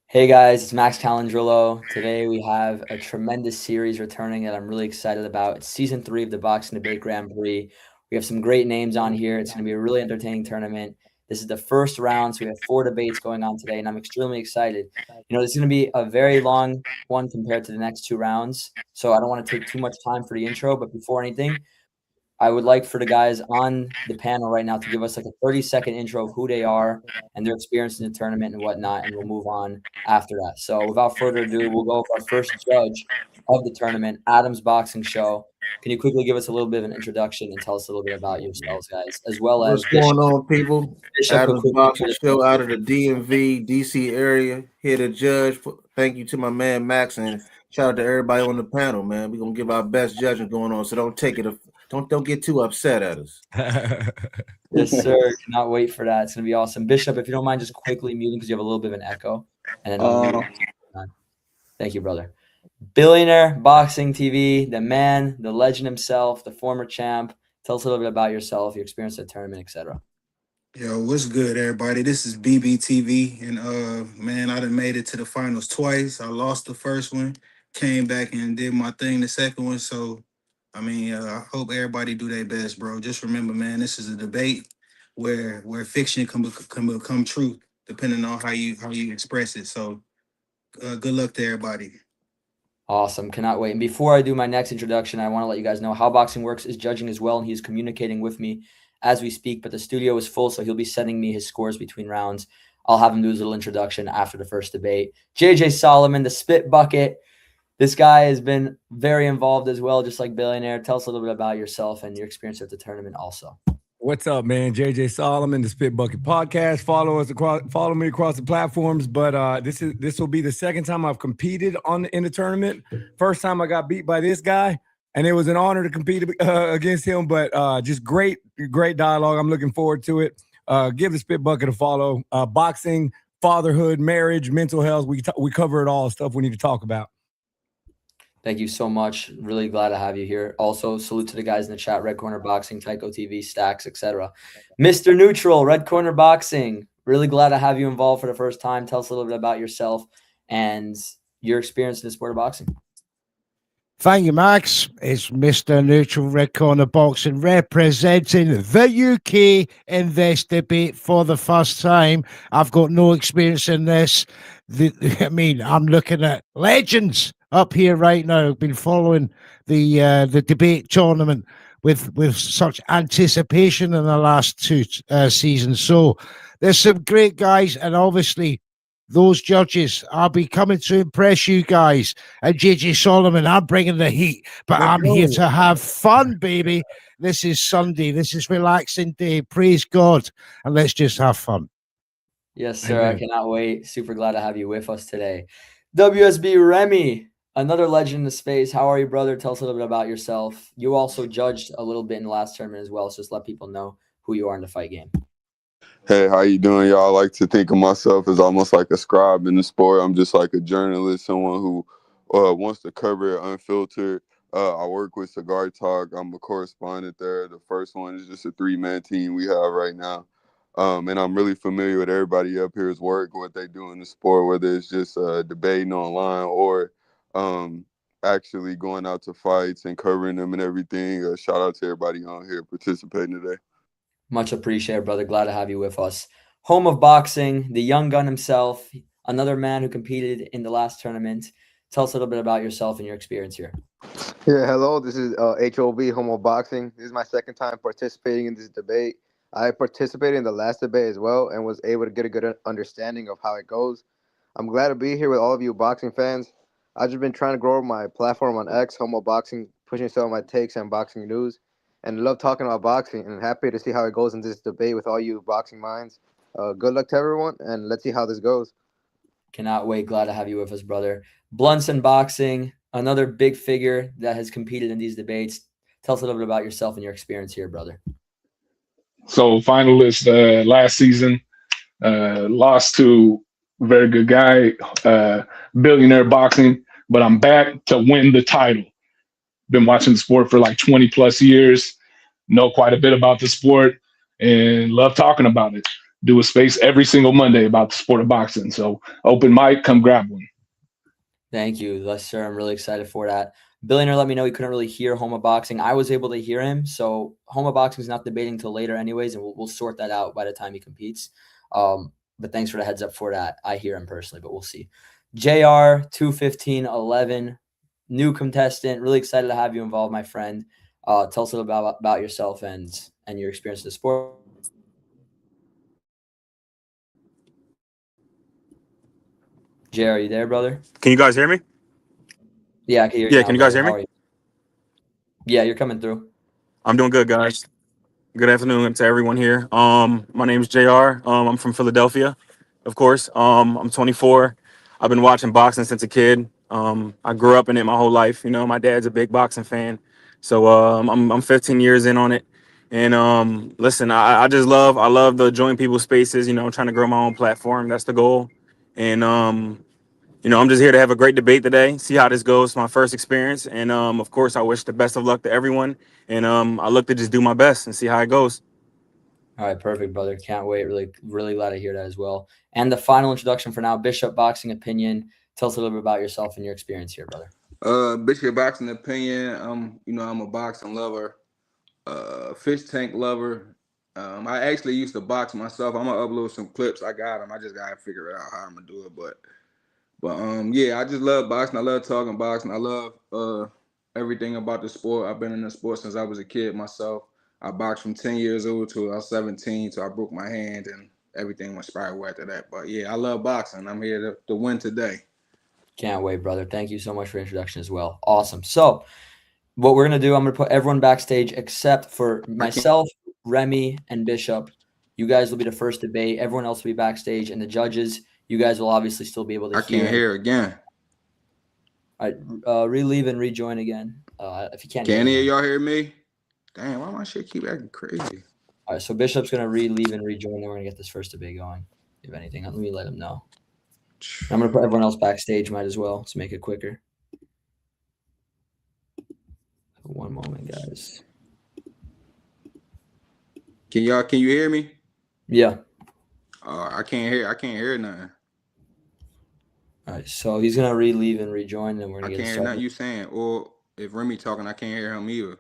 Hey guys, it's Max Calandrillo. Today we have a tremendous series returning that I'm really excited about. It's season 3 of the Boxing Debate Grand Prix. We have some great names on here. It's going to be a really entertaining tournament. This is the first round, so we have 4 debates going on today, and I'm extremely excited. This is going to be a very long one compared to the next 2 rounds, so I don't want to take too much time for the intro, but before anything, I would like for the guys on the panel right now to give us like a 30-second intro of who they are and their experience in the tournament and whatnot, and we'll move on after that. So without further ado, we'll go with our first judge of the tournament, Adam's Boxing Show. Can you quickly give us a little bit of an introduction and tell us a little bit about yourselves, guys, as well as What's going on, people? Bishop could Adam's quickly Boxing introduce Show out of the himself. DMV, DC area. Here to judge. Thank you to my man Max, and shout out to everybody on the panel, man. We're gonna give our best judging going on, so don't take it. Don't get too upset at us. Yes, sir. Cannot wait for that. It's gonna be awesome. Bishop, if you don't mind just quickly muting because you have a little bit of an echo, and then we'll move on. Thank you, brother. Billionaire Boxing TV, the man, the legend himself, the former champ. Tell us a little bit about yourself, your experience at the tournament, etc. Yo, what's good, everybody? This is BBTV, and man, I done made it to the finals twice. I lost the first one, came back and did my thing the second one. So, I hope everybody do their best, bro. Just remember, man, this is a debate where fiction can become truth, depending on how you express it. So, good luck to everybody. Awesome. Cannot wait. And before I do my next introduction, I want to let you guys know how Boxing Works is judging as well, and he's communicating with me as we speak, but the studio is full, so he'll be sending me his scores between rounds. I'll have him do his little introduction after the first debate. JJ Solomon, the spit bucket. This guy has been very involved as well, just like Billionaire. Tell us a little bit about yourself and your experience at the tournament also. What's up, man? JJ Solomon, the Spit Bucket Podcast. Follow me across the platforms. But this will be the second time I've competed in the tournament. First time I got beat by this guy, and it was an honor to compete against him. But just great dialogue. I'm looking forward to it. Give the Spit Bucket a follow. Boxing, fatherhood, marriage, mental health. We cover it all. Stuff we need to talk about. Thank you so much. Really glad to have you here. Also, salute to the guys in the chat, Red Corner Boxing, Tycho TV, Stacks, etc. Mr. Neutral, Red Corner Boxing. Really glad to have you involved for the first time. Tell us a little bit about yourself and your experience in the sport of boxing. Thank you, Max. It's Mr. Neutral, Red Corner Boxing, representing the UK in this debate for the first time. I've got no experience in this. I'm looking at legends up here right now. I've been following the debate tournament with such anticipation in the last 2 seasons. So there's some great guys, and obviously those judges, I'll be coming to impress you guys. And JJ Solomon, I'm bringing the heat, but I'm here to have fun, baby. This is Sunday. This is relaxing day. Praise God. And let's just have fun. Yes, sir. Amen. I cannot wait. Super glad to have you with us today. WSB Remy, another legend in the space. How are you, brother? Tell us a little bit about yourself. You also judged a little bit in the last tournament as well, so just let people know who you are in the fight game. Hey, how you doing, y'all? I like to think of myself as almost like a scribe in the sport. I'm just like a journalist, someone who wants to cover it unfiltered. I work with Cigar Talk. I'm a correspondent there. The first one is just a 3-man team we have right now. And I'm really familiar with everybody up here's work, what they do in the sport, whether it's just debating online or actually going out to fights and covering them and everything. Shout out to everybody on here participating today. Much appreciated, brother. Glad to have you with us. Home of boxing, the young gun himself, another man who competed in the last tournament. Tell us a little bit about yourself and your experience here. Yeah, hello. This is HOB, Home of Boxing. This is my second time participating in this debate. I participated in the last debate as well and was able to get a good understanding of how it goes. I'm glad to be here with all of you boxing fans. I've just been trying to grow my platform on X, Home of Boxing, pushing some of my takes and boxing news. And love talking about boxing, and happy to see how it goes in this debate with all you boxing minds. Good luck to everyone, and let's see how this goes. Cannot wait. Glad to have you with us, brother. Blunson Boxing, another big figure that has competed in these debates. Tell us a little bit about yourself and your experience here, brother. So finalist last season, lost to a very good guy, Billionaire Boxing, but I'm back to win the title. Been watching the sport for like 20 plus years, know quite a bit about the sport, and love talking about it. do a space every single Monday about the sport of boxing. So open mic, come grab one. Thank you, yes, sir. I'm really excited for that. Billionaire let me know he couldn't really hear Homa Boxing. I was able to hear him, so Homa Boxing is not debating until later, anyways, and we'll sort that out by the time he competes. But thanks for the heads up for that. I hear him personally, but we'll see. JR 21511, new contestant. Really excited to have you involved, my friend. Tell us a little about yourself and your experience in the sport. JR, are you there, brother? Can you guys hear me? Yeah, I can hear you Yeah, now, can you guys brother. hear How me? are you? Yeah, you're coming through. I'm doing good, guys. Good afternoon to everyone here. My name is JR. I'm from Philadelphia, of course. I'm 24. I've been watching boxing since a kid. I grew up in it my whole life. You know, my dad's a big boxing fan, so I'm 15 years in on it. And listen, I love the join people spaces. You know, trying to grow my own platform. That's the goal. And you know, I'm just here to have a great debate today, see how this goes. It's my first experience. And of course, I wish the best of luck to everyone. And I look to just do my best and see how it goes. All right, perfect, brother. Can't wait. Really, really glad to hear that as well. And the final introduction for now, Bishop Boxing Opinion. Tell us a little bit about yourself and your experience here, brother. Bishop Boxing Opinion. I'm a boxing lover, fish tank lover. I actually used to box myself. I'm gonna upload some clips. I got them. I just gotta figure out how I'm gonna do it. But yeah, I just love boxing. I love talking boxing. I love everything about the sport. I've been in the sport since I was a kid myself. I boxed from 10 years old to I was 17, so I broke my hand and everything went spiral after that. But yeah, I love boxing. I'm here to win today. Can't wait, brother. Thank you so much for the introduction as well. Awesome. So, what we're going to do, I'm going to put everyone backstage except for myself, Remy, and Bishop. You guys will be the first debate. Everyone else will be backstage. And the judges, you guys will obviously still be able to hear. I can't hear again. All right, relieve and rejoin again. If you can't Can hear any me. of y'all hear me? Damn, why my shit keep acting crazy? All right, so Bishop's going to relieve and rejoin, and we're going to get this first debate going. If anything, let me let him know. I'm going to put everyone else backstage, might as well, to make it quicker. One moment, guys. Can you hear me? Yeah. I can't hear nothing. All right, so he's gonna relieve and rejoin, and we're gonna I get can't hear started. nothing you saying. Or if Remy talking, I can't hear him either.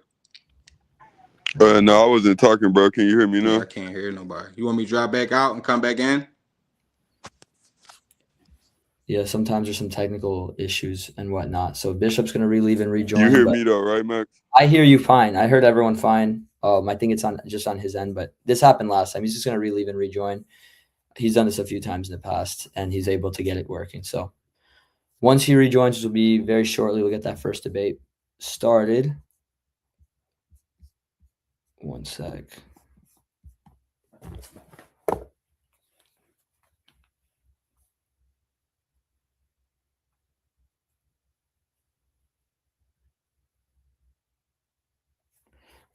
No, I wasn't talking, bro. Can you hear me Yeah, now? I can't hear nobody. You want me to drop back out and come back in? Yeah, sometimes there's some technical issues and whatnot. So Bishop's gonna relieve and rejoin. You hear but me though, right, Max? I hear you fine. I heard everyone fine. I think it's just on his end, but this happened last time. He's just gonna relieve and rejoin. He's done this a few times in the past, and he's able to get it working. So once he rejoins, which will be very shortly, we'll get that first debate started. One sec.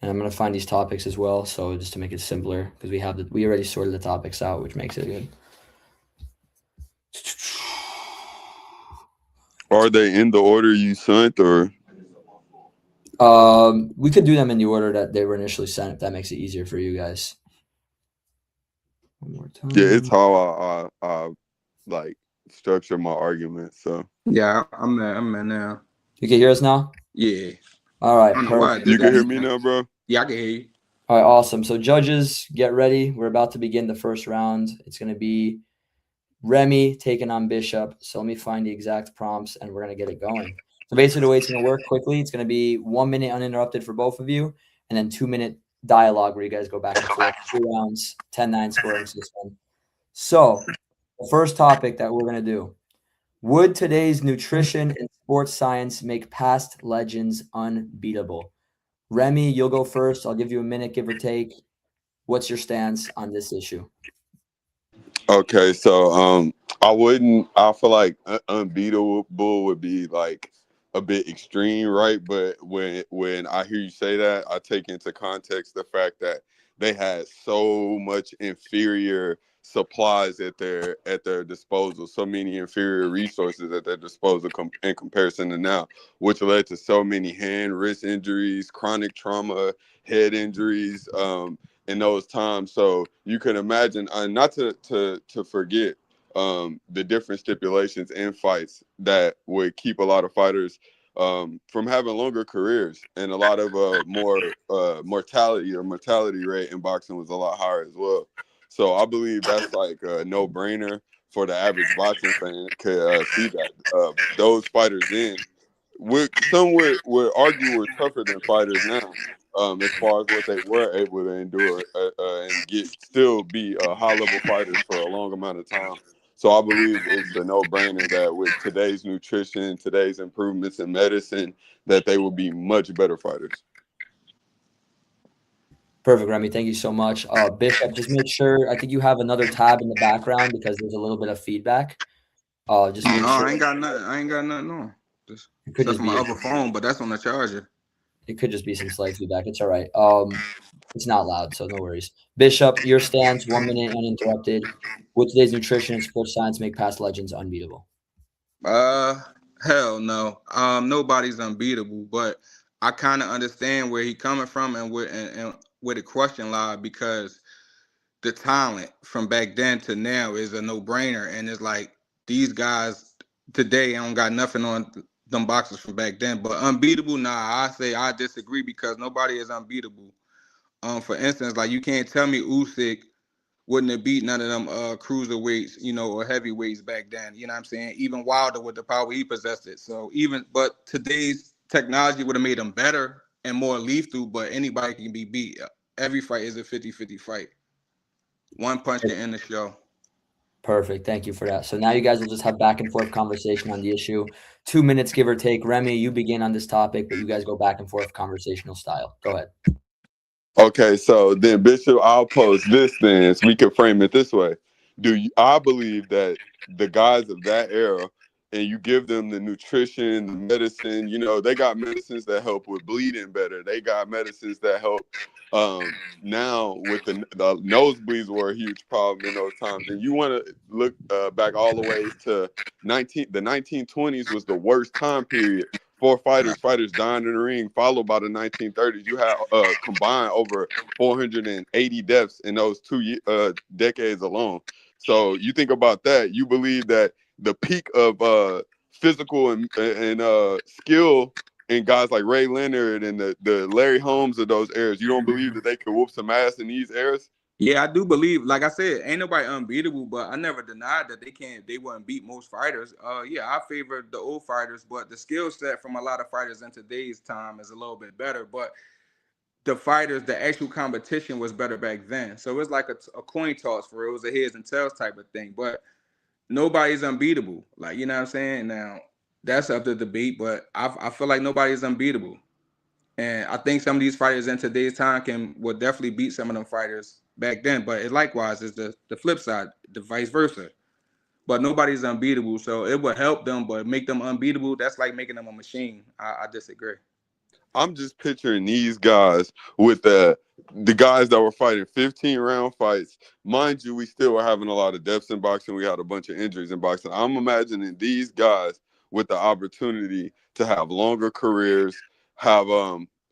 And I'm going to find these topics as well. So just to make it simpler, because we already sorted the topics out, which makes it good. Are they in the order you sent, or? We could do them in the order that they were initially sent, if that makes it easier for you guys. One more time. Yeah, it's how I like structure my argument. So yeah, I'm there now. You can hear us now? Yeah. All right. I don't know why Perfect. you can hear me now, bro? Yeah, I can hear you. All right, awesome. So judges, get ready. We're about to begin the first round. It's going to be Remy taking on Bishop. So let me find the exact prompts, and we're going to get it going. So basically, the way it's going to work quickly, it's going to be 1 minute uninterrupted for both of you, and then 2-minute dialogue where you guys go back and forth. 2 rounds, 10-9 scoring system. So the first topic that we're going to do, would today's nutrition and sports science make past legends unbeatable? Remy, you'll go first. I'll give you a minute, give or take. What's your stance on this issue? Okay, so I feel like unbeatable would be like a bit extreme, right? But when I hear you say that, I take into context the fact that they had so much inferior supplies at their disposal, so many inferior resources at their disposal in comparison to now, which led to so many hand, wrist injuries, chronic trauma, head injuries. in those times. So you can imagine, not to forget the different stipulations in fights that would keep a lot of fighters from having longer careers, and a lot of more mortality rate in boxing was a lot higher as well. So I believe that's like a no-brainer for the average boxing fan could see that those fighters then would argue were tougher than fighters now, as far as what they were able to endure and get still be high level fighters for a long amount of time. So I believe it's a no brainer that with today's nutrition, today's improvements in medicine, that they will be much better fighters. Perfect, Remy. Thank you so much. Bishop, just make sure, I think you have another tab in the background because there's a little bit of feedback. Just No, make sure. I ain't got nothing. I ain't got nothing on. Just It could except just for my be other phone, but that's on the charger. it could just be some slight feedback. It's all right. It's not loud, so no worries. Bishop, your stance, 1 minute uninterrupted. Would today's nutrition and sports science make past legends unbeatable? Uh, Hell no. Nobody's unbeatable, but I kind of understand where he coming from and where the question lies, because the talent from back then to now is a no brainer, and it's like these guys today don't got nothing on them boxers from back then. But unbeatable, nah, I disagree because nobody is unbeatable. For instance, like you can't tell me Usyk wouldn't have beat none of them cruiserweights, or heavyweights back then. You know what I'm saying? Even Wilder with the power he possessed it. But today's technology would have made him better and more lethal, but anybody can be beat. Every fight is a 50-50 fight. One punch can end the show. Perfect. Thank you for that. So now you guys will just have back and forth conversation on the issue. 2 minutes, give or take. Remy, you begin on this topic, but you guys go back and forth conversational style. Go ahead. Okay, so then Bishop, I'll pose this then, so we can frame it this way. I believe that the guys of that era, and you give them the nutrition, the medicine, they got medicines that help with bleeding better. They got medicines that help now with the nosebleeds were a huge problem in those times. And you want to look back all the ways to the 1920s was the worst time period for fighters dying in the ring, followed by the 1930s. You had combined over 480 deaths in those decades alone. So you think about that. You believe that the peak of physical and skill in guys like Ray Leonard and the Larry Holmes of those eras, you don't believe that they could whoop some ass in these eras? Yeah, I do believe, like I said, ain't nobody unbeatable, but I never denied that they wouldn't beat most fighters. Yeah, I favor the old fighters, but the skill set from a lot of fighters in today's time is a little bit better. But the fighters, the actual competition was better back then. So it's like a coin toss for it. It was a heads and tails type of thing. But nobody's unbeatable. Like, you know what I'm saying? Now, that's up to debate, but I feel like nobody's unbeatable. And I think some of these fighters in today's time will definitely beat some of them fighters back then. But it likewise is the flip side, the vice versa. But nobody's unbeatable. So it would help them, but make them unbeatable, that's like making them a machine. I disagree. I'm just picturing these guys with the guys that were fighting 15-round fights. Mind you, we still were having a lot of deaths in boxing. We had a bunch of injuries in boxing. I'm imagining these guys with the opportunity to have longer careers, have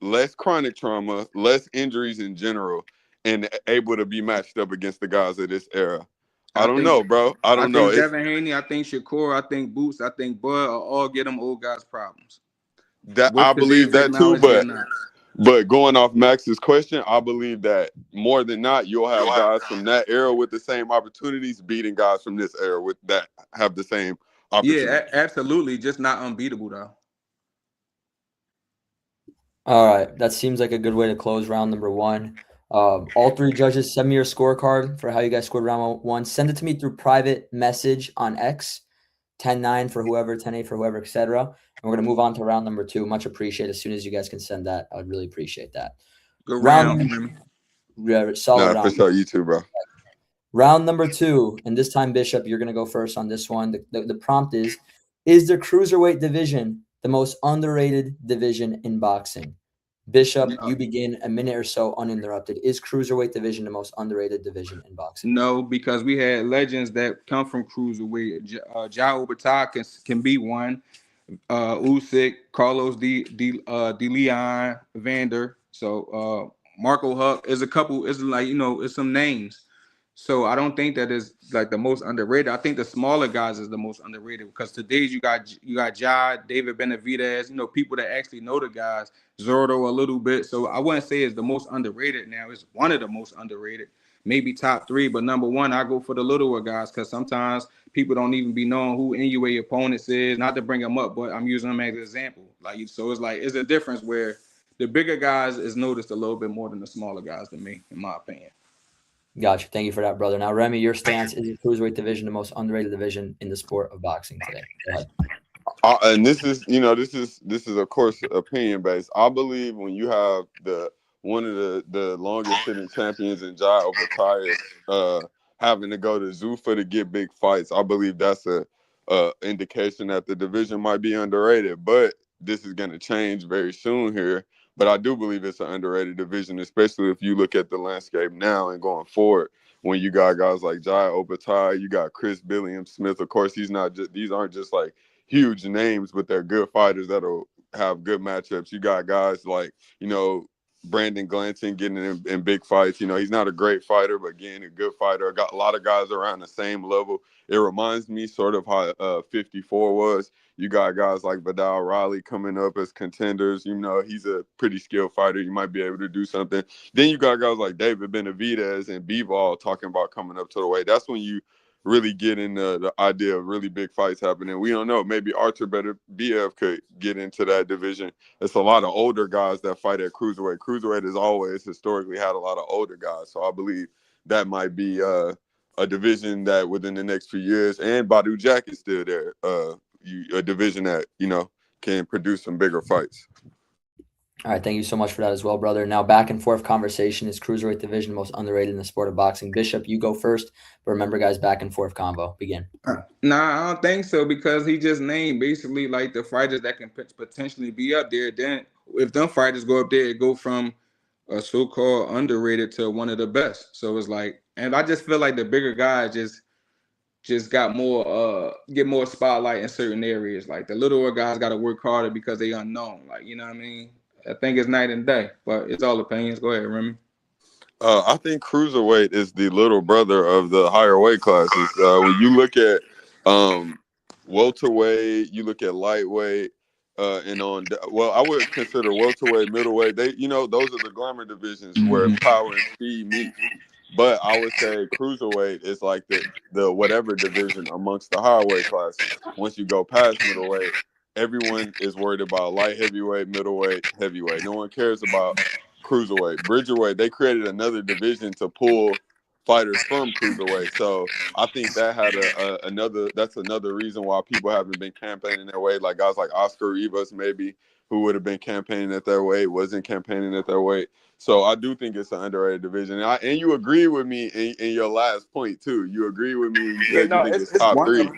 less chronic trauma, less injuries in general, and able to be matched up against the guys of this era. I I don't think know, bro. I I don't know. think Devin Haney, I think Shakur, I think Boots, I think Bud are all get them old guys problems. I With believe today's that too, technology or but not. going off Max's question, I believe that more than not, you'll have guys from that era with the same opportunities beating guys from this era with that have the same Yeah, opportunities. absolutely. Just not unbeatable though. All right. That seems like a good way to close round number one. All three judges, send me your scorecard for how you guys scored round one. Send it to me through private message on X, 10-9 for whoever, 10-8 for whoever, etc. And we're going to move on to round number two. Much appreciated. As soon as you guys can send that, I'd really appreciate that. Good Round, round. yeah, solid Nah, for round. sure. You too, bro. Round number two, and this time, Bishop, you're going to go first on this one. The prompt is the cruiserweight division the most underrated division in boxing? Bishop, you begin, a minute or so uninterrupted. Is cruiserweight division the most underrated division in boxing? No, because we had legends that come from cruiserweight. Ja Obata can be one. Usyk, Carlos De Leon, Vander. So Marco Huck. Is a couple. It's like it's some names. So I don't think that is like the most underrated. I think the smaller guys is the most underrated because today's you got Ja, David Benavidez, people that actually know the guys, Zordo a little bit. So I wouldn't say it's the most underrated now. It's one of the most underrated, maybe top three. But number one, I go for the littler guys because sometimes people don't even be knowing who NUA opponents is. Not to bring them up, but I'm using them as an example. So it's a difference where the bigger guys is noticed a little bit more than the smaller guys to me, in my opinion. Gotcha. Thank you for that, brother. Now, Remy, your stance is the cruiserweight division the most underrated division in the sport of boxing today. Go ahead. And this is of course opinion based. I believe when you have one of the longest sitting champions in Jai Opetaia having to go to Zuffa to get big fights, I believe that's a indication that the division might be underrated. But this is going to change very soon here. But I do believe it's an underrated division, especially if you look at the landscape now and going forward. When you got guys like Jai Opetaia, you got Chris Billiam Smith. Of course, these aren't just like huge names, but they're good fighters that'll have good matchups. You got guys like, Brandon Glanton getting in big fights. He's not a great fighter, but again, a good fighter. Got a lot of guys around the same level. It reminds me sort of how 54 was. You got guys like Vidal Riley coming up as contenders. He's a pretty skilled fighter. You might be able to do something. Then you got guys like David Benavidez and Bivol talking about coming up to the weight. That's when you really get into the idea of really big fights happening. We don't know. Maybe Arthur BF could get into that division. It's a lot of older guys that fight at cruiserweight. Cruiserweight has always historically had a lot of older guys. So I believe that might be a division that within the next few years, and Badu Jack is still there, a division that, can produce some bigger fights. All right, thank you so much for that as well, brother. Now, back and forth conversation is cruiserweight division most underrated in the sport of boxing. Bishop, you go first, but remember, guys, back and forth combo. Begin. Nah, I don't think so because he just named basically like the fighters that can potentially be up there. Then if them fighters go up there, it go from a so-called underrated to one of the best. So it's like, and I just feel like the bigger guys just got more get more spotlight in certain areas. Like the littler guys got to work harder because they unknown. Like, you know what I mean? I think it's night and day, but it's all opinions. Go ahead, Remy. I think cruiserweight is the little brother of the higher weight classes. When you look at welterweight, you look at lightweight, I would consider welterweight, middleweight. Those are the glamour divisions where power and speed meet. But I would say cruiserweight is like the whatever division amongst the higher weight classes. Once you go past middleweight, everyone is worried about light heavyweight, middleweight, heavyweight. No one cares about cruiserweight. Bridgerweight, they created another division to pull fighters from cruiserweight. So I think that had that's another reason why people haven't been campaigning their weight. Like guys like Oscar Rivas, maybe, who would have been campaigning at their weight, wasn't campaigning at their weight. So I do think it's an underrated division. And you agree with me in your last point, too. You agree with me when you said you think it's top three.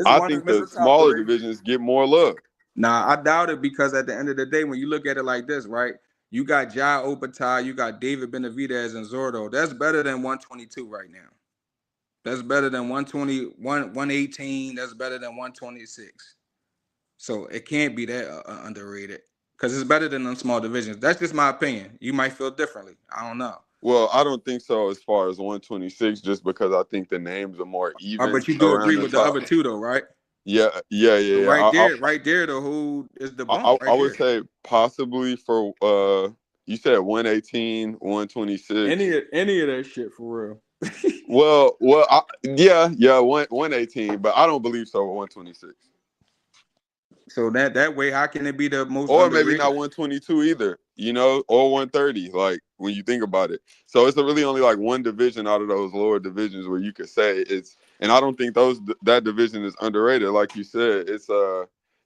I think the smaller divisions get more love. Nah, I doubt it because at the end of the day, when you look at it like this, right? You got Jai Opetaia, you got David Benavidez and Zordo. That's better than 122 right now. That's better than 120, 118. That's better than 126. So it can't be that underrated because it's better than them small divisions. That's just my opinion. You might feel differently. I don't know. Well, I don't think so as far as 126, just because I think the names are more even. But you do agree with the other two, though, right? Yeah. So right there, though, who is the bump? I would say possibly for you said 118, 126. Any of that shit for real. well, 118, but I don't believe so. 126. So that way, how can it be the most? Or underrated? Maybe not 122 either, or 130. Like when you think about it, so it's really only like one division out of those lower divisions where you could say it's. And I don't think that division is underrated. Like you said, it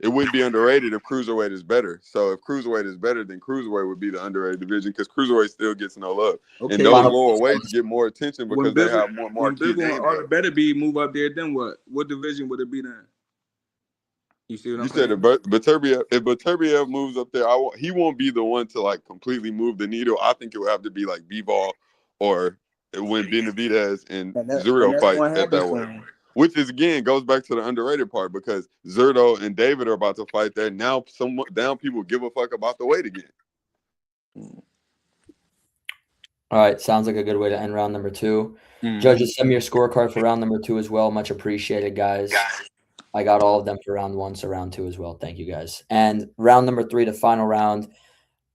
wouldn't be underrated if cruiserweight is better. So if cruiserweight is better, then cruiserweight would be the underrated division because cruiserweight still gets no love. Okay. And those lower weights get more attention because they have more marquee names. When better be move up there, then what? What division would it be then? You see what I'm saying? You said if Beterbiev moves up there, he won't be the one to like completely move the needle. I think it would have to be like Bivol or when Benavidez and Zurdo fight at that way. Which is again goes back to the underrated part because Zurdo and David are about to fight there. Now people give a fuck about the weight again. All right, sounds like a good way to end round number 2. Judges, send me your scorecard for round number 2 as well. Much appreciated, guys. I got all of them for round 1, so round 2 as well. Thank you, guys. And round number 3, the final round.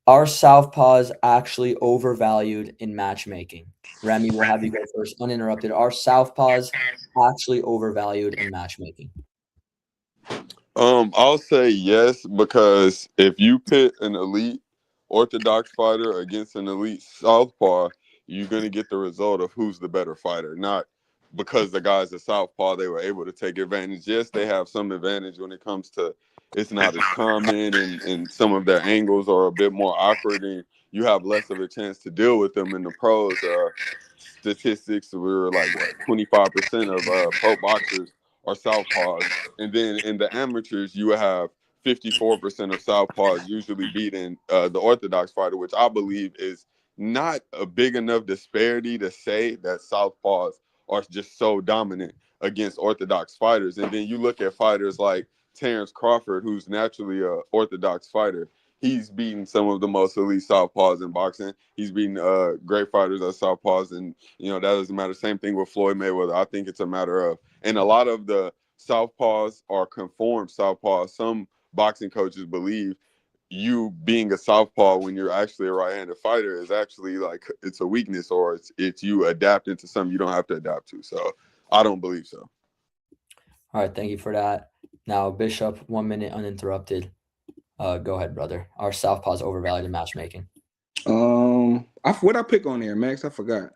Are southpaws actually overvalued in matchmaking? Remy, we'll have you go first, uninterrupted. Are southpaws actually overvalued in matchmaking? I'll say yes, because if you pit an elite orthodox fighter against an elite southpaw, you're gonna get the result of who's the better fighter, not because the guy's a southpaw they were able to take advantage. Yes, they have some advantage when it comes to it's not as common, and some of their angles are a bit more awkward, and you have less of a chance to deal with them in the pros. Statistics, we were like what 25% of pro boxers are southpaws, and then in the amateurs, you have 54% of southpaws usually beating the orthodox fighter, which I believe is not a big enough disparity to say that southpaws are just so dominant against orthodox fighters. And then you look at fighters like Terrence Crawford, who's naturally a orthodox fighter. He's beaten some of the most elite southpaws in boxing. He's beaten great fighters at southpaws, and that doesn't matter. Same thing with Floyd Mayweather. I think it's a matter of, and a lot of the southpaws are conformed southpaws. Some boxing coaches believe you being a southpaw when you're actually a right-handed fighter is actually like it's a weakness, or it's you adapting to something you don't have to adapt to. So I don't believe so. All right, thank you for that. Now, Bishop, 1 minute uninterrupted. Go ahead, brother. Are southpaws overvalued in matchmaking? What I pick on there, Max? I forgot.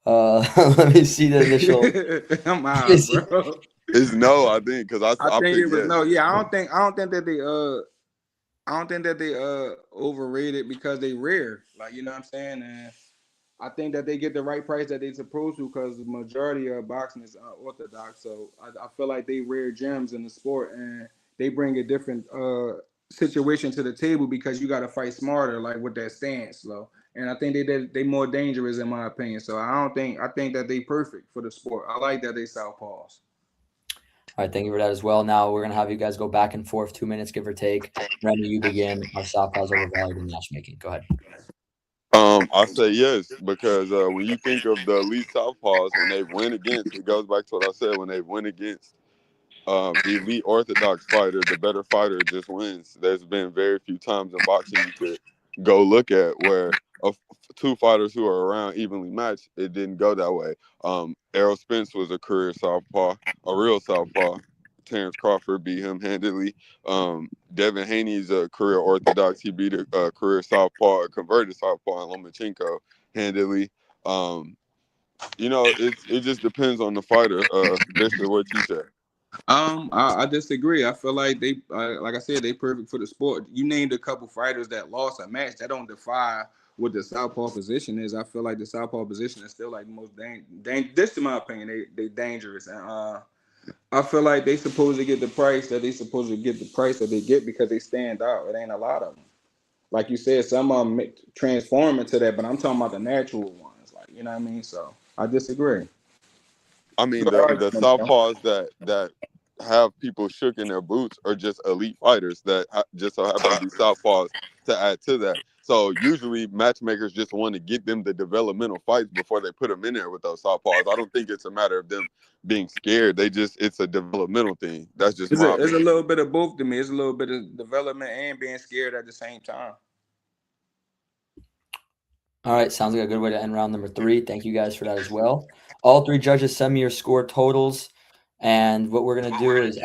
Let me see the initial. I'm out, bro. It's no, I think, because I think picked it was yes. no. Yeah, I don't think that they overrated because they rare. Like, you know what I'm saying? And I think that they get the right price that they supposed to, because the majority of boxing is orthodox. So I feel like they rare gems in the sport, and they bring a different situation to the table, because you got to fight smarter, like with that stance, slow. And I think they more dangerous in my opinion. So I think that they perfect for the sport. I like that they southpaws. All right, thank you for that as well. Now we're gonna have you guys go back and forth, 2 minutes, give or take. Remy, you begin. Are southpaws overvalued in matchmaking? Go ahead. I say yes, because when you think of the elite southpaws, when they win against, it goes back to what I said. When they win against the elite orthodox fighter, the better fighter just wins. There's been very few times in boxing you could go look at where two fighters who are around evenly matched, it didn't go that way. Errol Spence was a career southpaw, a real southpaw. Terrence Crawford beat him handily. Devin Haney's a career orthodox. He beat a career southpaw, a converted southpaw in Lomachenko handily. It just depends on the fighter. Basically, what you said. I disagree. I feel like they, like I said, they perfect for the sport. You named a couple fighters that lost a match. That don't defy what the southpaw position is. I feel like the southpaw position is still like the most dangerous. This, in my opinion, they dangerous, and I feel like they supposed to get the price that they get because they stand out. It ain't a lot of them. Like you said, some of them transform into that, but I'm talking about the natural ones. Like, you know what I mean? So I disagree. I mean, the southpaws that have people shook in their boots are just elite fighters that just so happen to be southpaws to add to that. So usually matchmakers just want to get them the developmental fights before they put them in there with those southpaws. I don't think it's a matter of them being scared. It's a developmental thing. That's just my It's a opinion. little bit of both to me. It's a little bit of development and being scared at the same time. All right, sounds like a good way to end round number 3. Thank you guys for that as well. All 3 judges send me your score totals, and what we're gonna do is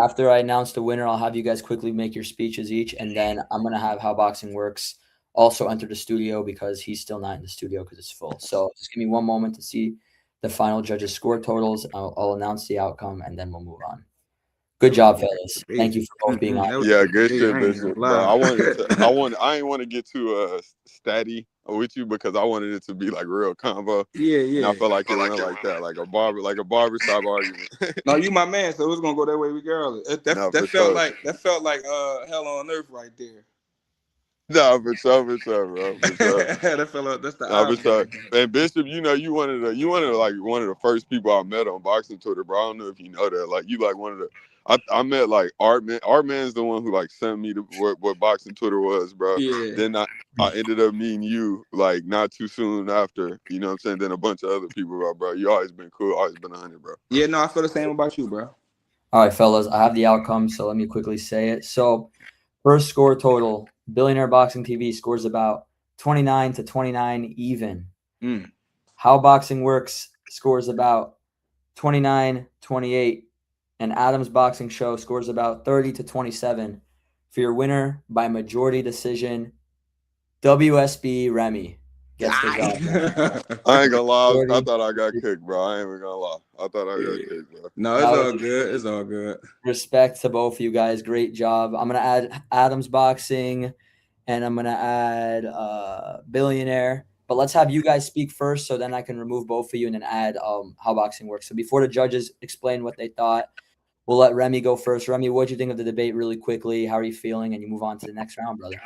after I announce the winner, I'll have you guys quickly make your speeches each, and then I'm gonna have How Boxing Works also enter the studio because he's still not in the studio because it's full. So just give me 1 moment to see the final judges' score totals. I'll announce the outcome, and then we'll move on. Good job, fellas. Thank you for both being on. Yeah, good shit, Bishop. But I ain't want to get too statty with you because I wanted it to be like real convo. Yeah. And I felt like it went like that, like a barbershop argument. No, you my man, so it's gonna go that way regardless. No, for sure. That felt like hell on earth right there. Nah, for sure, bro, for sure. That's the Nah, for sure. icebreaker. And Bishop, one of the first people I met on boxing Twitter, bro. I don't know if you know that. Like you like one of the I met like Artman. Artman's the one who like sent me to what boxing Twitter was, bro. Yeah. Then I ended up meeting you like not too soon after. You know what I'm saying? Then a bunch of other people, bro. You always been cool, always been 100, bro. Yeah, no, I feel the same about you, bro. All right, fellas, I have the outcome, so let me quickly say it. So, first score total, Billionaire Boxing TV scores about 29 to 29 even. Mm. How Boxing Works scores about 29-28, and Adams Boxing Show scores about 30 to 27. For your winner by majority decision, WSB Remy gets the job done. I ain't gonna lie, I Majority. thought I got kicked, bro. I ain't even gonna lie. I thought I got Yeah. kicked, bro. No, That it's was all good. It's all good. respect to both of you guys. Great job. I'm gonna add Adams Boxing, and I'm gonna add Billionaire. But let's have you guys speak first, so then I can remove both of you and then add how boxing works. So before the judges explain what they thought, we'll let Remy go first. Remy, what do you think of the debate really quickly? How are you feeling? And you move on to the next round, brother.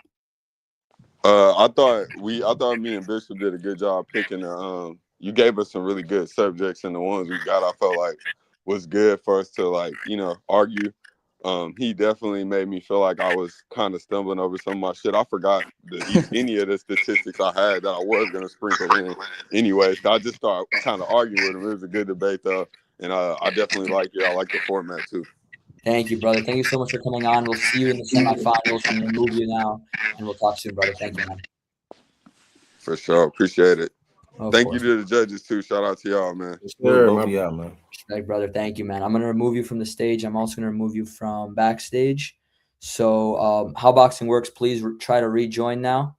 I thought me and Bishop did a good job picking the you gave us some really good subjects, and the ones we got I felt like was good for us to like, argue. He definitely made me feel like I was kind of stumbling over some of my shit. I forgot any of the statistics I had that I was gonna sprinkle in anyways. I just started kind of arguing with him. It was a good debate though, and I definitely like it. I like the format too. Thank you, brother. Thank you so much for coming on. We'll see you in the semifinals. I'm gonna remove you now, and we'll talk soon, brother. Thank you, man. For sure, appreciate it. Of Thank you course. to the judges too. Shout out to y'all, man. Sure, both of y'all, man. Respect, brother. Thank you, man. I'm gonna remove you from the stage. I'm also gonna remove you from backstage. So, how boxing works? Please try to rejoin now,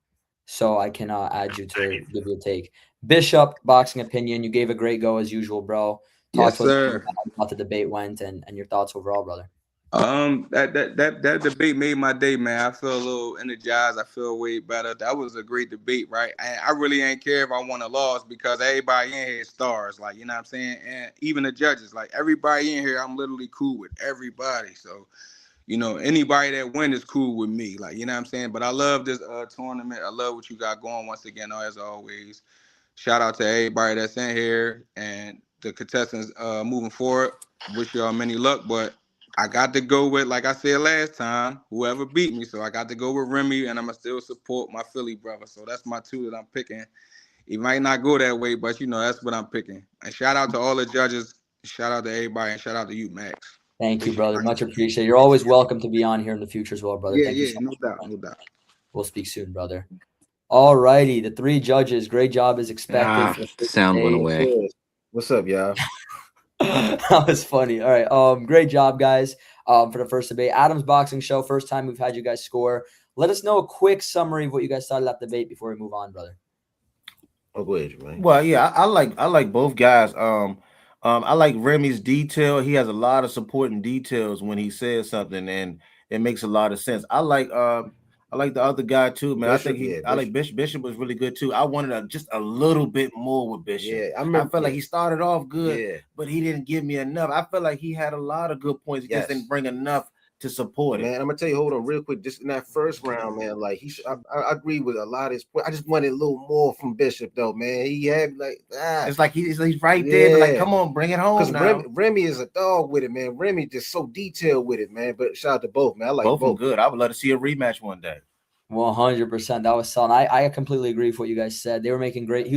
so I can add you to give you a take. Bishop, boxing opinion. You gave a great go as usual, bro. Talk Yes, to us sir. about the debate went and your thoughts overall, brother. That debate made my day, man. I feel a little energized. I feel way better. That was a great debate, right? And I really ain't care if I won or lost because everybody in here is stars, like, you know what I'm saying? And even the judges, like everybody in here, I'm literally cool with everybody. So, anybody that win is cool with me, like, you know what I'm saying? But I love this tournament. I love what you got going once again, as always. Shout out to everybody that's in here and the contestants moving forward. Wish y'all many luck, but I got to go with, like I said last time, whoever beat me. So I got to go with Remy, and I'm going to still support my Philly brother. So that's my two that I'm picking. It might not go that way, but, that's what I'm picking. And shout out to all the judges. Shout out to everybody, and shout out to you, Max. Thank you, Appreciate brother. it. Much appreciated. You're always welcome to be on here in the future as well, brother. Yeah, Thank you yeah, so no much. doubt, no doubt. We'll speak soon, brother. All righty, the three judges. Great job as expected. For the first Sound went debate. away. What's up, y'all? That was funny. All right. Great job, guys. For the first debate. Adams Boxing Show. First time we've had you guys score. Let us know a quick summary of what you guys thought of that debate before we move on, brother. Oh, go ahead, man. Well, yeah, I like both guys. I like Remy's detail. He has a lot of supporting details when he says something, and it makes a lot of sense. I like the other guy too, man. Bishop, I like Bishop. Bishop was really good too. I wanted just a little bit more with Bishop. Yeah, I felt like he started off good, but he didn't give me enough. I felt like he had a lot of good points. He just didn't bring enough to support it. Man, I'm gonna tell you, hold on real quick. Just in that first round, man, like I agree with a lot of his points. I just wanted a little more from Bishop, though, man. He had it's like he's right there, but like, come on, bring it home. Because Remy is a dog with it, man. Remy just so detailed with it, man. But shout out to both, man. I like both. Good. I would love to see a rematch one day. 100%. That was solid. I completely agree with what you guys said. He was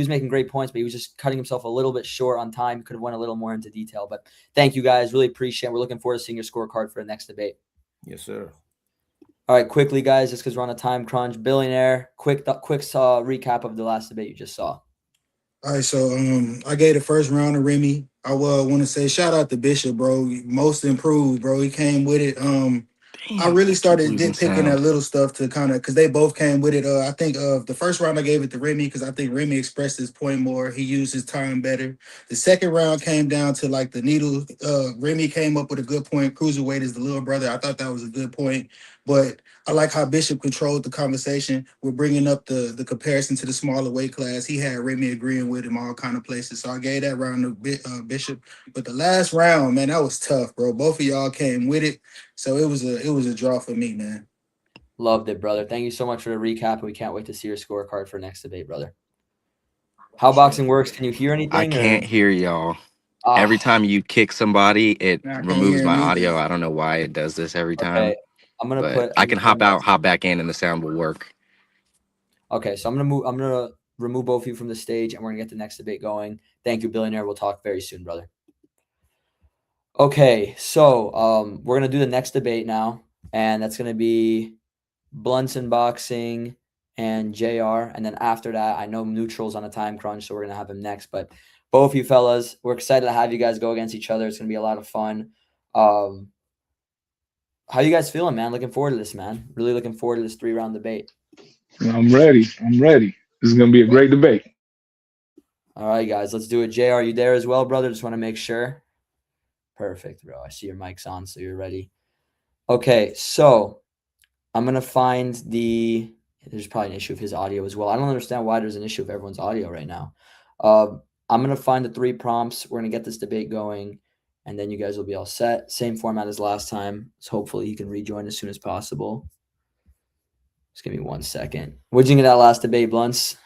making great points, but he was just cutting himself a little bit short on time. Could have went a little more into detail. But thank you guys. Really appreciate it. We're looking forward to seeing your scorecard for the next debate. Yes, sir. All right, quickly, guys, just because we're on a time crunch. Billionaire, quick recap of the last debate you just saw. All right, so I gave the first round to Remy. I want to say shout out to Bishop, bro. Most improved, bro. He came with it. I really started nitpicking that little stuff to kind of because they both came with it. I think the first round I gave it to Remy because I think Remy expressed his point more. He used his time better. The second round came down to like the needle. Remy came up with a good point. Cruiserweight is the little brother. I thought that was a good point, but I like how Bishop controlled the conversation. We're bringing up the comparison to the smaller weight class. He had Remy agreeing with him all kind of places. So I gave that round to Bishop. But the last round, man, that was tough, bro. Both of y'all came with it. So it was a draw for me, man. Loved it, brother. Thank you so much for the recap. We can't wait to see your scorecard for next debate, brother. How boxing works? Can you hear anything? I can't hear y'all. Ah, Every time you kick somebody, it I can't removes hear my me. audio. I don't know why it does this every time. okay. I'm gonna But put. I can hop out, hop back in, and the sound will work. Okay, so I'm gonna remove both of you from the stage, and we're gonna get the next debate going. Thank you, billionaire. We'll talk very soon, brother. Okay, so we're gonna do the next debate now, and that's gonna be Blunts Boxing and JR. And then after that, I know Neutral's on a time crunch, so we're gonna have him next. But both you fellas, we're excited to have you guys go against each other. It's gonna be a lot of fun. How you guys feeling, man? Looking forward to this, man. Really looking forward to this 3-round debate. I'm ready. This is gonna be a great debate. All right, guys, let's do it. JR, are you there as well, brother? Just want to make sure. Perfect, bro. I see your mic's on, so you're ready. Okay, so I'm gonna find the. There's probably an issue with his audio as well. I don't understand why there's an issue with everyone's audio right now. I'm gonna find the 3 prompts. We're gonna get this debate going, and then you guys will be all set. Same format as last time. So hopefully he can rejoin as soon as possible. Just give me 1 second. What'd you think of that last debate, Blunts?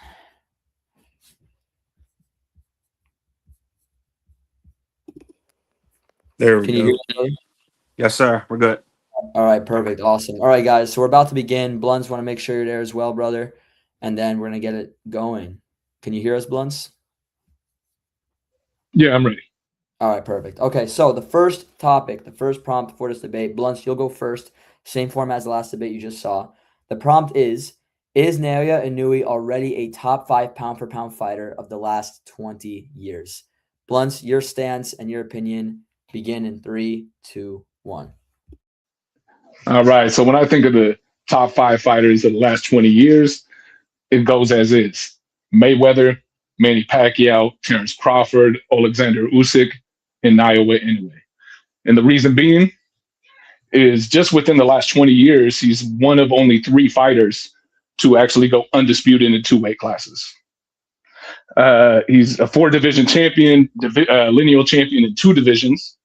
There we Can go. you hear me, brother? Yes, sir. We're good. All right, perfect. Awesome. All right, guys. So we're about to begin. Blunts, want to make sure you're there as well, brother. And then we're going to get it going. Can you hear us, Blunts? Yeah, I'm ready. All right, perfect. Okay, so the first topic, the first prompt for this debate, Blunts, you'll go first. Same format as the last debate you just saw. The prompt is Naoya Inoue already a top 5 pound-for-pound fighter of the last 20 years? Blunts, your stance and your opinion begin in 3, 2, 1. All right. So when I think of the top 5 fighters of the last 20 years, it goes as is: Mayweather, Manny Pacquiao, Terrence Crawford, Alexander Usyk, and Naoya Inoue. And the reason being is just within the last 20 years, he's one of only 3 fighters to actually go undisputed in 2 weight classes. He's a 4-division champion, lineal champion in 2 divisions.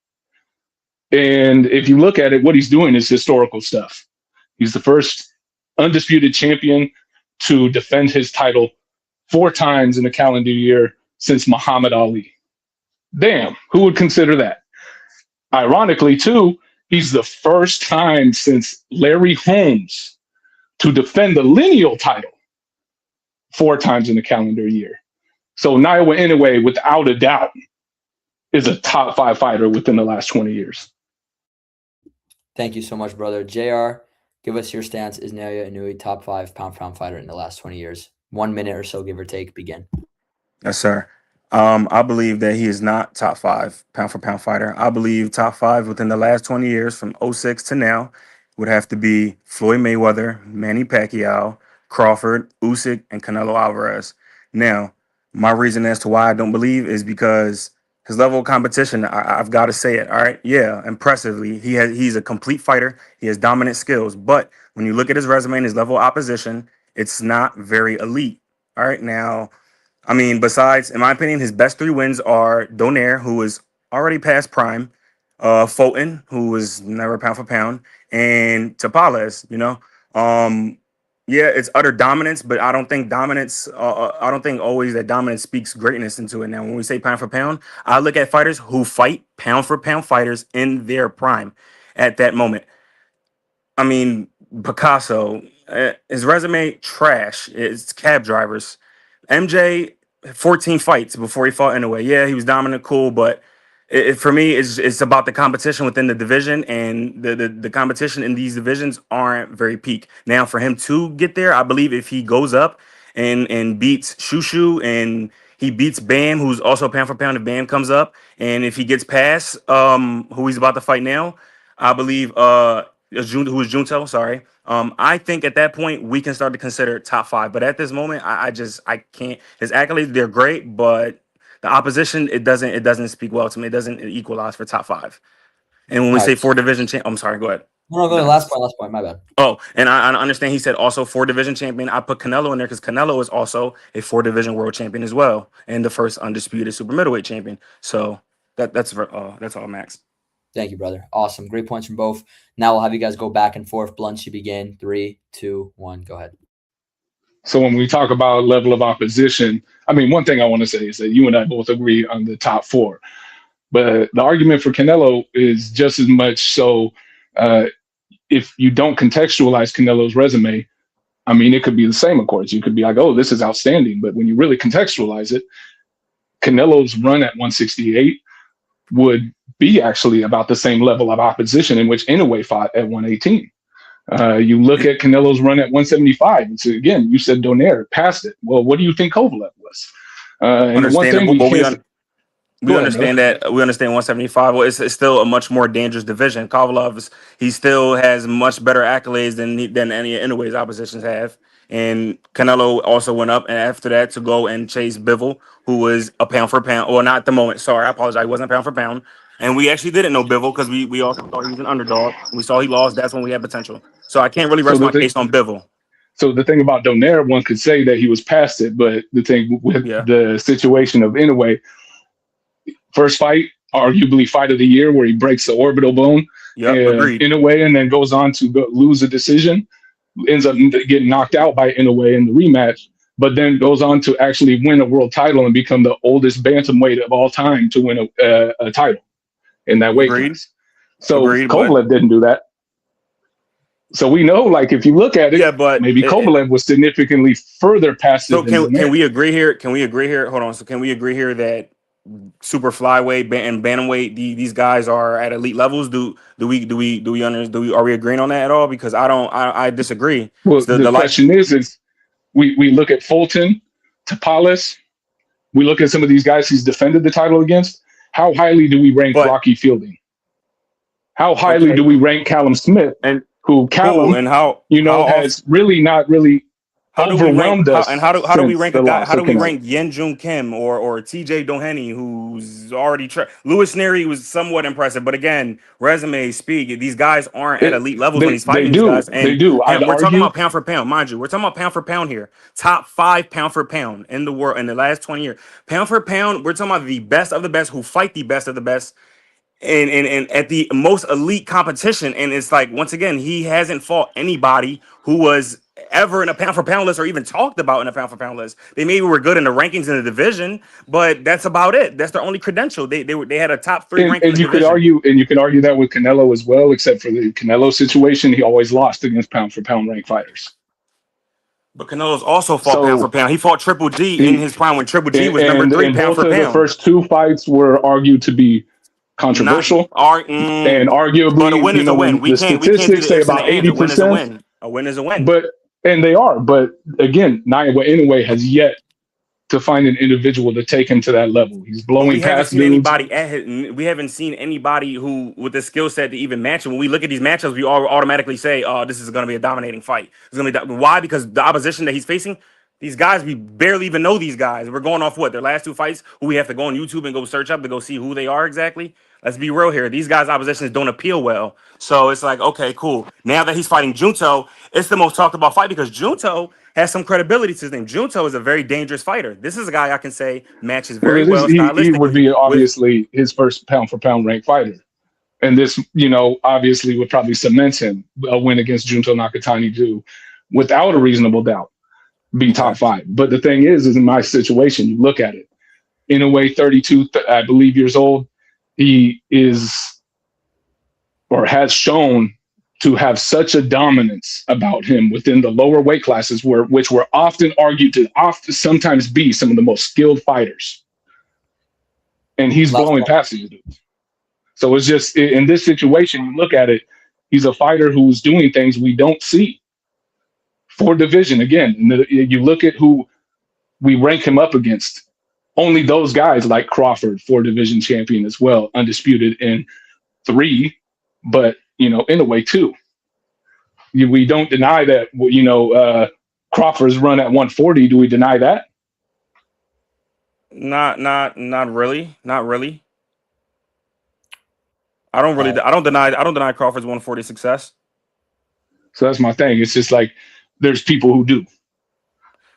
And if you look at it, what he's doing is historical stuff. He's the first undisputed champion to defend his title 4 times in a calendar year since Muhammad Ali. Damn, who would consider that? Ironically, too, he's the first time since Larry Holmes to defend the lineal title 4 times in a calendar year. So Naoya Inoue, without a doubt, is a top 5 fighter within the last 20 years. Thank you so much, brother. JR, give us your stance. Is Naoya Inoue top 5 pound-for-pound fighter in the last 20 years? 1 minute or so, give or take. Begin. Yes, sir. I believe that he is not top 5 pound for pound fighter. I believe top 5 within the last 20 years from 06 to now would have to be Floyd Mayweather, Manny Pacquiao, Crawford, Usyk, and Canelo Alvarez. Now, my reason as to why I don't believe is because his level of competition, I've got to say it. All right. Yeah, impressively. He's a complete fighter. He has dominant skills. But when you look at his resume and his level of opposition, it's not very elite. All right. Now, I mean, besides, in my opinion, his best 3 wins are Donaire, who is already past prime, Fulton, who was never pound for pound, and Tapales, yeah, it's utter dominance, but I don't think dominance, I don't think always that dominance speaks greatness into it. Now, when we say pound for pound, I look at fighters who fight pound for pound fighters in their prime at that moment. I mean, Picasso, his resume, trash. It's cab drivers. MJ, 14 fights before he fought Inoue. Yeah, he was dominant, cool, but for me, it's about the competition within the division, and the competition in these divisions aren't very peak. Now, for him to get there, I believe if he goes up and beats Shushu and he beats Bam, who's also pound for pound, if Bam comes up, and if he gets past who he's about to fight now, I believe who is Junto, sorry. I think at that point we can start to consider top 5. But at this moment, I can't. His accolades, they're great, but the opposition, it doesn't speak well to me. It doesn't equalize for top 5. And when we say 4 division champ, I'm sorry, go ahead. No, go ahead. Last point, my bad. Oh, and I understand he said also 4 division champion. I put Canelo in there because Canelo is also a 4 division world champion as well, and the first undisputed super middleweight champion. So that's all, Max. Thank you, brother. Awesome. Great points from both. Now we'll have you guys go back and forth. Blunts, you begin. 3, 2, 1. Go ahead. So when we talk about level of opposition, I mean, one thing I want to say is that you and I both agree on the top four. But the argument for Canelo is just as much so if you don't contextualize Canelo's resume, I mean, it could be the same, of course. You could be like, oh, this is outstanding. But when you really contextualize it, Canelo's run at 168 would be actually about the same level of opposition in which Inoue fought at 118. You look at Canelo's run at 175. It's, again, you said Donaire passed it. Well, what do you think Kovalev was? And the one thing we can't... We understand that. We understand 175. Well, it's still a much more dangerous division. Kovalev, he still has much better accolades than any Inoue's oppositions have. And Canelo also went up, and after that to go and chase Bivol, who was a pound for pound. Well, not at the moment. Sorry, I apologize. He wasn't pound for pound. And we actually didn't know Bivol because we also thought he was an underdog. We saw he lost. That's when we had potential. So I can't really rest my case on Bivol. So the thing about Donaire, one could say that he was past it, but the thing with the situation of Inoue, first fight, arguably fight of the year, where he breaks the orbital bone Inoue, and then goes on to lose a decision, ends up getting knocked out by Inoue in the rematch, but then goes on to actually win a world title and become the oldest bantamweight of all time to win a title in that weight class. So Kovalev didn't do that. So we know, like, if you look at it, but maybe Kovalev was significantly further past it. So can we agree here? Can we agree here? Hold on. So can we agree here that super flyweight and bantamweight, these guys are at elite levels? Are we agreeing on that at all? Because I disagree. Well, the question is we look at Fulton, Tapales, we look at some of these guys he's defended the title against. How highly do we rank Rocky Fielding? How highly do we rank Callum Smith? And who Callum, and how has really not really overwhelmed us. And how do we rank a guy? How do we rank Yen Jun Kim or TJ Doheny, who's already Louis Nery was somewhat impressive, but again, resume speak. These guys aren't at elite levels when he's fighting these guys. And they do. And we're talking about pound for pound, mind you. We're talking about pound for pound here. Top 5 pound for pound in the world in the last 20 years. Pound for pound, we're talking about the best of the best who fight the best of the best. And at the most elite competition, and it's like, once again, he hasn't fought anybody who was ever in a pound for pound list or even talked about in a pound for pound list. They maybe were good in the rankings in the division, but that's about it. That's their only credential. They had a top 3 ranking. And you could argue that with Canelo as well, except for the Canelo situation, he always lost against pound for pound ranked fighters. But Canelo's also fought pound for pound. He fought Triple G in his prime when Triple G was number 3 pound for pound. The first 2 fights were argued to be controversial, and arguably, but a win is a win. The statistics say about 80%. A win is a win. And they are. But again, Inoue has yet to find an individual to take him to that level. He's blowing past we haven't seen anybody who with the skill set to even match him. When we look at these matchups, we all automatically say, "Oh, this is going to be a dominating fight." It's going to be why? Because the opposition that he's facing. These guys, we barely even know these guys. We're going off their last 2 fights, who we have to go on YouTube and go search up to go see who they are exactly. Let's be real here. These guys' oppositions don't appeal well. So it's like, okay, cool. Now that he's fighting Junto, it's the most talked about fight because Junto has some credibility to his name. Junto is a very dangerous fighter. This is a guy I can say matches very well stylistically. He would be obviously his first pound for pound ranked fighter. And this, obviously would probably cement him a win against Junto Nakatani without a reasonable doubt. Be top 5. But the thing is in my situation, you look at it. Inoue, 32, I believe, years old. He is or has shown to have such a dominance about him within the lower weight classes, which were often argued to sometimes be some of the most skilled fighters. And he's blowing past these dudes. So it's just in this situation, you look at it, he's a fighter who's doing things we don't see. 4 division again. You look at who we rank him up against. Only those guys like Crawford, 4 division champion as well, undisputed in 3, but Inoue 2. We don't deny that. Crawford's run at 140. Do we deny that? Not really. Not really. I don't deny Crawford's 140 success. So that's my thing. It's just like there's people who do.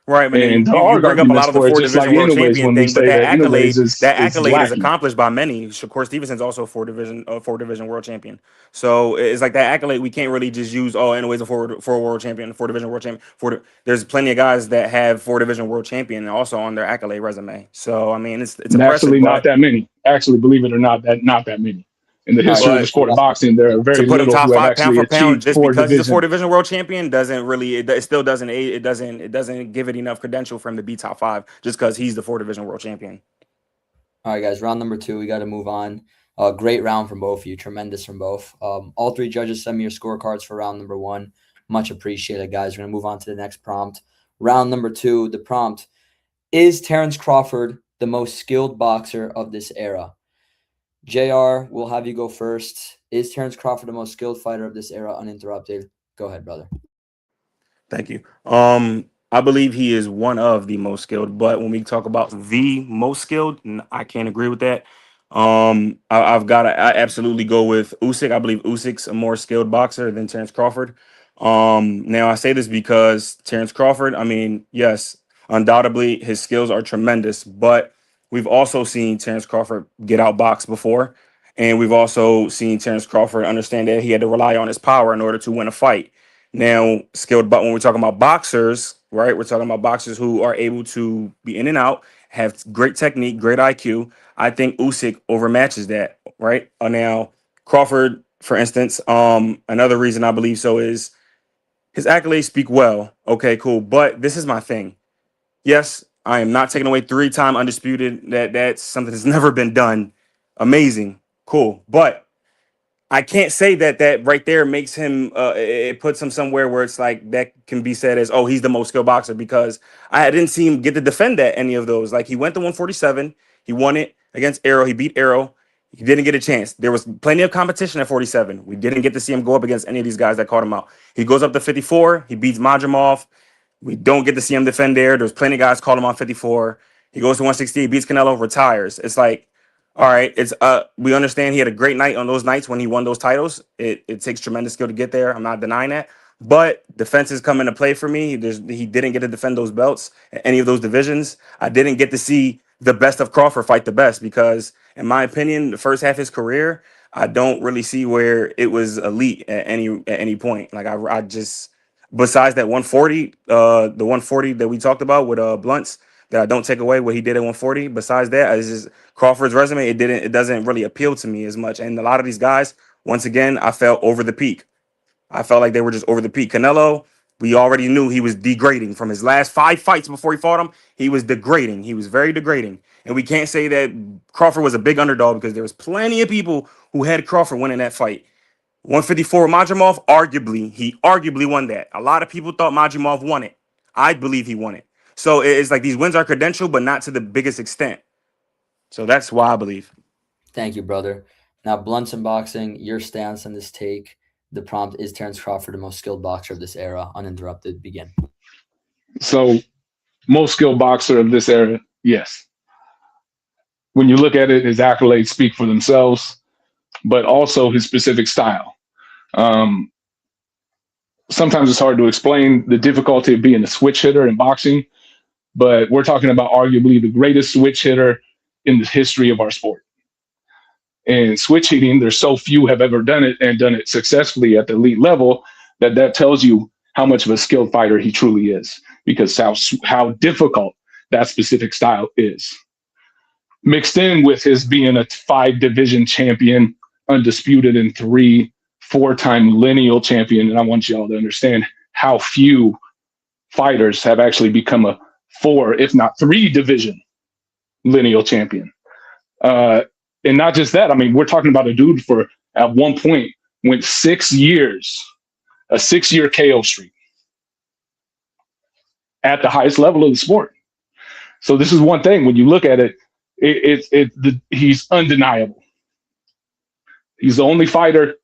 Right, but And then the you hard bring up a arguments lot of the for it, four just like division world anyways, champion when we thing, but say that anyways that is accolade is lacking. accomplished by many. Shakur Stevenson's also a four division world champion. So it's like that accolade we can't really just use. Oh, anyways, a four world champion, four division world champion. There's plenty of guys that have four division world champion and also on their accolade resume. So I mean, it's And impressive, actually, not but that many. Actually, believe it or not, not that many. In the All right, history of the but sport of boxing, there are to very put him little top who have five pound actually for pound achieved just four because he's a four division. division world champion doesn't really it still doesn't it doesn't give it enough credential for him to be top five just because he's the four division world champion. All right, guys, round number 2. We got to move on. Great round from both of you. Tremendous from both. All 3 judges send me your scorecards for round number 1. Much appreciated, guys. We're going to move on to the next prompt. Round number 2, the prompt: is Terrence Crawford the most skilled boxer of this era? JR, we'll have you go first. Is Terrence Crawford the most skilled fighter of this era, uninterrupted? Go ahead, brother. Thank you. I believe he is one of the most skilled, but when we talk about the most skilled, I can't agree with that. I've got to I absolutely go with Usyk. I believe Usyk's a more skilled boxer than Terrence Crawford. Now I say this because Terrence Crawford, I mean, yes, undoubtedly his skills are tremendous, but we've also seen Terrence Crawford get outboxed before, and we've also seen Terrence Crawford understand that he had to rely on his power in order to win a fight. Now, skilled, but when we're talking about boxers, right? We're talking about boxers who are able to be in and out, have great technique, great IQ. I think Usyk overmatches that, right? Now, Crawford, for instance, another reason I believe so is his accolades speak well. Okay, cool. But this is my thing. Yes, I am not taking away 3-time undisputed. That's something that's never been done. Amazing, cool. But I can't say that right there makes him. It puts him somewhere where it's like that can be said as, oh, he's the most skilled boxer, because I didn't see him get to defend that any of those. Like, he went to 147, he won it against Arrow, he beat Arrow, he didn't get a chance. There was plenty of competition at 47. We didn't get to see him go up against any of these guys that caught him out. He goes up to 54, he beats Majimov. We don't get to see him defend there. There's plenty of guys called him on 54. He goes to 160, beats Canelo, retires. It's like, all right, it's we understand he had a great night on those nights when he won those titles. It takes tremendous skill to get there. I'm not denying that. But defenses come into play for me. He didn't get to defend those belts at any of those divisions. I didn't get to see the best of Crawford fight the best because, in my opinion, the first half of his career, I don't really see where it was elite at any point. Like, I just, besides that 140, the 140 that we talked about with Blunts, that I don't take away what he did at 140. Besides that, it's just Crawford's resume. It doesn't really appeal to me as much. And a lot of these guys, once again, I felt over the peak. I felt like they were just over the peak. Canelo, we already knew he was degrading from his last 5 fights before he fought him. He was degrading. He was very degrading. And we can't say that Crawford was a big underdog because there was plenty of people who had Crawford winning that fight. 154 Majimov, he arguably won that. A lot of people thought Majimov won it. I believe he won it. So it's like these wins are credential, but not to the biggest extent. So that's why I believe. Thank you, brother. Now, Blunts and Boxing, your stance on this take. The prompt: is Terrence Crawford the most skilled boxer of this era? Uninterrupted. Begin. So, most skilled boxer of this era, yes. When you look at it, his accolades speak for themselves, but also his specific style. Sometimes it's hard to explain the difficulty of being a switch hitter in boxing, but we're talking about arguably the greatest switch hitter in the history of our sport. And switch hitting, there's so few have ever done it and done it successfully at the elite level that tells you how much of a skilled fighter he truly is, because how difficult that specific style is. Mixed in with his being a 5-division champion, undisputed in 3, 4-time lineal champion. And I want y'all to understand how few fighters have actually become a 4, if not 3-division lineal champion. And not just that, I mean, we're talking about a dude at one point, went 6 years, a 6-year KO streak at the highest level of the sport. So this is one thing, when you look at it, he's undeniable. He's the only fighter.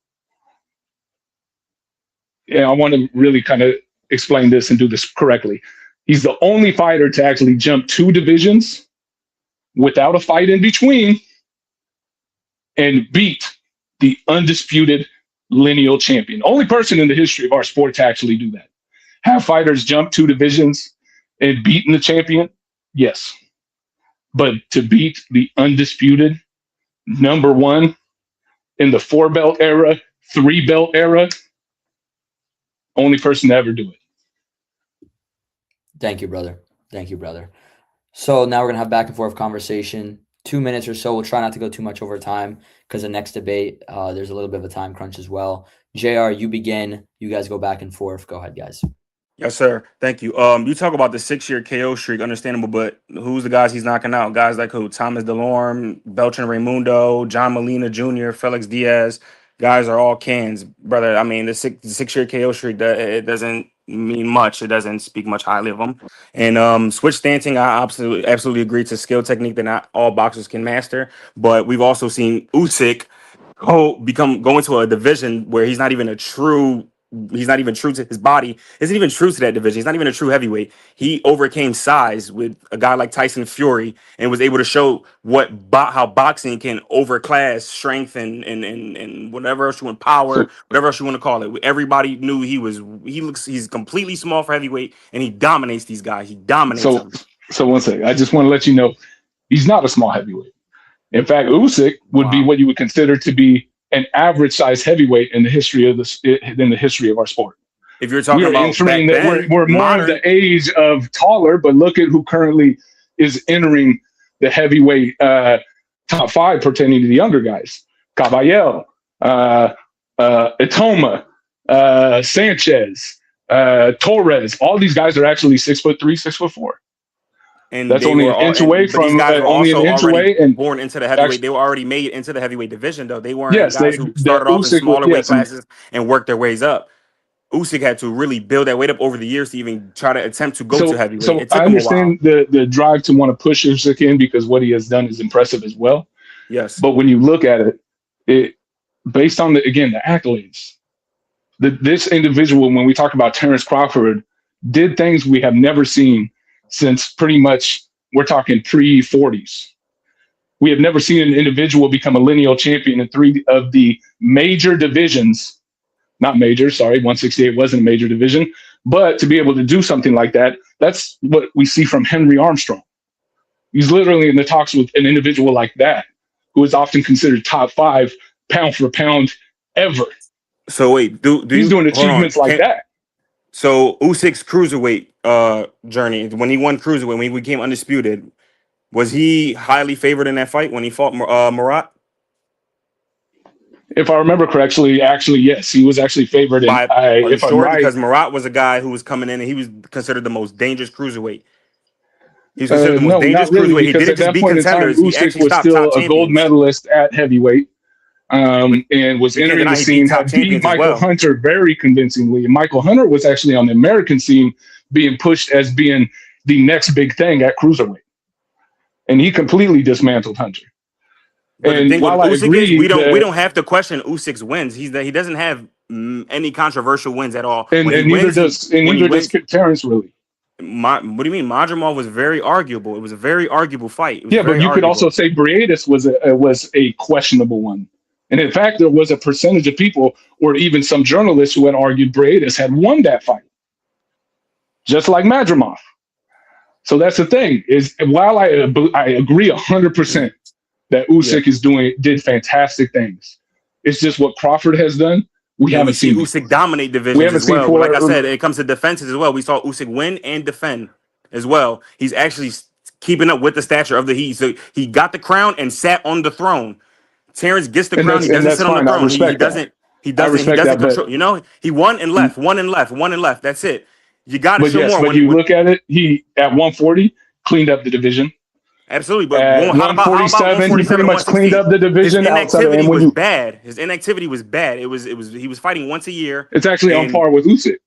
Yeah, I want to really kind of explain this and do this correctly. He's the only fighter to actually jump 2 divisions without a fight in between and beat the undisputed lineal champion. Only person in the history of our sport to actually do that. Have fighters jump 2 divisions and beaten the champion, yes. But to beat the undisputed number one in the 4-belt era, 3-belt era, only person to ever do it. Thank you, brother. Thank you, brother. So now we're going to have back and forth conversation, 2 minutes or so. We'll try not to go too much over time because the next debate, there's a little bit of a time crunch as well. JR, you begin. You guys go back and forth. Go ahead, guys. Yes, sir. Thank you. You talk about the 6-year KO streak, understandable, but who's the guys he's knocking out? Guys like who? Thomas DeLorme, Beltran Raimundo, John Molina Jr., Felix Diaz. Guys are all cans, brother. I mean, the 6-year KO streak, it doesn't mean much. It doesn't speak much highly of them. And switch stancing, I absolutely agree. It's a skill technique that not all boxers can master. But we've also seen Usyk go into a division where he's not even true to his body, isn't even true to that division. He's not even a true heavyweight. He overcame size with a guy like Tyson Fury and was able to show how boxing can overclass strength and whatever else you want, power, So, whatever else you want to call it. Everybody knew he's completely small for heavyweight, and he dominates these guys. He dominates them. so one second. I just want to let you know he's not a small heavyweight. In fact, Usyk would be what you would consider to be an average size heavyweight in the history of our sport. If you're talking about entering that, we're more of the age of taller, but look at who currently is entering the heavyweight top 5 pertaining to the younger guys: Caballero, Itoma, Sanchez, Torres. All these guys are actually 6'3", 6'4". And that's only an inch away from these guys were only an inch away and born into the heavyweight. They were already made into the heavyweight division, though. They weren't yes, guys who started off in smaller weight classes and worked their ways up. Usyk had to really build that weight up over the years to even try to attempt to go to heavyweight. So it took I understand the drive to want to push Usyk in because what he has done is impressive as well. Yes, but when you look at it based on the accolades, this individual, when we talk about Terrence Crawford, did things we have never seen since pretty much we're talking pre-40s. We have never seen an individual become a lineal champion in 3 of the major divisions. Not major, sorry, 168 wasn't a major division. But to be able to do something like that, that's what we see from Henry Armstrong. He's literally in the talks with an individual like that, who is often considered top 5 pound for pound ever. So wait, he's doing achievements like that? So Usyk's cruiserweight journey, when he won cruiserweight, when he became undisputed, was he highly favored in that fight when he fought Murat? If I remember correctly, actually, yes, he was actually favored. Are you sure? Because Murat was a guy who was coming in and he was considered the most dangerous cruiserweight. He's considered the most dangerous cruiserweight. He didn't just beat contenders. He actually was still a gold medalist at heavyweight. And was entering the scene, had beat Michael Hunter very convincingly. And Michael Hunter was actually on the American scene being pushed as being the next big thing at cruiserweight. And he completely dismantled Hunter. But and while I agree, we don't have to question Usyk's wins. He doesn't have any controversial wins at all. And neither does Terrence really. What do you mean? Madrimov was very arguable. It was a very arguable fight. Yeah, but you could also say Briedis was a questionable one. And in fact, there was a percentage of people, or even some journalists, who had argued Briedis had won that fight, just like Madrimov. So that's the thing. Is while I agree 100% that Usyk did fantastic things, it's just what Crawford has done. We haven't seen Usyk dominate divisions as well. Like I said, it comes to defenses as well. We saw Usyk win and defend as well. He's actually keeping up with the stature of the heat. So he got the crown and sat on the throne. Terrence gets the crown. He doesn't sit on the throne. He doesn't control. You know, he won and left. That's it. You got to show more. But you look at it, he at 140 cleaned up the division. Absolutely, but at 147, he pretty much cleaned up the division. His inactivity was bad. His inactivity was bad. He was fighting once a year. It's actually on par with Usyk.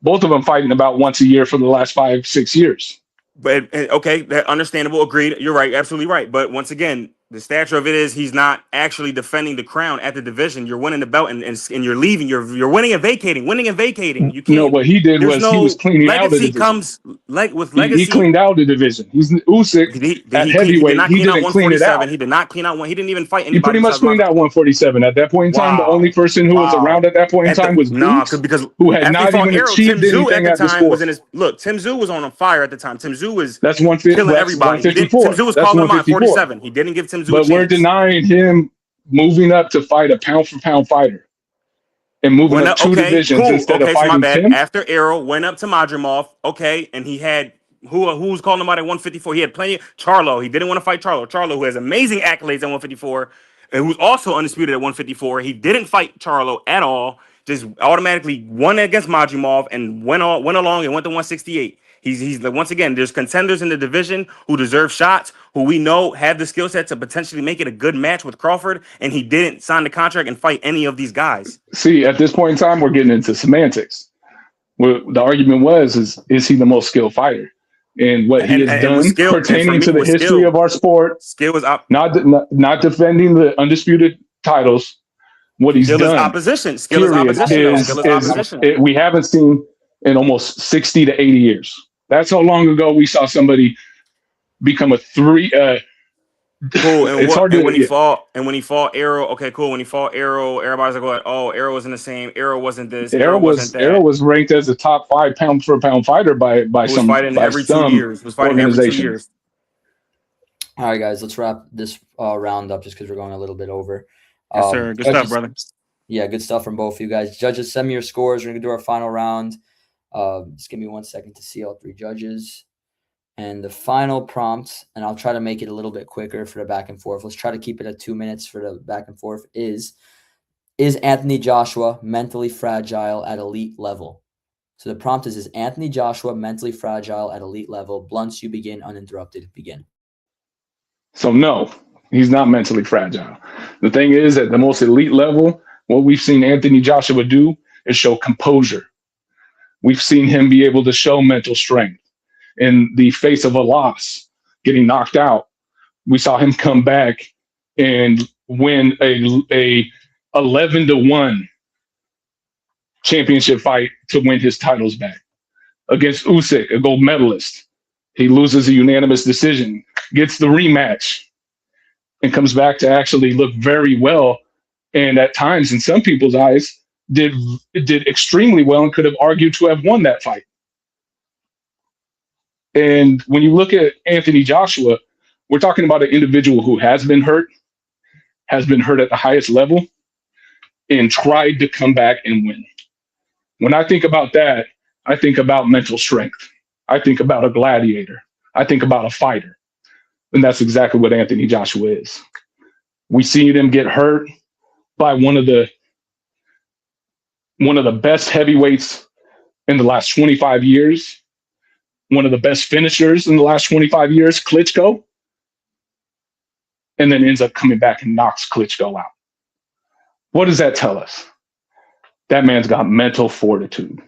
Both of them fighting about once a year for the last 5-6 years. But okay, that understandable. Agreed. You're right. Absolutely right. But once again, The stature of it is he's not actually defending the crown at the division. You're winning the belt and you're leaving. You're winning and vacating. Winning and vacating. You No, can't. what he did There's was he was no cleaning out the legacy division. comes like with He legacy. cleaned out the division. He's Usyk at He did heavyweight. not He clean out didn't clean it out. 147. He did not clean out one. He didn't even fight He pretty anybody much besides cleaned out 147. At that point in time, the only person who was around at that point in time was Boots, because who had after he not fought even Arrow, Tim achieved Tszyu at anything the at the time was sport. in his look. Tim Tszyu was on fire at the time. Tim Tszyu was That's killing everybody. Tim 154. Tszyu was That's calling him out at 154. 47. He didn't give Tim Tszyu a But we're chance. denying him moving up to fight a pound for pound fighter and moving up two divisions instead of So my fighting bad. Tim. After Arrow went up to Madrimov, okay, and he had who was calling him out at 154. He had plenty. Charlo. He didn't want to fight Charlo. Charlo, who has amazing accolades at 154, and who's also undisputed at 154. He didn't fight Charlo at all. Just automatically won against Madrimov and went along and went to 168. He's once again, there's contenders in the division who deserve shots, who we know have the skill set to potentially make it a good match with Crawford, and he didn't sign the contract and fight any of these guys. See, at this point in time, we're getting into semantics. The argument was, is he the most skilled fighter? And what he has done pertaining to the history of our sport, skill is not defending the undisputed titles. What he's done, skill is opposition. Skill is opposition. We haven't seen in almost 60 to 80 years. That's how long ago we saw somebody become a three. Cool. And when he fought Arrow, okay, cool. When he fought Arrow, everybody's like, "Oh, Arrow wasn't the same. Arrow wasn't this. Arrow wasn't that." Arrow was ranked as a top 5 pound for pound fighter by some fighting every 2 years. Was fighting every 2 years. All right, guys, let's wrap this round up just because we're going a little bit over. Yes, sir. Good stuff, brother. Yeah, good stuff from both of you guys. Judges, send me your scores. We're gonna do our final round. Just give me 1 second to see all 3 judges. And the final prompt, and I'll try to make it a little bit quicker for the back and forth. Let's try to keep it at 2 minutes for the back and forth. Is Anthony Joshua mentally fragile at elite level? So the prompt is Anthony Joshua mentally fragile at elite level? Blunts, you begin uninterrupted. Begin. So no, he's not mentally fragile. The thing is, at the most elite level, what we've seen Anthony Joshua do is show composure. We've seen him be able to show mental strength in the face of a loss, getting knocked out. We saw him come back and win a 11-1 championship fight to win his titles back against Usyk, a gold medalist. He loses a unanimous decision, gets the rematch, and comes back to actually look very well. And at times, in some people's eyes, did extremely well and could have argued to have won that fight. And when you look at Anthony Joshua, we're talking about an individual who has been hurt at the highest level, and tried to come back and win. When I think about that, I think about mental strength. I think about a gladiator. I think about a fighter. And that's exactly what Anthony Joshua is. We see him get hurt by one of the best heavyweights in the last 25 years, one of the best finishers in the last 25 years, Klitschko, and then ends up coming back and knocks Klitschko out. What does that tell us? That man's got mental fortitude.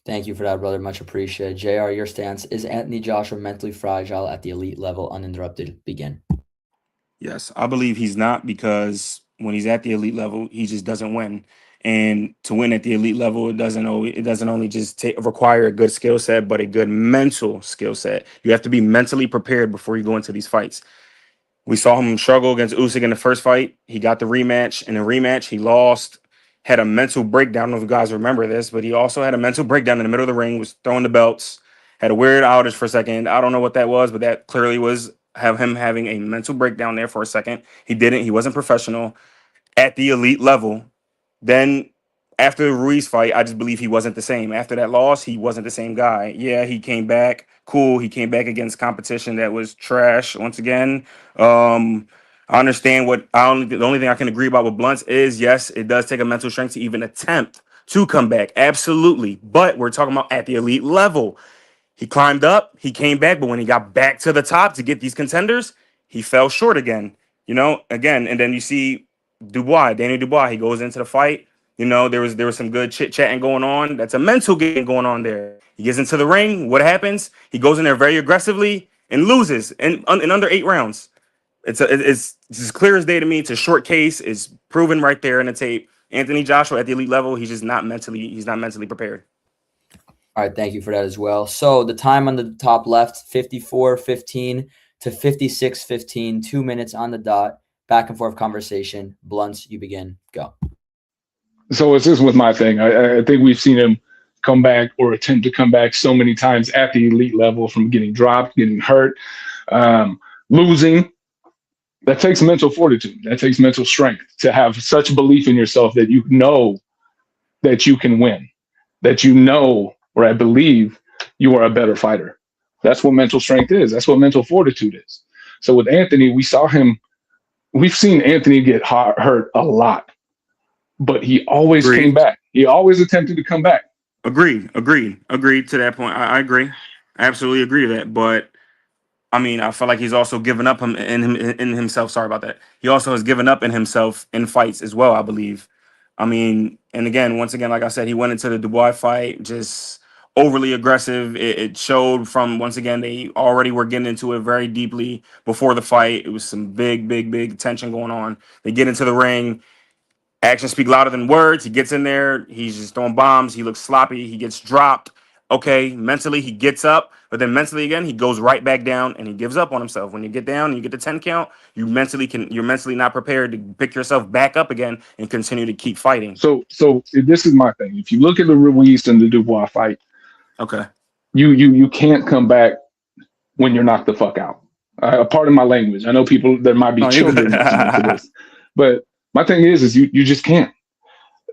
Thank you for that, brother. Much appreciated. JR, your stance. Is Anthony Joshua mentally fragile at the elite level? Uninterrupted. Begin. Yes, I believe he's not, because when he's at the elite level, he just doesn't win. And to win at the elite level, it doesn't only just require a good skill set, but a good mental skill set. You have to be mentally prepared before you go into these fights. We saw him struggle against Usyk in the first fight. He got the rematch. In the rematch, he lost, had a mental breakdown. I don't know if you guys remember this, but he also had a mental breakdown in the middle of the ring, was throwing the belts, had a weird outage for a second. I don't know what that was, but that clearly was him having a mental breakdown there for a second. He wasn't professional at the elite level. Then after the Ruiz fight, I just believe he wasn't the same. After that loss, he wasn't the same guy. Yeah, he came back. Cool. He came back against competition that was trash once again. I understand the only thing I can agree about with Blunts is, yes, it does take a mental strength to even attempt to come back. Absolutely. But we're talking about at the elite level. He climbed up, he came back, but when he got back to the top to get these contenders, he fell short again. Again, and then you see Daniel Dubois, he goes into the fight. There was some good chit-chatting going on. That's a mental game going on there. He gets into the ring. What happens? He goes in there very aggressively and loses in under 8 rounds. it's as clear as day to me. It's a short case. It's proven right there in the tape. Anthony Joshua at the elite level, he's just not mentally prepared. All right, thank you for that as well. So the time on the top left, 54-15 to 56-15, 2 minutes on the dot. Back and forth conversation. Blunts, you begin. Go. So it's just with my thing. I think we've seen him come back or attempt to come back so many times at the elite level from getting dropped, getting hurt, losing. That takes mental fortitude. That takes mental strength to have such belief in yourself that you know that you can win, that you know, or I believe you are a better fighter. That's what mental strength is. That's what mental fortitude is. So with Anthony, we've seen Anthony get hurt a lot, but he always came back. He always attempted to come back. Agreed to that point. I agree. I absolutely agree with that. But I mean, I feel like he's also given up in himself. Sorry about that. He also has given up in himself in fights as well, I believe. I mean, and again, once again, like I said, he went into the Dubois fight just overly aggressive. It showed from, once again, they already were getting into it very deeply before the fight. It was some big tension going on. They get into the ring. Actions speak louder than words. He gets in there. He's just throwing bombs. He looks sloppy. He gets dropped. Okay, mentally he gets up, but then mentally again he goes right back down and he gives up on himself. When you get down and you get the 10 count, you're mentally not prepared to pick yourself back up again and continue to keep fighting. So this is my thing. If you look at the Ruiz and the Dubois fight, okay, you can't come back when you're knocked the fuck out. Pardon my language. I know there might be children listening to this, but my thing is you just can't.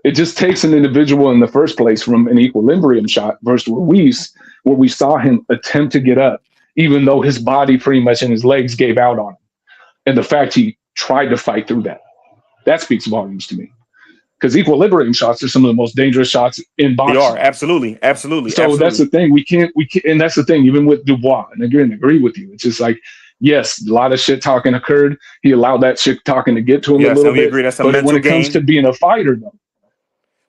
It just takes an individual in the first place from an equilibrium shot versus Ruiz, where we saw him attempt to get up, even though his body pretty much and his legs gave out on him. And the fact he tried to fight through that speaks volumes to me. Because equilibrium shots are some of the most dangerous shots in boxing. They are, absolutely. So absolutely. That's the thing. We can't, and that's the thing, even with Dubois, and again, agree with you. It's just like, yes, a lot of shit talking occurred. He allowed that shit talking to get to him a little bit. Agree. That's a but mental when it comes to being a fighter, though,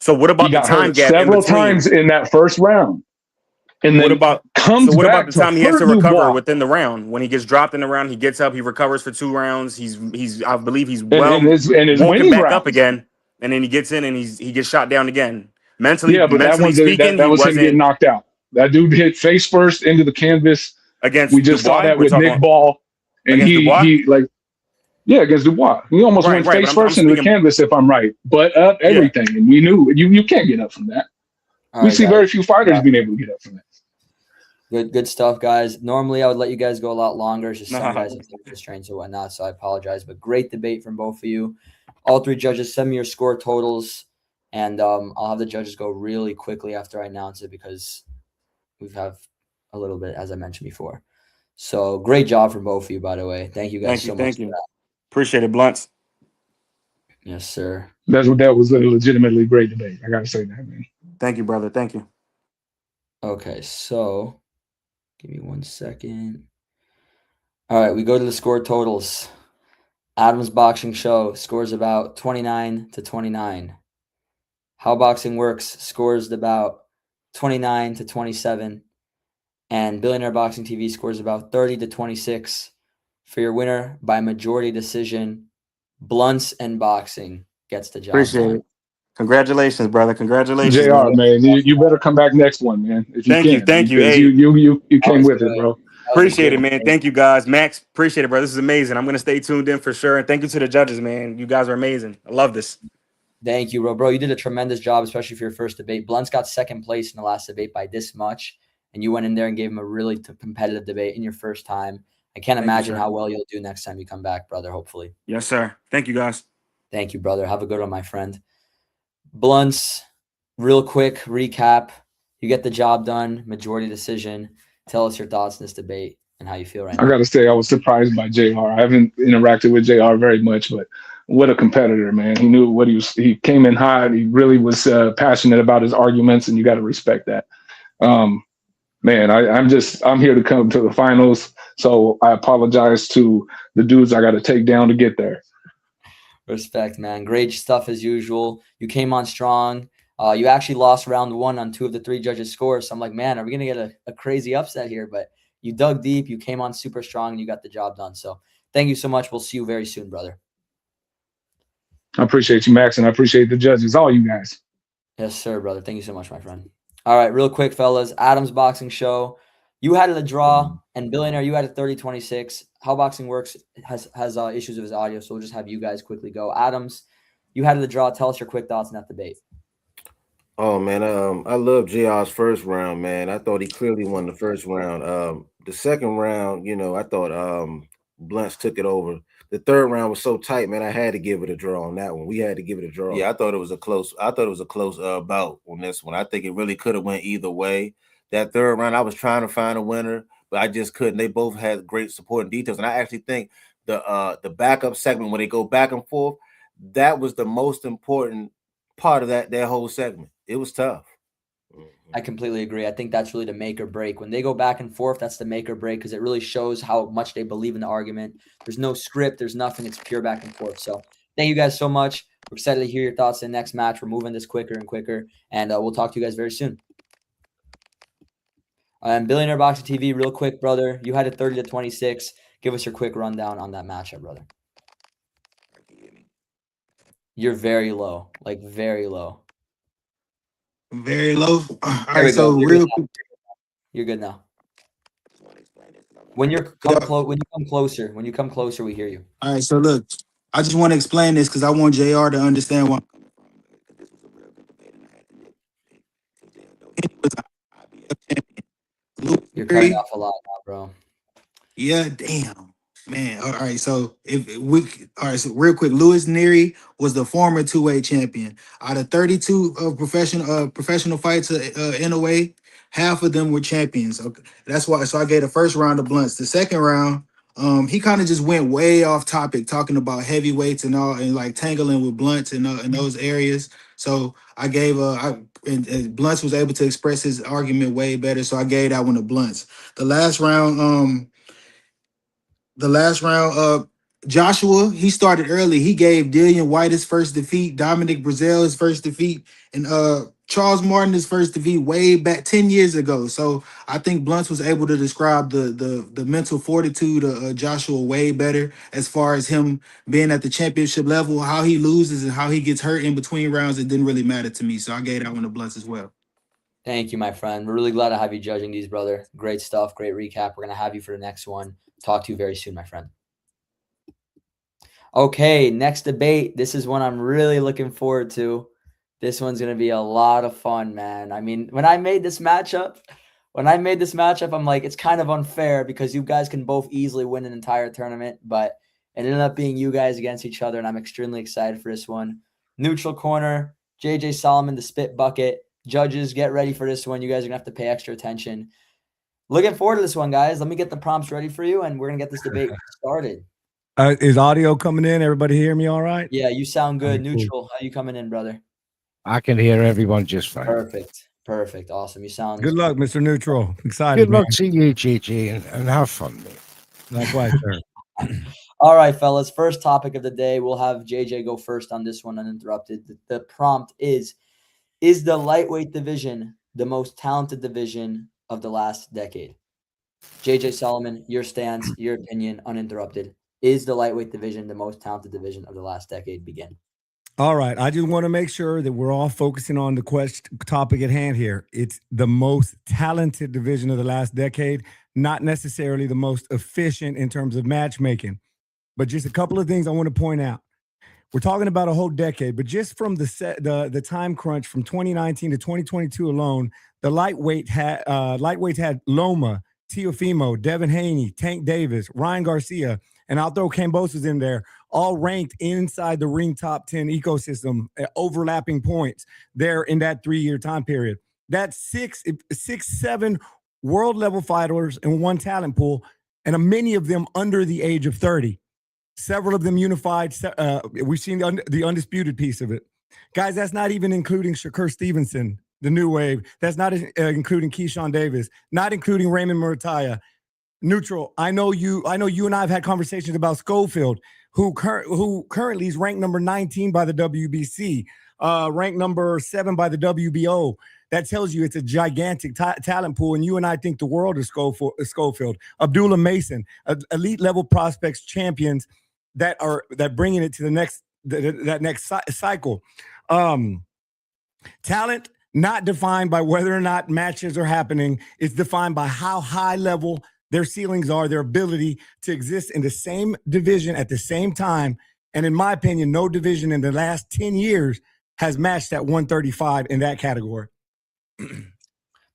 so what about the time gap several times in that first round? And then what about the time he has to recover Dubois within the round? When he gets dropped in the round, he gets up, he recovers for 2 rounds. I believe he's and his woken back rounds. Up again, and then he gets in and he gets shot down again. Mentally, yeah, but mentally that was him getting knocked out. That dude hit face first into the canvas. Against we just Dubois? saw that with Nick Ball, and he against Dubois. He almost went face first into the canvas, if I'm right, but up everything, and we knew you can't get up from that. We see very few fighters being able to get up from that. Good stuff, guys. Normally, I would let you guys go a lot longer. It's just some guys have constraints and whatnot, so I apologize. But great debate from both of you. All 3 judges, send me your score totals, and I'll have the judges go really quickly after I announce it because we have a little bit, as I mentioned before. So great job from both of you, by the way. Thank you guys so much. Thank you. Appreciate it, Blunts. Yes, sir. That was a legitimately great debate. I gotta say that, man. Thank you, brother. Thank you. Okay, so give me 1 second. All right, we go to the score totals. Adam's Boxing Show scores about 29-29. How Boxing Works scores about 29-27. And Billionaire Boxing TV scores about 30-26. For your winner by majority decision, Blunts and Boxing gets the job Appreciate done. it. Congratulations, brother. Congratulations, JR, man. You better come back next one, man. If you can. Thank you. Hey, you came with it, bro. Appreciate it, man. Thank you, guys. Max, appreciate it, bro. This is amazing. I'm going to stay tuned in for sure. And thank you to the judges, man. You guys are amazing. I love this. Thank you, bro. You did a tremendous job, especially for your first debate. Blunts got second place in the last debate by this much, and you went in there and gave him a really competitive debate in your first time. I can't imagine how well you'll do next time you come back, brother, hopefully. Yes, sir. Thank you, guys. Thank you, brother. Have a good one, my friend. Blunts, real quick recap. You get the job done, majority decision. Tell us your thoughts on this debate and how you feel right now. I got to say, I was surprised by JR. I haven't interacted with JR very much, but what a competitor, man. He knew what he came in hot. He really was passionate about his arguments, and you got to respect that. Man, I'm here to come to the finals. So I apologize to the dudes I got to take down to get there. Respect, man. Great stuff as usual. You came on strong. You actually lost round 1 on 2 of the 3 judges' scores. So I'm like, man, are we going to get a crazy upset here? But you dug deep. You came on super strong and you got the job done. So Thank you so much. We'll see you very soon, brother. I appreciate you, Max, and I appreciate the judges, all you guys. Yes, sir, brother. Thank you so much, my friend. All right, real quick, fellas. Adam's Boxing Show. You had it a draw, and Billionaire, you had it 30-26. How boxing works has issues with his audio, so we'll just have you guys quickly go. Adams, you had it a draw. Tell us your quick thoughts on that debate. Oh man, I love JR's first round, man. I thought he clearly won the first round. The second round, I thought Blunts took it over. The third round was so tight, man. I had to give it a draw on that one. We had to give it a draw. Yeah, I thought it was a close bout on this one. I think it really could have went either way. That third round, I was trying to find a winner, but I just couldn't. They both had great supporting details, and I actually think the backup segment when they go back and forth, that was the most important part of that whole segment. It was tough. I completely agree. I think that's really the make or break. When they go back and forth, that's the make or break because it really shows how much they believe in the argument. There's no script. There's nothing. It's pure back and forth. So thank you guys so much. We're excited to hear your thoughts in the next match. We're moving this quicker and quicker, and we'll talk to you guys very soon. Billionaire Boxing TV, real quick, brother. You had it 30-26. Give us your quick rundown on that matchup, brother. You're very low, like very low. Very low. All There right, we go. so real quick. You're good now. When you come closer, we hear you. All right, so look, I just want to explain this because I want JR to understand why. You're cutting off a lot now, bro. Yeah, damn. Man, all right. So so real quick, Louis Neary was the former two-way champion. Out of 32 professional fights in a way, half of them were champions. Okay, that's why. So I gave the first round of Blunts. The second round, he kind of just went way off topic, talking about heavyweights and all, and like tangling with Blunts in those areas. So I gave and Blunts was able to express his argument way better. So I gave that one to Blunts. The last round, Joshua, he started early. He gave Dillian White his first defeat, Dominic Breazeale his first defeat, and Charles Martin his first defeat way back 10 years ago. So I think Blunts was able to describe the mental fortitude of Joshua way better as far as him being at the championship level. How he loses and how he gets hurt in between rounds, it didn't really matter to me. So I gave that one to Blunts as well. Thank you, my friend. We're really glad to have you judging these, brother. Great stuff. Great recap. We're going to have you for the next one. Talk to you very soon, my friend. Okay, next debate. This is one I'm really looking forward to. This one's going to be a lot of fun, man. I mean, when I made this matchup, I'm like, it's kind of unfair because you guys can both easily win an entire tournament, but it ended up being you guys against each other, and I'm extremely excited for this one. Neutral corner, JJ Solomon, the spit bucket. Judges, get ready for this one. You guys are going to have to pay extra attention. Looking forward to this one, guys. Let me get the prompts ready for you, and we're going to get this debate started. Is audio coming in? Everybody hear me all right? Yeah, you sound good. Neutral, how you coming in, brother? I can hear everyone just fine. Perfect. Awesome. You sound good. Luck, Mr. Neutral. Excited. Good luck to you, GG, and have fun, man. Likewise, sir. All right, fellas. First topic of the day. We'll have JJ go first on this one uninterrupted. The prompt is the lightweight division the most talented division of the last decade? JJ Solomon, your stance, your opinion, uninterrupted. Is the lightweight division the most talented division of the last decade? Begin. All right. I just want to make sure that we're all focusing on the topic at hand here. It's the most talented division of the last decade, not necessarily the most efficient in terms of matchmaking. But just a couple of things I want to point out. We're talking about a whole decade, but just from the time crunch from 2019 to 2022 alone, the lightweights had Loma, Teofimo, Devin Haney, Tank Davis, Ryan Garcia, and I'll throw Cambosos in there, all ranked inside the ring top 10 ecosystem at overlapping points there in that 3-year time period. That's six, 7 world level fighters in one talent pool, and many of them under the age of 30. Several of them unified. We've seen the undisputed piece of it. Guys, that's not even including Shakur Stevenson, the new wave. That's not including Keyshawn Davis, not including Raymond Murataya. Neutral, I know you and I have had conversations about Schofield, who currently is ranked number 19 by the WBC, ranked number 7 by the WBO. that tells you it's a gigantic talent pool. And you and I think the world of Schofield, Abdullah Mason, elite level prospects, champions that bringing it to the next cycle. Talent not defined by whether or not matches are happening. It's defined by how high level their ceilings are, their ability to exist in the same division at the same time. And in my opinion, no division in the last 10 years has matched that 135 in that category.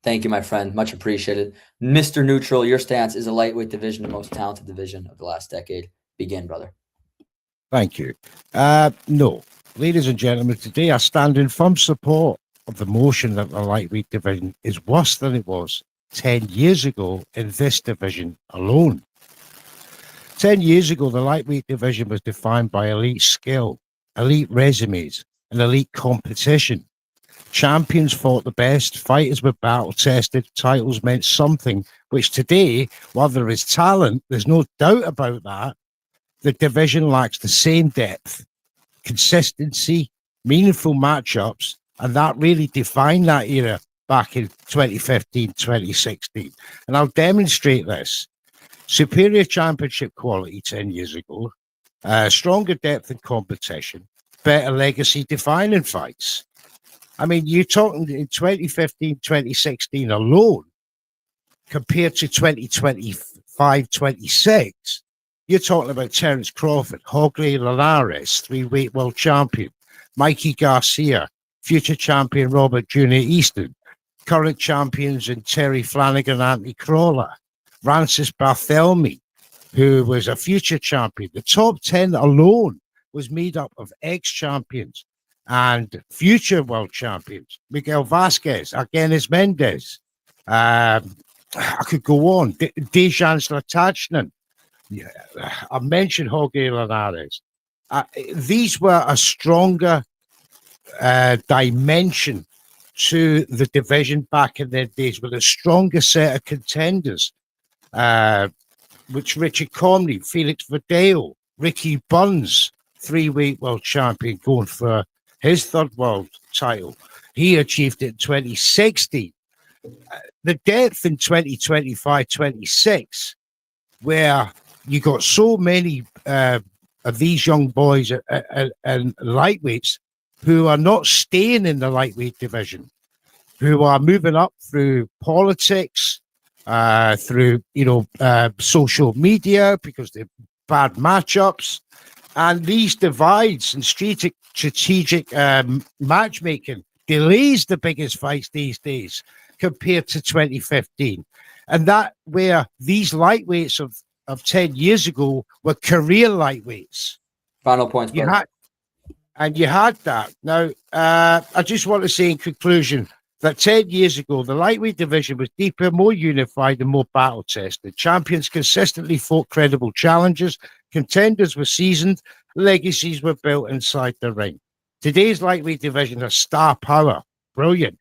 Thank you, my friend. Much appreciated. Mr. Neutral, your stance is a lightweight division, the most talented division of the last decade. Begin, brother. Thank you. No. Ladies and gentlemen, today I stand in firm support of the motion that the lightweight division is worse than it was 10 years ago in this division alone. 10 years ago, the lightweight division was defined by elite skill, elite resumes, and elite competition. Champions fought the best, fighters were battle-tested, titles meant something, which today, while there is talent, there's no doubt about that, the division lacks the same depth, consistency, meaningful matchups, and that really defined that era back in 2015, 2016. And I'll demonstrate this. Superior championship quality 10 years ago, stronger depth and competition, better legacy defining fights. I mean, you're talking in 2015, 2016 alone, compared to 2025, 26, you're talking about Terence Crawford, Jorge Linares, 3-weight world champion, Mikey Garcia, future champion Robert Jr. Easton, current champions in Terry Flanagan, Anthony Crawler, Francis Barthelemy, who was a future champion. The top 10 alone was made up of ex-champions and future world champions. Miguel Vasquez, Argenis Mendez. I could go on. Dejan Zlatachnin. I mentioned Jorge Linares. These were a stronger dimension to the division back in their days, with a stronger set of contenders, which Richard Conley, Felix Verdeo, Ricky Burns, 3-weight world champion, going for his third world title. He achieved it in 2016. The depth in 2025, 26, where you got so many of these young boys and lightweights who are not staying in the lightweight division, who are moving up through politics, through social media because they're bad matchups, and these divides and strategic matchmaking delays the biggest fights these days compared to 2015, and that where these lightweights of 10 years ago were career lightweights. Final points, brother. You had that. Now, I just want to say in conclusion that 10 years ago, the lightweight division was deeper, more unified, and more battle-tested. Champions consistently fought credible challenges. Contenders were seasoned. Legacies were built inside the ring. Today's lightweight division has star power, brilliant,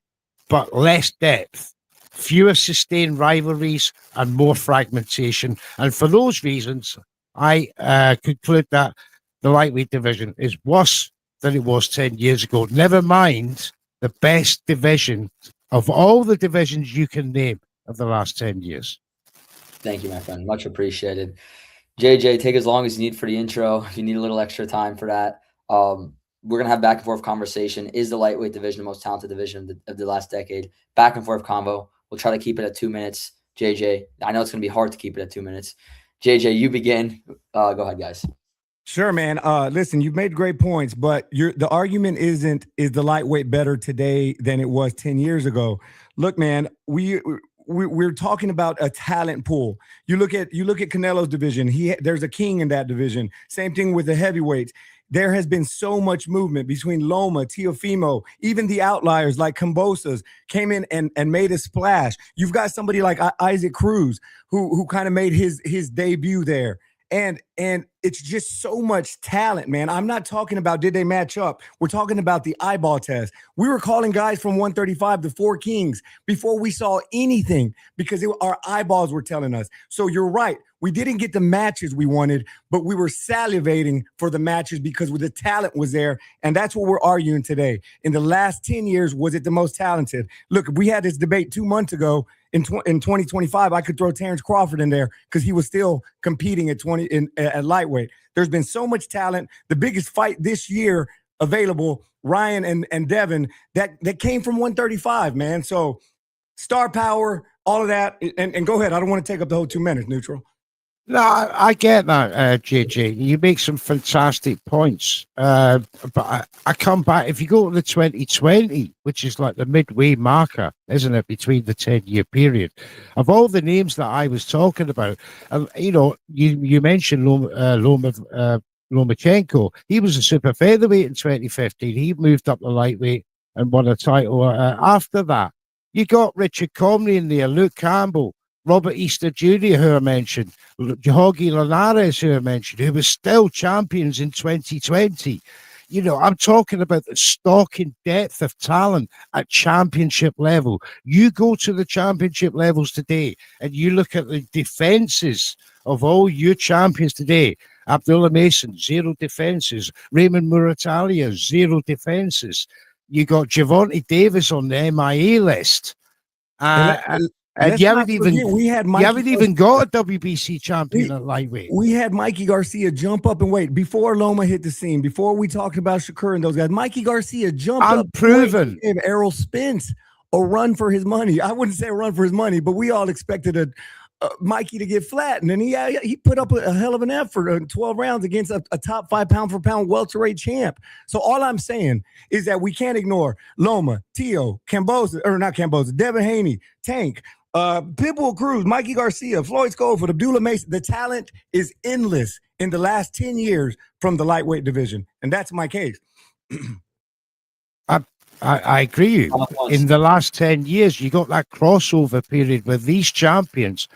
but less depth, fewer sustained rivalries, and more fragmentation. And for those reasons, I conclude that the lightweight division is worse than it was 10 years ago. Never mind the best division of all the divisions you can name of the last 10 years. Thank you, my friend. Much appreciated. JJ, take as long as you need for the intro. If you need a little extra time for that, we're going to have back and forth conversation. Is the lightweight division the most talented division of the last decade? Back and forth convo. We'll try to keep it at 2 minutes. JJ, I know it's going to be hard to keep it at 2 minutes. JJ, you begin. Go ahead, guys. Sure, man. Listen, you've made great points, but the argument is the lightweight better today than it was 10 years ago? Look, man, we're talking about a talent pool. You look at Canelo's division. There's a king in that division. Same thing with the heavyweights. There has been so much movement between Loma, Teofimo, even the outliers like Kambosos came in and made a splash. You've got somebody like Isaac Cruz who kind of made his debut there. And it's just so much talent, man. I'm not talking about did they match up. We're talking about the eyeball test. We were calling guys from 135 to 4 Kings before we saw anything because our eyeballs were telling us. So you're right. We didn't get the matches we wanted, but we were salivating for the matches because the talent was there. And that's what we're arguing today. In the last 10 years, was it the most talented? Look, if we had this debate 2 months ago in 2025, I could throw Terrence Crawford in there because he was still competing at lightweight. There's been so much talent. The biggest fight this year available, Ryan and Devin, that came from 135, man. So star power, all of that. And go ahead. I don't want to take up the whole 2 minutes, Neutral. No, I get that, JJ. You make some fantastic points. But I come back, if you go to the 2020, which is like the midway marker, isn't it, between the 10-year period, of all the names that I was talking about, you mentioned Lomachenko. He was a super featherweight in 2015. He moved up the lightweight and won a title after that. You got Richard Comrie in there, Luke Campbell, Robert Easter Jr., who I mentioned, Jorge Linares, who I mentioned, who was still champions in 2020. I'm talking about the stock and depth of talent at championship level. You go to the championship levels today and you look at the defenses of all your champions today. Abdullah Mason, 0 defenses. Raymond Muratalia, 0 defenses. You got Javonte Davis on the MIA list. And you haven't even got a WBC champion at lightweight. We had Mikey Garcia jump up and wait before Loma hit the scene. Before we talked about Shakur and those guys, Mikey Garcia jumped unproven. Up and gave Errol Spence a run for his money. I wouldn't say a run for his money, but we all expected Mikey to get flattened, and he put up a hell of an effort in 12 rounds against a top 5 pound-for-pound welterweight champ. So all I'm saying is that we can't ignore Loma, Tio, Devin Haney, Tank, Pitbull Cruz, Mikey Garcia, Floyd Schofield, Abdullah Mason. The talent is endless in the last 10 years from the lightweight division, and that's my case. I agree. In the last 10 years, you got that crossover period with these champions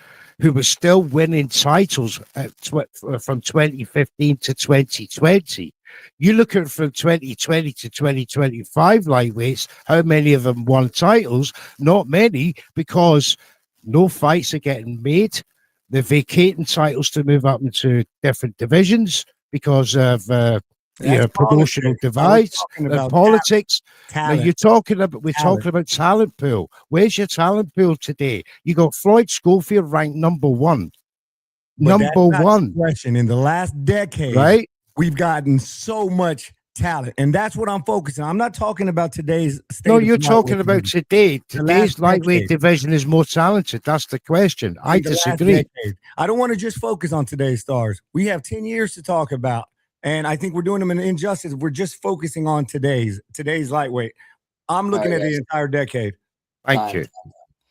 who were still winning titles from 2015 to 2020. You look at from 2020 to 2025 lightweights, how many of them won titles? Not many, because no fights are getting made. They're vacating titles to move up into different divisions because of promotional divides and politics. Talent. Now talking about talent pool. Where's your talent pool today? You got Floyd Schofield ranked number 1. Number 1. In the last decade, right? We've gotten so much talent, and that's what I'm focusing on. I'm not talking about today's state. No, you're talking about today. Today's lightweight division is more talented. That's the question. I disagree. I don't want to just focus on today's stars. We have 10 years to talk about. And I think we're doing them an injustice. We're just focusing on today's lightweight. I'm looking at the entire decade. Thank you.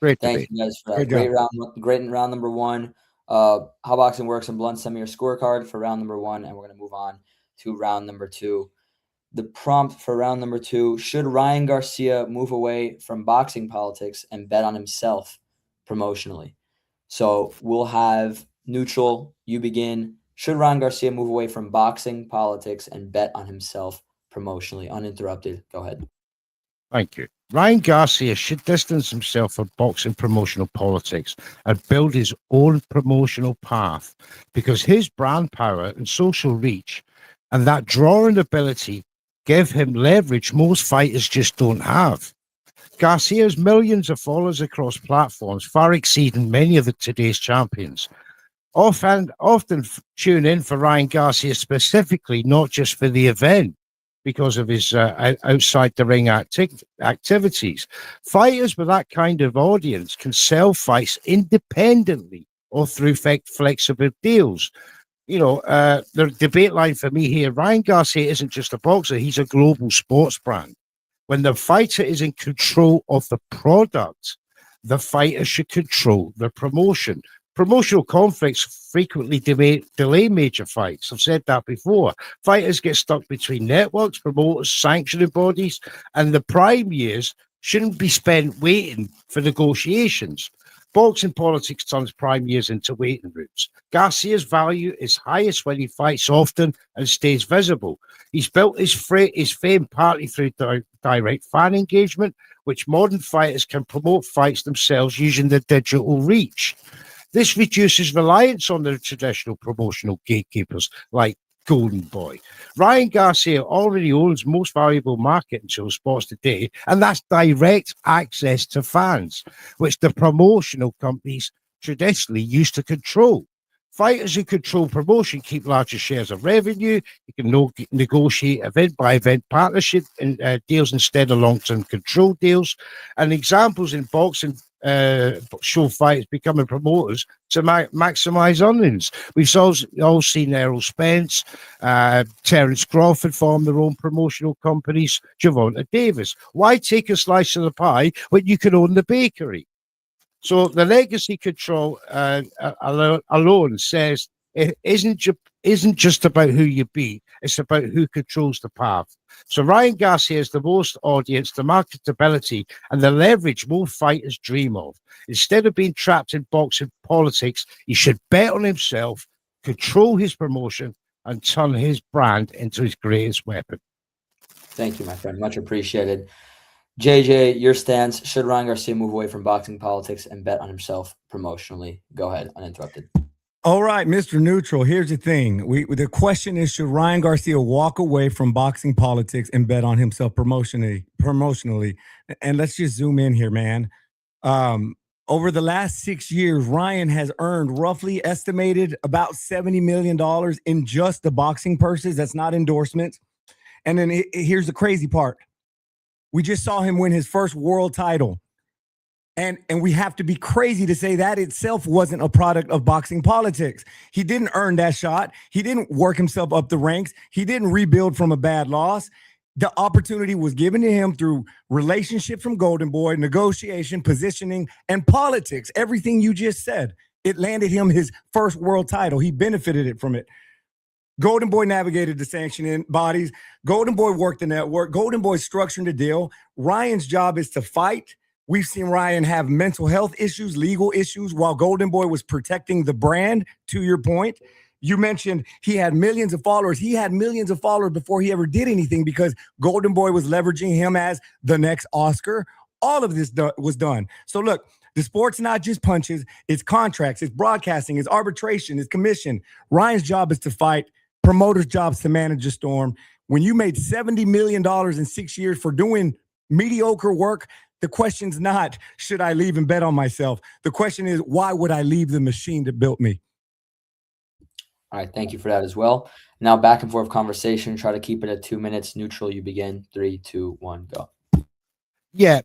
Thank you guys for that. Great round number 1. How Boxing Works and Blunt sent me your scorecard for round number 1, and we're going to move on to round number 2. The prompt for round number 2: should Ryan Garcia move away from boxing politics and bet on himself promotionally? So we'll have Neutral, you begin. Should Ryan Garcia move away from boxing politics and bet on himself promotionally? Uninterrupted. Go ahead. Thank you. Ryan Garcia should distance himself from boxing promotional politics and build his own promotional path, because his brand power and social reach and that drawing ability give him leverage most fighters just don't have. Garcia's millions of followers across platforms far exceeding many of today's champions. Often tune in for Ryan Garcia specifically, not just for the event, because of his outside the ring activities. Fighters with that kind of audience can sell fights independently or through flexible deals. The debate line for me here, Ryan Garcia isn't just a boxer, he's a global sports brand. When the fighter is in control of the product, the fighter should control the promotion. Promotional conflicts frequently delay major fights. I've said that before. Fighters get stuck between networks, promoters, sanctioning bodies, and the prime years shouldn't be spent waiting for negotiations. Boxing politics turns prime years into waiting rooms. Garcia's value is highest when he fights often and stays visible. He's built his fame partly through direct fan engagement, which modern fighters can promote fights themselves using their digital reach. This reduces reliance on the traditional promotional gatekeepers like Golden Boy. Ryan Garcia already owns most valuable marketing to sports today, and that's direct access to fans, which the promotional companies traditionally used to control. Fighters who control promotion keep larger shares of revenue. You can negotiate event by event partnership deals instead of long term control deals. And examples in boxing show fighters becoming promoters to maximize earnings. We've all seen Errol Spence, Terence Crawford form their own promotional companies, Gervonta Davis. Why take a slice of the pie when you can own the bakery? So the legacy control alone says it isn't just about who you beat, it's about who controls the path. So Ryan Garcia has the most audience, the marketability, and the leverage most fighters dream of. Instead of being trapped in boxing politics, he should bet on himself, control his promotion, and turn his brand into his greatest weapon. Thank you, my friend. Much appreciated. JJ, your stance: should Ryan Garcia move away from boxing politics and bet on himself promotionally? Go ahead, uninterrupted. All right, Mr. Neutral, here's the thing. The question is, should Ryan Garcia walk away from boxing politics and bet on himself promotionally? And let's just zoom in here, man. Over the last 6 years, Ryan has earned roughly estimated about $70 million in just the boxing purses. That's not endorsements. And then here's the crazy part. We just saw him win his first world title. And we have to be crazy to say that itself wasn't a product of boxing politics. He didn't earn that shot. He didn't work himself up the ranks. He didn't rebuild from a bad loss. The opportunity was given to him through relationships from Golden Boy, negotiation, positioning, and politics. Everything you just said. It landed him his first world title. He benefited from it. Golden Boy navigated the sanctioning bodies. Golden Boy worked the network. Golden Boy structuring the deal. Ryan's job is to fight. We've seen Ryan have mental health issues, legal issues, while Golden Boy was protecting the brand, to your point. You mentioned he had millions of followers. He had millions of followers before he ever did anything because Golden Boy was leveraging him as the next Oscar. All of this was done. So look, the sport's not just punches. It's contracts. It's broadcasting. It's arbitration. It's commission. Ryan's job is to fight. Promoters' jobs to manage a storm. When you made $70 million in 6 years for doing mediocre work, the question's not, should I leave and bet on myself? The question is, why would I leave the machine that built me? All right, thank you for that as well. Now back and forth conversation. Try to keep it at 2 minutes. Neutral, you begin. 3, 2, 1, go. Yeah,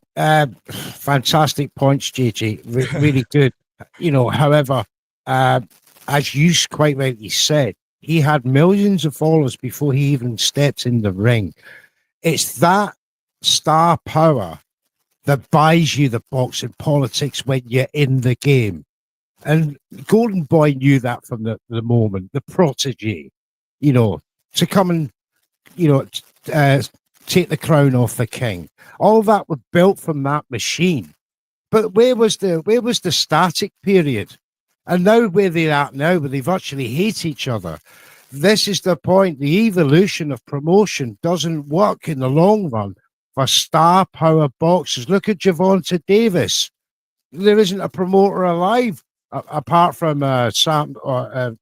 fantastic points, JJ. Really good. However, as you quite rightly said, he had millions of followers before he even stepped in the ring. It's that star power that buys you the boxing politics when you're in the game. And Golden Boy knew that from the moment, the protege, to come and, take the crown off the king. All that was built from that machine. But where was the static period? And now where they're at now, where they virtually hate each other. This is the point. The evolution of promotion doesn't work in the long run for star power boxers. Look at Gervonta Davis. There isn't a promoter alive apart from Sam or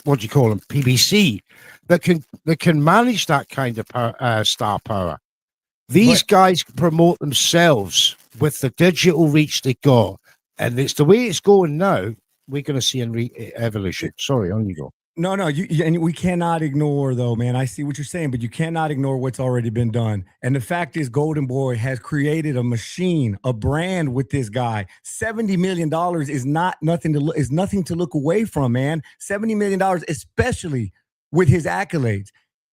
what do you call them? PBC that can manage that kind of star power. These guys promote themselves with the digital reach they got. And it's the way it's going now. We're going to see an evolution. Sorry, on you go. No, and we cannot ignore, though, man. I see what you're saying, but you cannot ignore what's already been done. And the fact is, Golden Boy has created a machine, a brand with this guy. $70 million is nothing to look away from, man. $70 million, especially with his accolades.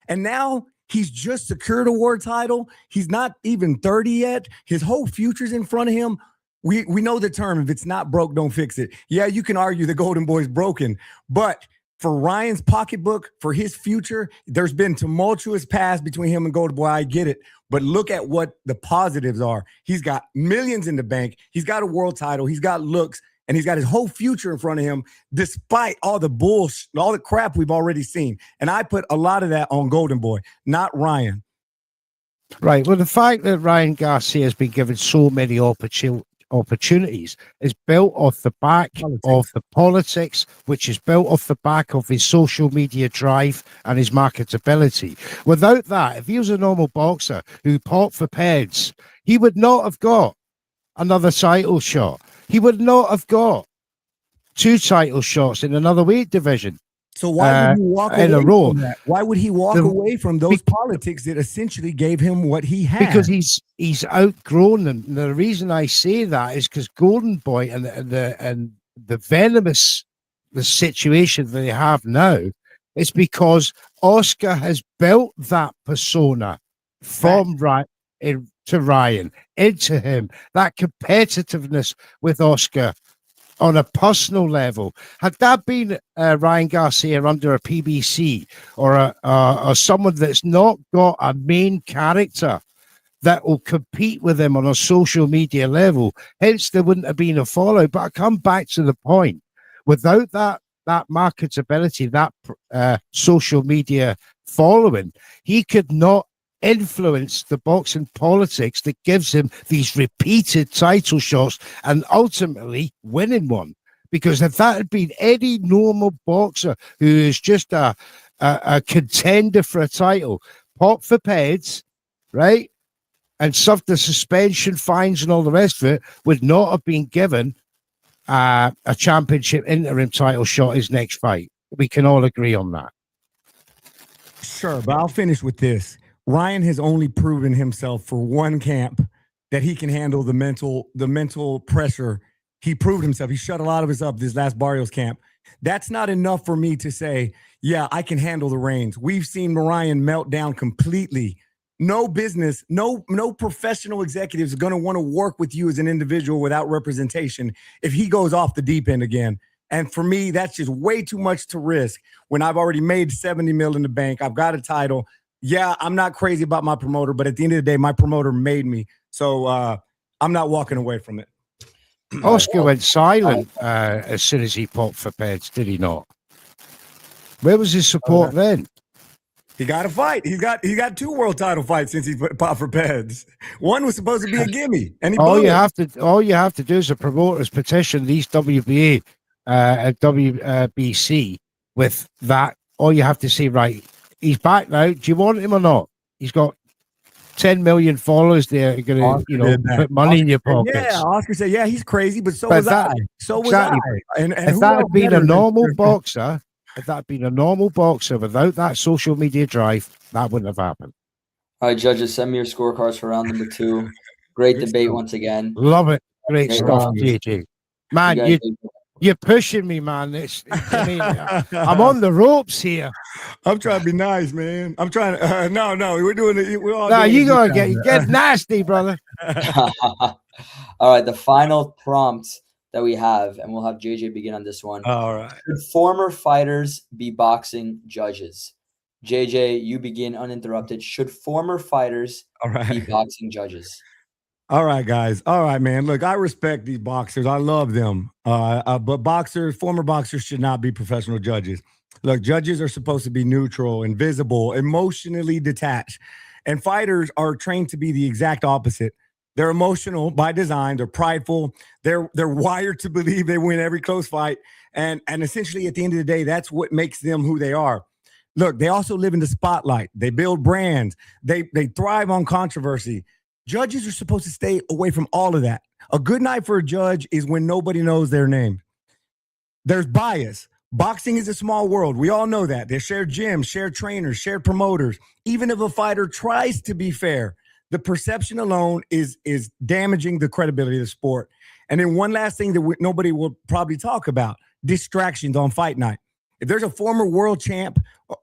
And now he's just secured a world title. He's not even 30 yet. His whole future's in front of him. We know the term, if it's not broke, don't fix it. Yeah, you can argue the Golden Boy's broken, but for Ryan's pocketbook, for his future, there's been tumultuous past between him and Golden Boy. I get it, but look at what the positives are. He's got millions in the bank. He's got a world title. He's got looks, and he's got his whole future in front of him, despite all the bullshit, all the crap we've already seen. And I put a lot of that on Golden Boy, not Ryan. Right. Well, the fact that Ryan Garcia has been given so many opportunities is built off the back of the politics, which is built off the back of his social media drive and his marketability. Without that, if he was a normal boxer who popped for peds, he would not have got another title shot. He would not have got 2 title shots in another weight division. So why would he walk away from that? Why would he walk away from those politics that essentially gave him what he had? Because he's outgrown them. And the reason I say that is because Golden Boy and the venomous the situation that they have now is because Oscar has built that persona from to Ryan into him. That competitiveness with Oscar on a personal level. Had that been Ryan Garcia under a PBC or someone that's not got a main character that will compete with him on a social media level, hence there wouldn't have been a fallout. But I come back to the point: without that marketability, that social media following, he could not influence the boxing politics that gives him these repeated title shots and ultimately winning one. Because if that had been any normal boxer who is just a contender for a title, pop for peds, right, and suffered the suspension, fines, and all the rest of it, would not have been given a championship interim title shot his next fight. We can all agree on that. Sure, but I'll finish with this. Ryan has only proven himself for one camp that he can handle the mental pressure. He proved himself. He shut a lot of us up this last Barrios camp. That's not enough for me to say, yeah, I can handle the reins. We've seen Ryan melt down completely. No business, no professional executive is going to want to work with you as an individual without representation if he goes off the deep end again. And for me, that's just way too much to risk when I've already made $70 million in the bank. I've got a title. Yeah, I'm not crazy about my promoter, but at the end of the day, my promoter made me. So I'm not walking away from it. Oscar went silent as soon as he popped for peds, did he not? Where was his support then? He got a fight. He got 2 world title fights since he popped for peds. One was supposed to be a gimme, and he all you have to do as a promoter is petition these WBA and WBC with that. All you have to say, right, he's back now. Do you want him or not? He's got 10 million followers there. You're going to, put money Oscar in your pockets. Yeah, Oscar said, yeah, he's crazy, but so was I. So was I. And if that had been a normal boxer, without that social media drive, that wouldn't have happened. All right, judges, send me your scorecards for round number 2. Great debate once again. Love it. Great stuff, JJ. Man, you're pushing me, man. I'm on the ropes here. I'm trying to be nice, man. I'm trying to. No, we're doing it. We're all. No, you gotta get nasty, brother. All right, the final prompt that we have, and we'll have JJ begin on this one. All right. Should former fighters be boxing judges? JJ, you begin uninterrupted. Should former fighters be boxing judges? All right, guys. All right, man. Look, I respect these boxers. I love them. But former boxers should not be professional judges. Look, judges are supposed to be neutral, invisible, emotionally detached. And fighters are trained to be the exact opposite. They're emotional by design. They're prideful. They're wired to believe they win every close fight. And essentially, at the end of the day, that's what makes them who they are. Look, they also live in the spotlight. They build brands. They thrive on controversy. Judges are supposed to stay away from all of that. A good night for a judge is when nobody knows their name. There's bias. Boxing is a small world. We all know that. They share gyms, share trainers, share promoters. Even if a fighter tries to be fair, the perception alone is damaging the credibility of the sport. And then one last thing that nobody will probably talk about, distractions on fight night. If there's a former world champ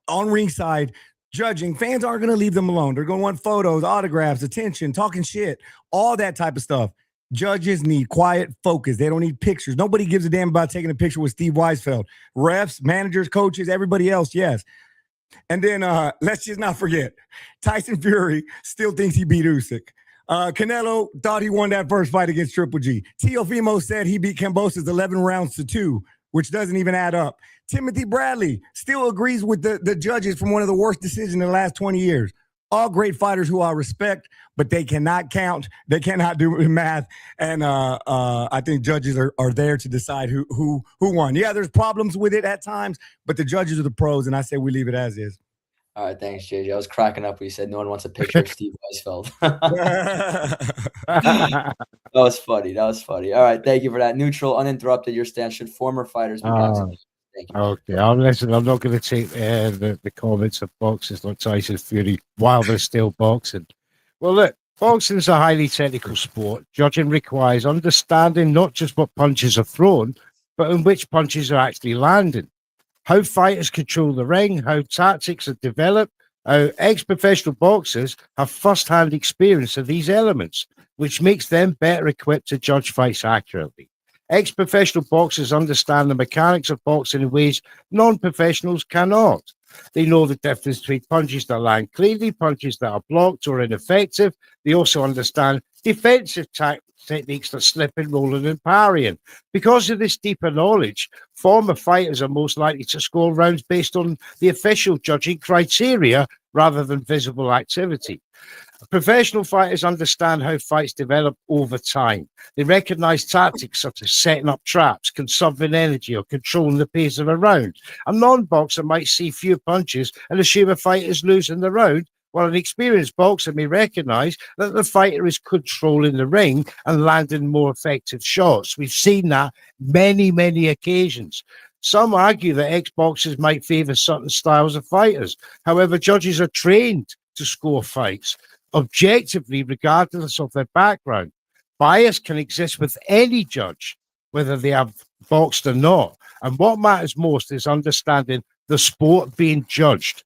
on ringside judging, fans aren't going to leave them alone. They're going to want photos, autographs, attention, talking shit, all that type of stuff. Judges need quiet focus. They don't need pictures. Nobody gives a damn about taking a picture with Steve Weisfeld. Refs, managers, coaches, everybody else, yes. And then let's just not forget, Tyson Fury still thinks he beat Usyk. Canelo thought he won that first fight against Triple G. Teofimo said he beat Kambosos 11 rounds to 2, which doesn't even add up. Timothy Bradley still agrees with the judges from one of the worst decisions in the last 20 years. all great fighters who I respect, but they cannot count. They cannot do math. And I think judges are there to decide who won. Yeah, there's problems with it at times, but the judges are the pros, and I say we leave it as is. All right, thanks, JJ. I was cracking up when you said no one wants a picture of Steve Weisfeld. That was funny. That was funny. All right, thank you for that. Neutral, uninterrupted. Your stance: should former fighters be boxing? Thank you. Okay, I'm not going to take the comments of boxers like Tyson Fury while they're still boxing. Well, look, boxing is a highly technical sport. Judging requires understanding not just what punches are thrown, but in which punches are actually landing. How fighters control the ring, how tactics are developed, how ex-professional boxers have first-hand experience of these elements, which makes them better equipped to judge fights accurately. Ex-professional boxers understand the mechanics of boxing in ways non-professionals cannot. They know the difference between punches that land cleanly, punches that are blocked or ineffective. They also understand defensive techniques like slipping, rolling, and parrying. Because of this deeper knowledge, former fighters are most likely to score rounds based on the official judging criteria rather than visible activity. Professional fighters understand how fights develop over time. They recognize tactics such as setting up traps, conserving energy, or controlling the pace of a round. A non-boxer might see few punches and assume a fighter is losing the round, while an experienced boxer may recognize that the fighter is controlling the ring and landing more effective shots. We've seen that many, many occasions. Some argue that ex-boxers might favor certain styles of fighters. However, judges are trained to score fights objectively, regardless of their background. Bias can exist with any judge, whether they have boxed or not. And what matters most is understanding the sport being judged.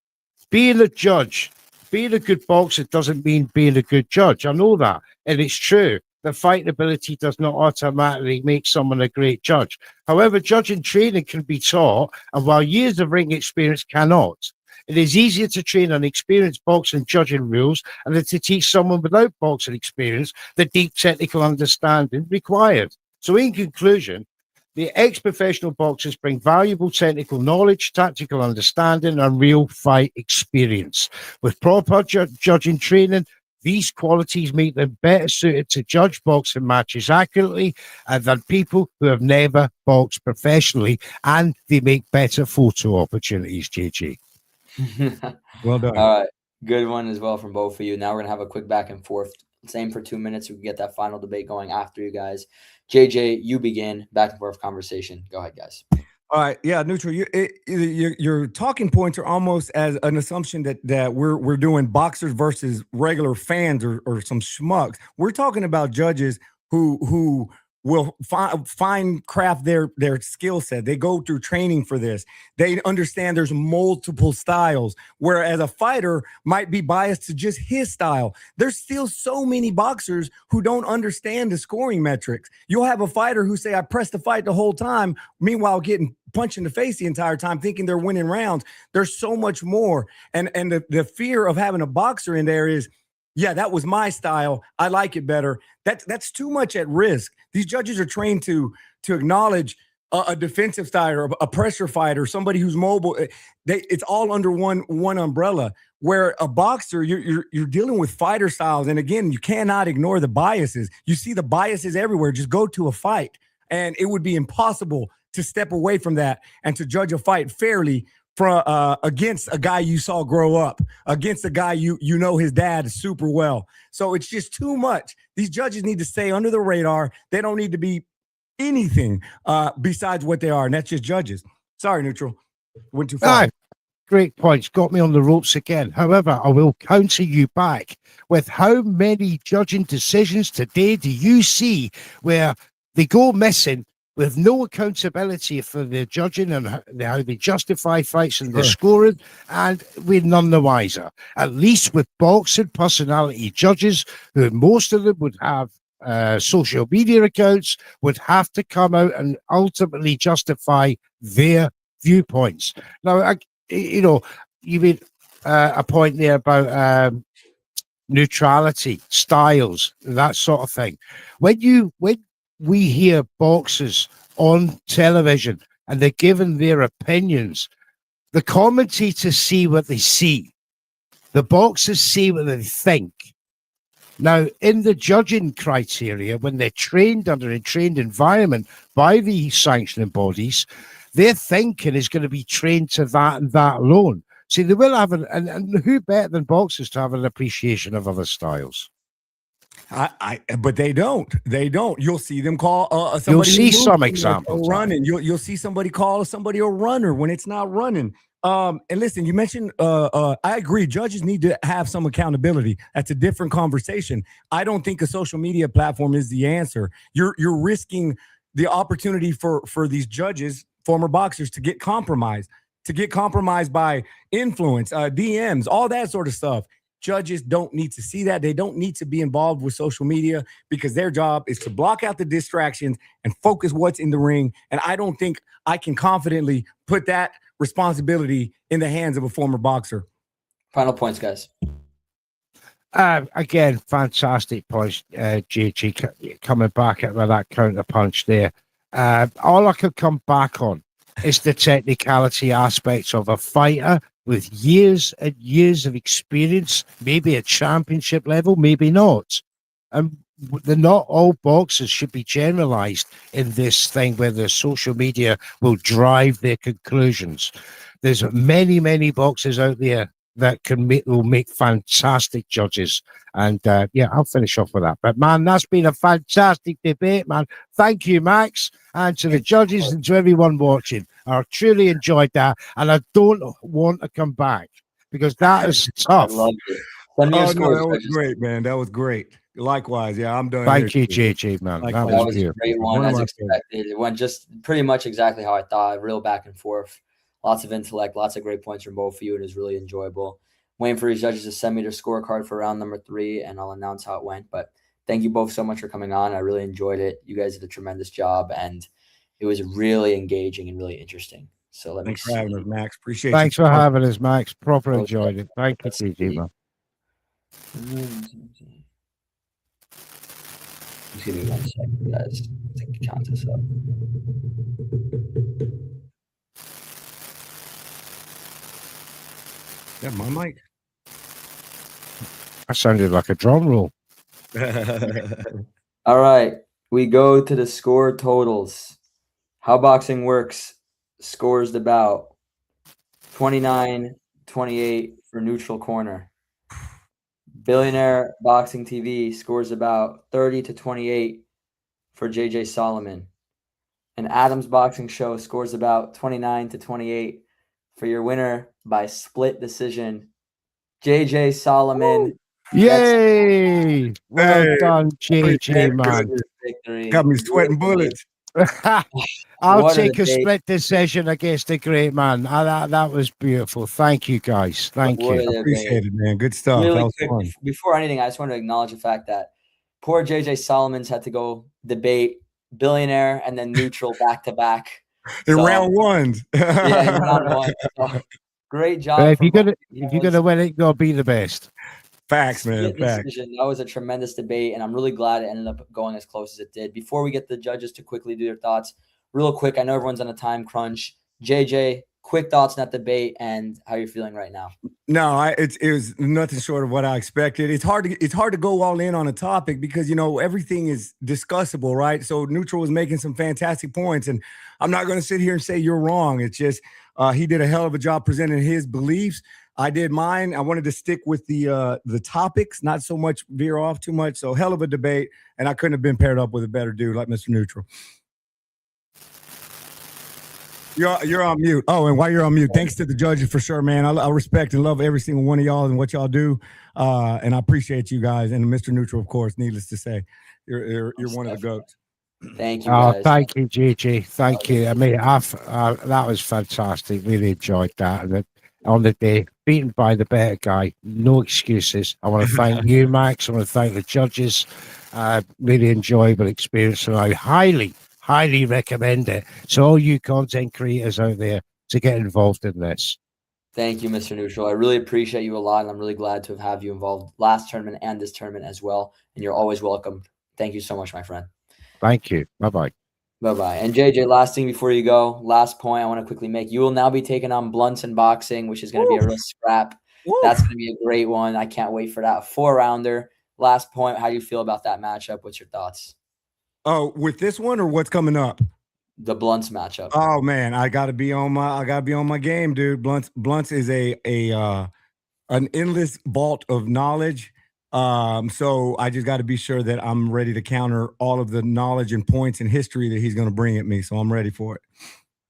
Being a judge, being a good boxer doesn't mean being a good judge. I know that. And it's true that fighting ability does not automatically make someone a great judge. However, judging training can be taught, and while years of ring experience cannot, it is easier to train an experienced boxer in judging rules and than to teach someone without boxing experience the deep technical understanding required. So in conclusion, the ex-professional boxers bring valuable technical knowledge, tactical understanding, and real fight experience. With proper judging training, these qualities make them better suited to judge boxing matches accurately than people who have never boxed professionally, and they make better photo opportunities, JJ. Well done. All right. Good one as well from both of you. Now we're going to have a quick back and forth. Same for 2 minutes. We can get that final debate going after you guys. JJ, you begin. Back and forth conversation. Go ahead, guys. All right, yeah, Neutral. Your talking points are almost as an assumption that we're doing boxers versus regular fans or some schmucks. We're talking about judges who will find craft their skill set. They go through training for this. They understand there's multiple styles, whereas a fighter might be biased to just his style. There's still so many boxers who don't understand the scoring metrics. You'll have a fighter who say, I pressed the fight the whole time, meanwhile getting punched in the face the entire time, thinking they're winning rounds. There's so much more. And the fear of having a boxer in there is, yeah, that was my style. I like it better. That's too much at risk. These judges are trained to acknowledge a defensive fighter, a pressure fighter, somebody who's mobile. It's all under one umbrella. Where a boxer, you're dealing with fighter styles, and again, you cannot ignore the biases. You see the biases everywhere. Just go to a fight, and it would be impossible to step away from that and to judge a fight fairly against a guy you saw grow up, against a guy you know his dad super well. So it's just too much. These judges need to stay under the radar. They don't need to be anything besides what they are, and that's just judges. Sorry, Neutral. Went too far. Great points. Got me on the ropes again. However, I will counter you back with how many judging decisions today do you see where they go missing with no accountability for the judging and how they justify fights and the scoring, and we're none the wiser. At least with boxing personality judges, who most of them would have social media accounts, would have to come out and ultimately justify their viewpoints. Now, you made a point there about neutrality, styles, that sort of thing. When we hear boxers on television and they're given their opinions, the commentators see what they see. The boxers see what they think. Now, in the judging criteria, when they're trained under a trained environment by the sanctioning bodies, their thinking is going to be trained to that and that alone. See, they will have and who better than boxers to have an appreciation of other styles? But they don't. They don't. You'll see them call somebody. You'll see some like examples running. You'll see somebody call somebody a runner when it's not running. And listen, you mentioned. I agree. Judges need to have some accountability. That's a different conversation. I don't think a social media platform is the answer. You're risking the opportunity for these judges, former boxers, to get compromised by influence, DMs, all that sort of stuff. Judges don't need to see that. They don't need to be involved with social media because their job is to block out the distractions and focus what's in the ring. And I don't think I can confidently put that responsibility in the hands of a former boxer. Final points, guys. Again, fantastic points, JG, coming back at that counter punch there. All I could come back on is the technicality aspects of a fighter with years and years of experience, maybe at championship level, maybe not. And not all boxers should be generalized in this thing where the social media will drive their conclusions. There's many, many boxers out there that will make fantastic judges. And I'll finish off with that. But man, that's been a fantastic debate, man. Thank you, Max, and to the judges and to everyone watching. I truly enjoyed that, and I don't want to come back because that is tough. I love it. Send me your scores, that was great, man. That was great. Likewise, yeah, I'm done. Thank you, JJ, man. That was a great one, as expected. It went just pretty much exactly how I thought. Real back and forth. Lots of intellect, lots of great points from both of you. It was really enjoyable. Waiting for these judges to send me their scorecard for round number 3, and I'll announce how it went. But thank you both so much for coming on. I really enjoyed it. You guys did a tremendous job, and it was really engaging and really interesting. So Thanks for having us, Max. Appreciate Thanks for having us, Max. Proper enjoyed it. Thank you, JG, man. Just give me 1 second, guys. I think count this up. Yeah, my mic. That sounded like a drum roll. All right. We go to the score totals. How boxing works scores the bout 29-28 for neutral corner. Billionaire Boxing TV scores about 30-28 for JJ Solomon. And Adams Boxing Show scores about 29-28 for your winner by split decision, JJ Solomon. Yay! Well done, JJ, man. Victory. Got me sweating bullets. I'll take a split decision against the great man. That was beautiful. Thank you, guys. Thank you. Appreciate it, man. Good stuff. Really that was quick, fun. Before anything, I just want to acknowledge the fact that poor JJ Solomons had to go debate billionaire and then neutral back to back. In round 1. Yeah, in round 1. So, great job. If you're gonna win it, you gotta be the best. Facts, man. Facts. Decision. That was a tremendous debate, and I'm really glad it ended up going as close as it did. Before we get the judges to quickly do their thoughts, real quick, I know everyone's on a time crunch. JJ, quick thoughts on that debate and how you're feeling right now. No, it was nothing short of what I expected. It's hard to go all in on a topic because everything is discussable, right? So Neutral was making some fantastic points, and I'm not going to sit here and say you're wrong. It's just he did a hell of a job presenting his beliefs. I did mine. I wanted to stick with the topics, not so much veer off too much. So hell of a debate, and I couldn't have been paired up with a better dude like Mr. Neutral. You're on mute. Oh, and while you're on mute, thanks to the judges for sure, man. I respect and love every single one of y'all and what y'all do, and I appreciate you guys. And Mr. Neutral, of course, needless to say, you're one of the goats. Thank you, guys. Thank you, JJ. Thank you. I mean, that was fantastic. Really enjoyed that. And on the day, beaten by the better guy, no excuses. I want to thank you, Max. I want to thank the judges. Really enjoyable experience, and I highly recommend it to all you content creators out there to get involved in this. Thank you, Mr. Neutral. I really appreciate you a lot, and I'm really glad to have you involved last tournament and this tournament as well. And you're always welcome. Thank you so much, my friend. Thank you. Bye-bye. Bye-bye. And JJ, last thing before you go, last point I want to quickly make. You will now be taking on Blunts in boxing, which is going to be a real scrap. That's going to be a great one. I can't wait for that 4-rounder. Last point, how do you feel about that matchup? What's your thoughts? Oh, with this one or what's coming up? The Blunts matchup. Oh man, I gotta be on my game, dude. Blunts is an endless vault of knowledge. So I just got to be sure that I'm ready to counter all of the knowledge and points and history that he's going to bring at me. So I'm ready for it.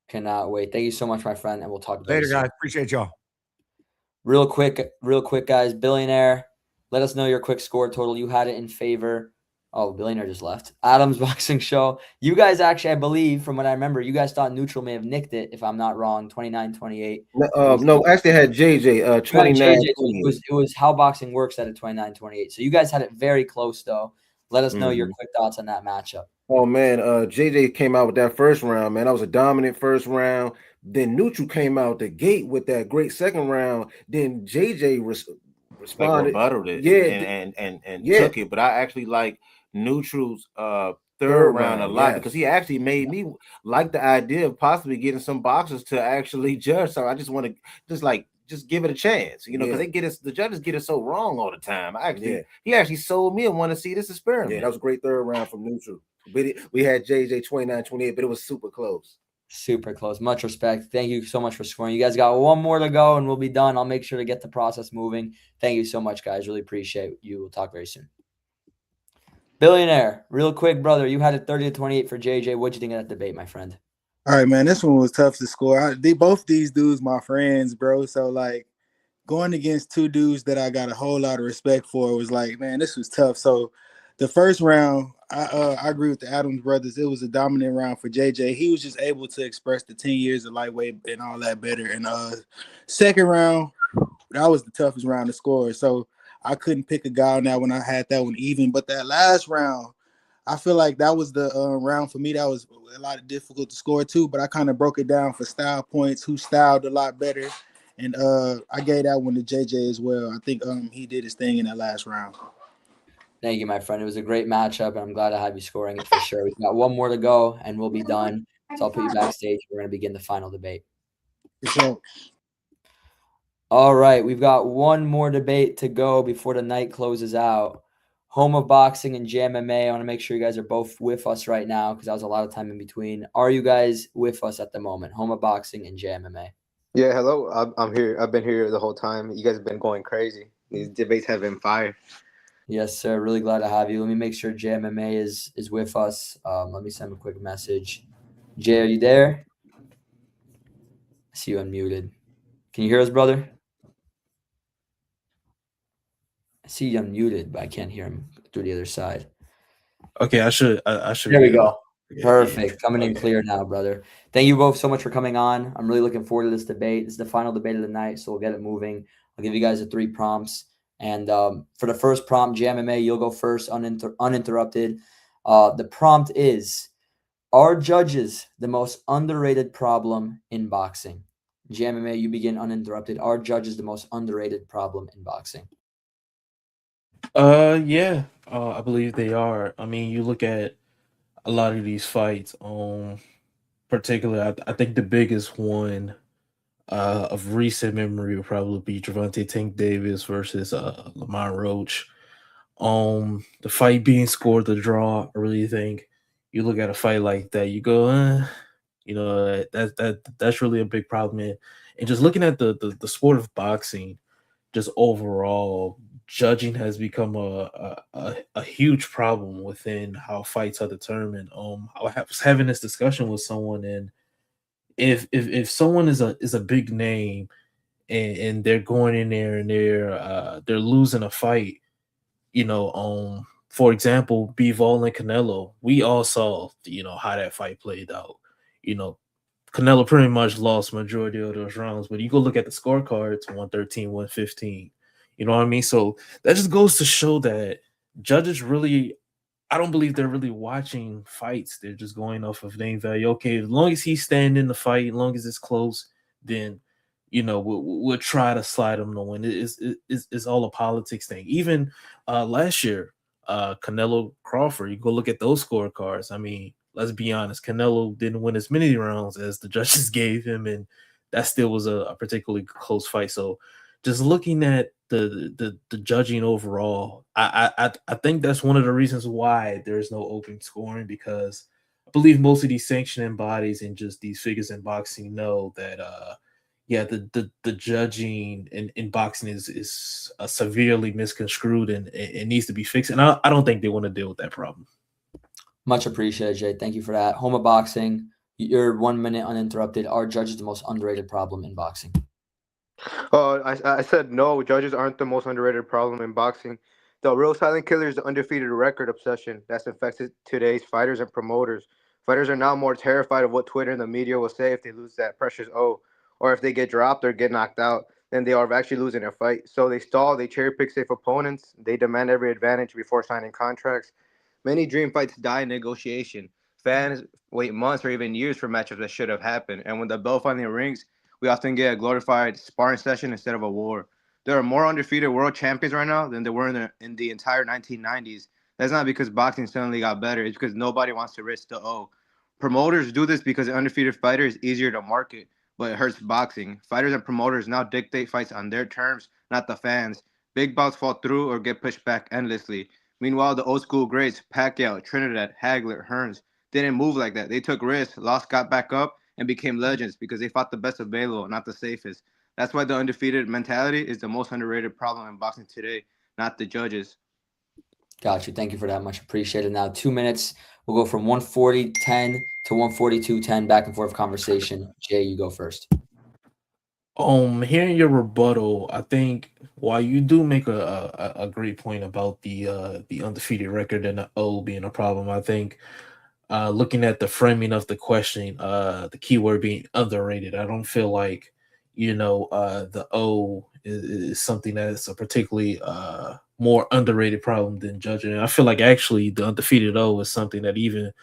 Cannot wait. Thank you so much, my friend, and we'll talk Later, soon. guys. Appreciate y'all. Real quick, guys. Billionaire, let us know your quick score total. You had it in favor. Oh, Billionaire just left. Adam's Boxing Show. You guys actually, I believe, from what I remember, you guys thought Neutral may have nicked it, if I'm not wrong, 29-28. No, actually I had JJ 29. It was how boxing works at a 29-28. So you guys had it very close, though. Let us know your quick thoughts on that matchup. Oh man, JJ came out with that first round, man. That was a dominant first round. Then Neutral came out the gate with that great second round. Then JJ responded, rebutted it, and took it. But I actually like Neutral's third round a lot because he actually made me like the idea of possibly getting some boxers to actually judge. So I just want to just give it a chance, because the judges get it so wrong all the time. He actually sold me and want to see this experiment. Yeah, that was a great third round from Neutral. We had JJ 29-28, but it was super close. Super close. Much respect. Thank you so much for scoring. You guys got one more to go and we'll be done. I'll make sure to get the process moving. Thank you so much, guys. Really appreciate you. We'll talk very soon. Billionaire, real quick, brother. You had it 30-28 for JJ. What'd you think of that debate, my friend? All right, man. This one was tough to score. Both these dudes, my friends, bro. So like going against two dudes that I got a whole lot of respect for was like, man, this was tough. So the first round, I agree with the Adams brothers. It was a dominant round for JJ. He was just able to express the 10 years of lightweight and all that better. And second round, that was the toughest round to score. So I couldn't pick a guy on that one. I had that one even. But that last round, I feel like that was the round for me. That was a lot of difficult to score too. But I kind of broke it down for style points, who styled a lot better. And I gave that one to JJ as well. I think he did his thing in that last round. Thank you, my friend. It was a great matchup, and I'm glad to have you scoring it for sure. We've got one more to go, and we'll be done. So I'll put you backstage. We're going to begin the final debate. All right, we've got one more debate to go before the night closes out. Home of Boxing and JMMA. I want to make sure you guys are both with us right now because that was a lot of time in between. Are you guys with us at the moment? Home of Boxing and JMMA. Yeah, hello. I'm here. I've been here the whole time. You guys have been going crazy. These debates have been fire. Yes, sir. Really glad to have you. Let me make sure JMMA is with us. Let me send him a quick message. Jay, are you there? I see you unmuted. Can you hear us, brother? I see you unmuted, but I can't hear him through the other side. Okay, I should. There we go. Perfect. Coming in clear now, brother. Thank you both so much for coming on. I'm really looking forward to this debate. This is the final debate of the night, so we'll get it moving. I'll give you guys the 3 prompts. And for the first prompt, JMMA, you'll go first uninterrupted. The prompt is, are judges the most underrated problem in boxing? JMMA, you begin uninterrupted. Are judges the most underrated problem in boxing? Yeah. I believe they are. I mean, you look at a lot of these fights. Particularly, I think the biggest one of recent memory would probably be Gervonta Tank Davis versus Lamont Roach. The fight being scored the draw, I really think you look at a fight like that, you go, that's really a big problem. And just looking at the sport of boxing, just overall, judging has become a huge problem within how fights are determined. I was having this discussion with someone, and if someone is a big name and they're going in there and they're losing a fight, for example, Bivol and Canelo, we all saw how that fight played out. Canelo pretty much lost majority of those rounds, but you go look at the scorecards, 113, 115. You know what I mean? So that just goes to show that judges really, I don't believe they're really watching fights. They're just going off of name value. Okay, as long as he's staying in the fight, as long as it's close, then we'll try to slide him to win. It's all a politics thing. Even last year, Canelo Crawford, you go look at those scorecards. I mean, let's be honest, Canelo didn't win as many rounds as the judges gave him, and that still was a particularly close fight. So just looking at the judging overall, I think that's one of the reasons why there's no open scoring, because I believe most of these sanctioning bodies and just these figures in boxing know that yeah, the judging in boxing is severely misconstrued, and it needs to be fixed. And I don't think they want to deal with that problem. Much appreciated, Jay. Thank you for that. Home of Boxing, you're 1 minute uninterrupted. Are judges the most underrated problem in boxing? I said no. Judges aren't the most underrated problem in boxing. The real silent killer is the undefeated record obsession that's infected today's fighters and promoters. Fighters are now more terrified of what Twitter and the media will say if they lose that precious O, or if they get dropped or get knocked out, than they are of actually losing a fight. So they stall, they cherry pick safe opponents, they demand every advantage before signing contracts. Many dream fights die in negotiation. Fans wait months or even years for matchups that should have happened, and when the bell finally rings, we often get a glorified sparring session instead of a war. There are more undefeated world champions right now than there were in the entire 1990s. That's not because boxing suddenly got better. It's because nobody wants to risk the O. Promoters do this because an undefeated fighter is easier to market, but it hurts boxing. Fighters and promoters now dictate fights on their terms, not the fans. Big bouts fall through or get pushed back endlessly. Meanwhile, the old school greats, Pacquiao, Trinidad, Hagler, Hearns, didn't move like that. They took risks, lost, got back up, and became legends because they fought the best available, not the safest. That's why the undefeated mentality is the most underrated problem in boxing today, not the judges. Got you. Thank you for that. Much appreciated. Now 2 minutes. We'll go from 140-10 to 142-10, back and forth conversation. Jay, you go first. Hearing your rebuttal, I think while you do make a great point about the undefeated record and the O being a problem, I think looking at the framing of the question, the keyword being underrated, I don't feel like the O is something that's a particularly more underrated problem than judging. And I feel like actually the undefeated O is something that even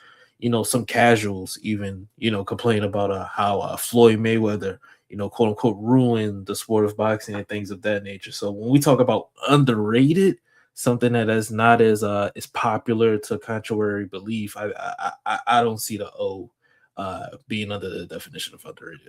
some casuals even complain about how Floyd Mayweather quote unquote ruined the sport of boxing and things of that nature. So when we talk about underrated, something that is not as popular to contrary belief, I don't see the O being under the definition of underrated.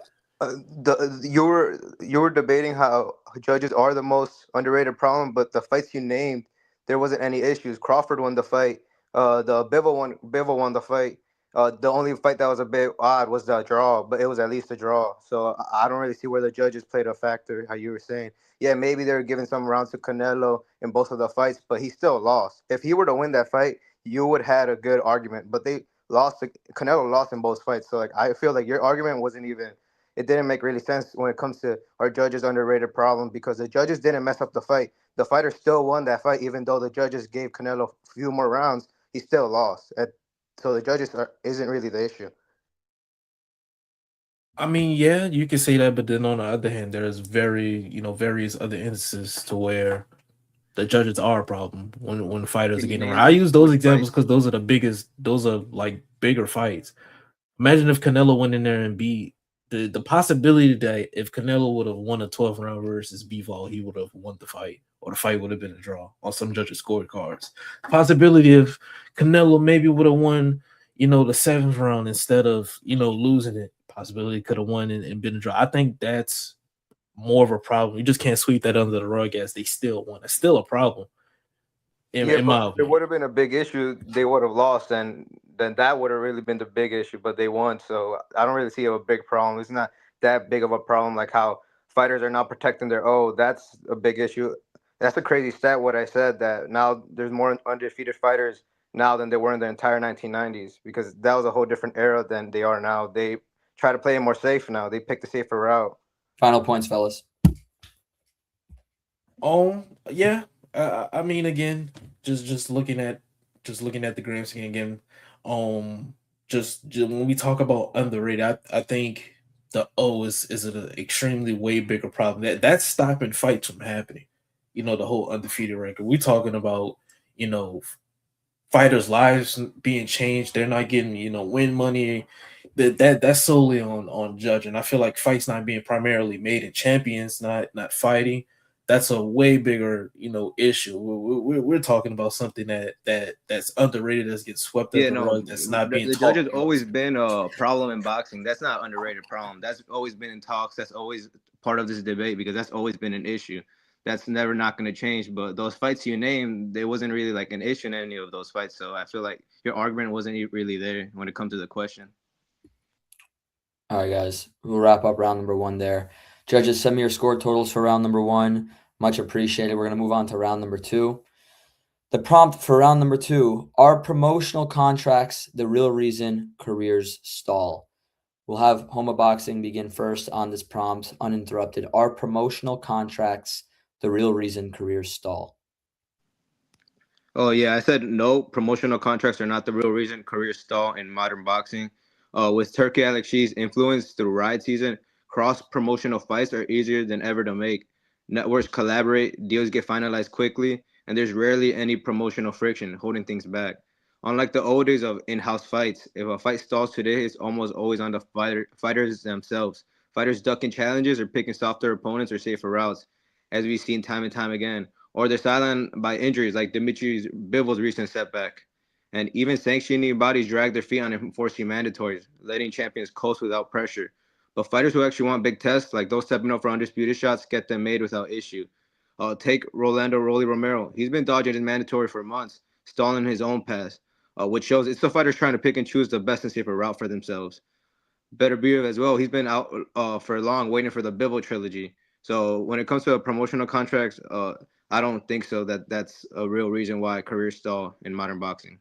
You were debating how judges are the most underrated problem, but the fights you named, there wasn't any issues. Crawford won the fight. The Bivol won the fight. The only fight that was a bit odd was the draw, but it was at least a draw. So I don't really see where the judges played a factor. How you were saying, yeah, maybe they were giving some rounds to Canelo in both of the fights, but he still lost. If he were to win that fight, you would had a good argument. But they lost. Canelo lost in both fights. So like I feel like your argument wasn't even, it didn't make really sense when it comes to our judges underrated problem, because the judges didn't mess up the fight. The fighter still won that fight, even though the judges gave Canelo a few more rounds. He still lost. So the judges isn't really the issue. I mean, yeah, you can say that, but then on the other hand, there's various other instances to where the judges are a problem when fighters are Can you getting around. name I use those which examples fights? because those are like bigger fights. Imagine if Canelo went in there and beat the possibility that if Canelo would have won a 12th round versus Bivol, he would have won the fight, or the fight would have been a draw on some judges' scorecards. Possibility if Canelo maybe would have won, the 7th round instead of losing it. Possibility could have won and been a draw. I think that's more of a problem. You just can't sweep that under the rug as they still won. It's still a problem, Yeah, in but my if it would opinion. have been a big issue, they would have lost, and then that would have really been the big issue. But they won, so I don't really see a big problem. It's not that big of a problem, like how fighters are not protecting their. Oh, that's a big issue. That's a crazy stat. What I said, that now there's more undefeated fighters now than there were in the entire 1990s, because that was a whole different era than they are now. They try to play it more safe now. They pick the safer route. Final points, fellas. Yeah. I mean, again, just looking at the grand scheme again. Just when we talk about underrated, I think the O is an extremely way bigger problem. That's stopping fights from happening. The whole undefeated record. We're talking about you know fighters' lives being changed. They're not getting win money. That's solely on judging. I feel like fights not being primarily made in champions, not fighting. that's a way bigger, issue. We're talking about something that's underrated, that gets swept Yeah, under the no, rug, that's not being the judge has talked about. always been a problem in boxing. That's not underrated problem. That's always been in talks. That's always part of this debate because that's always been an issue. That's never not going to change. But those fights you named, there wasn't really like an issue in any of those fights. So I feel like your argument wasn't really there when it comes to the question. All right, guys, we'll wrap up round number 1 there. Judges, send me your score totals for round number 1. Much appreciated. We're going to move on to round number 2. The prompt for round number 2: are promotional contracts the real reason careers stall? We'll have Homa Boxing begin first on this prompt, uninterrupted. Are promotional contracts the real reason careers stall? Oh yeah, I said no. Promotional contracts are not the real reason careers stall in modern boxing. With Turkey Alex Shee's influence through ride season, cross promotional fights are easier than ever to make. Networks collaborate, deals get finalized quickly, and there's rarely any promotional friction holding things back. Unlike the old days of in-house fights, if a fight stalls today, it's almost always on the fighters themselves. Fighters ducking challenges or picking softer opponents or safer routes, as we've seen time and time again, or they're sidelined by injuries like Dimitri Bivol's recent setback. And even sanctioning bodies drag their feet on enforcing mandatories, letting champions coast without pressure. But fighters who actually want big tests, like those stepping up for undisputed shots, get them made without issue. Take Rolando Rolly Romero. He's been dodging his mandatory for months, stalling his own pass, which shows it's the fighters trying to pick and choose the best and safer route for themselves. Better Beer as well. He's been out for long, waiting for the Bivol trilogy. So when it comes to promotional contracts, I don't think so. That's a real reason why careers stall in modern boxing.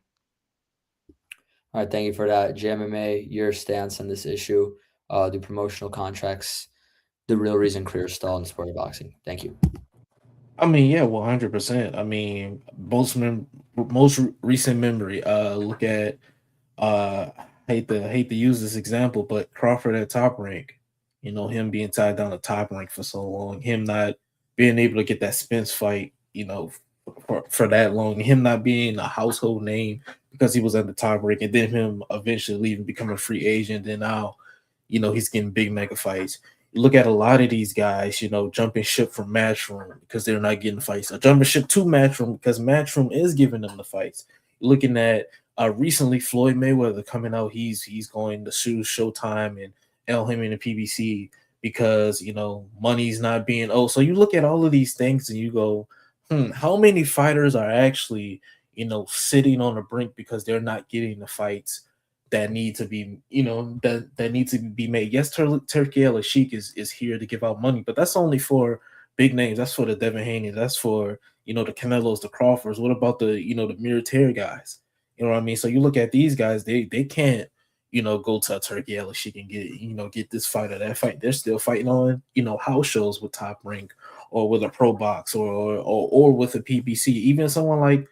All right, thank you for that. JMMA, your stance on this issue. Do promotional contracts the real reason careers stall in the sport of boxing? Thank you. I mean, yeah, 100%. I mean, most recent memory. Look at uh, hate to use this example, but Crawford at Top Rank. Him being tied down to Top Rank for so long, him not being able to get that Spence fight, for that long, him not being a household name because he was at the Top Rank, and then him eventually leaving, becoming a free agent. Then now, he's getting big mega fights. Look at a lot of these guys, jumping ship from Matchroom because they're not getting fights, or jumping ship to Matchroom because Matchroom is giving them the fights. Looking at recently Floyd Mayweather coming out, he's going to sue Showtime and him in the PBC because money's not being owed. So you look at all of these things and you go, how many fighters are actually sitting on the brink because they're not getting the fights that need to be, that need to be made. Yes, Turkey El Sheik is here to give out money, but that's only for big names. That's for the Devin Haney. That's for the Canelos, the Crawfords. What about the the Muir guys? You know what I mean? So you look at these guys, they can't go to Turkey El Sheik and get this fight or that fight. They're still fighting on house shows with Top Rank or with a Pro Box or with a PBC. Even someone like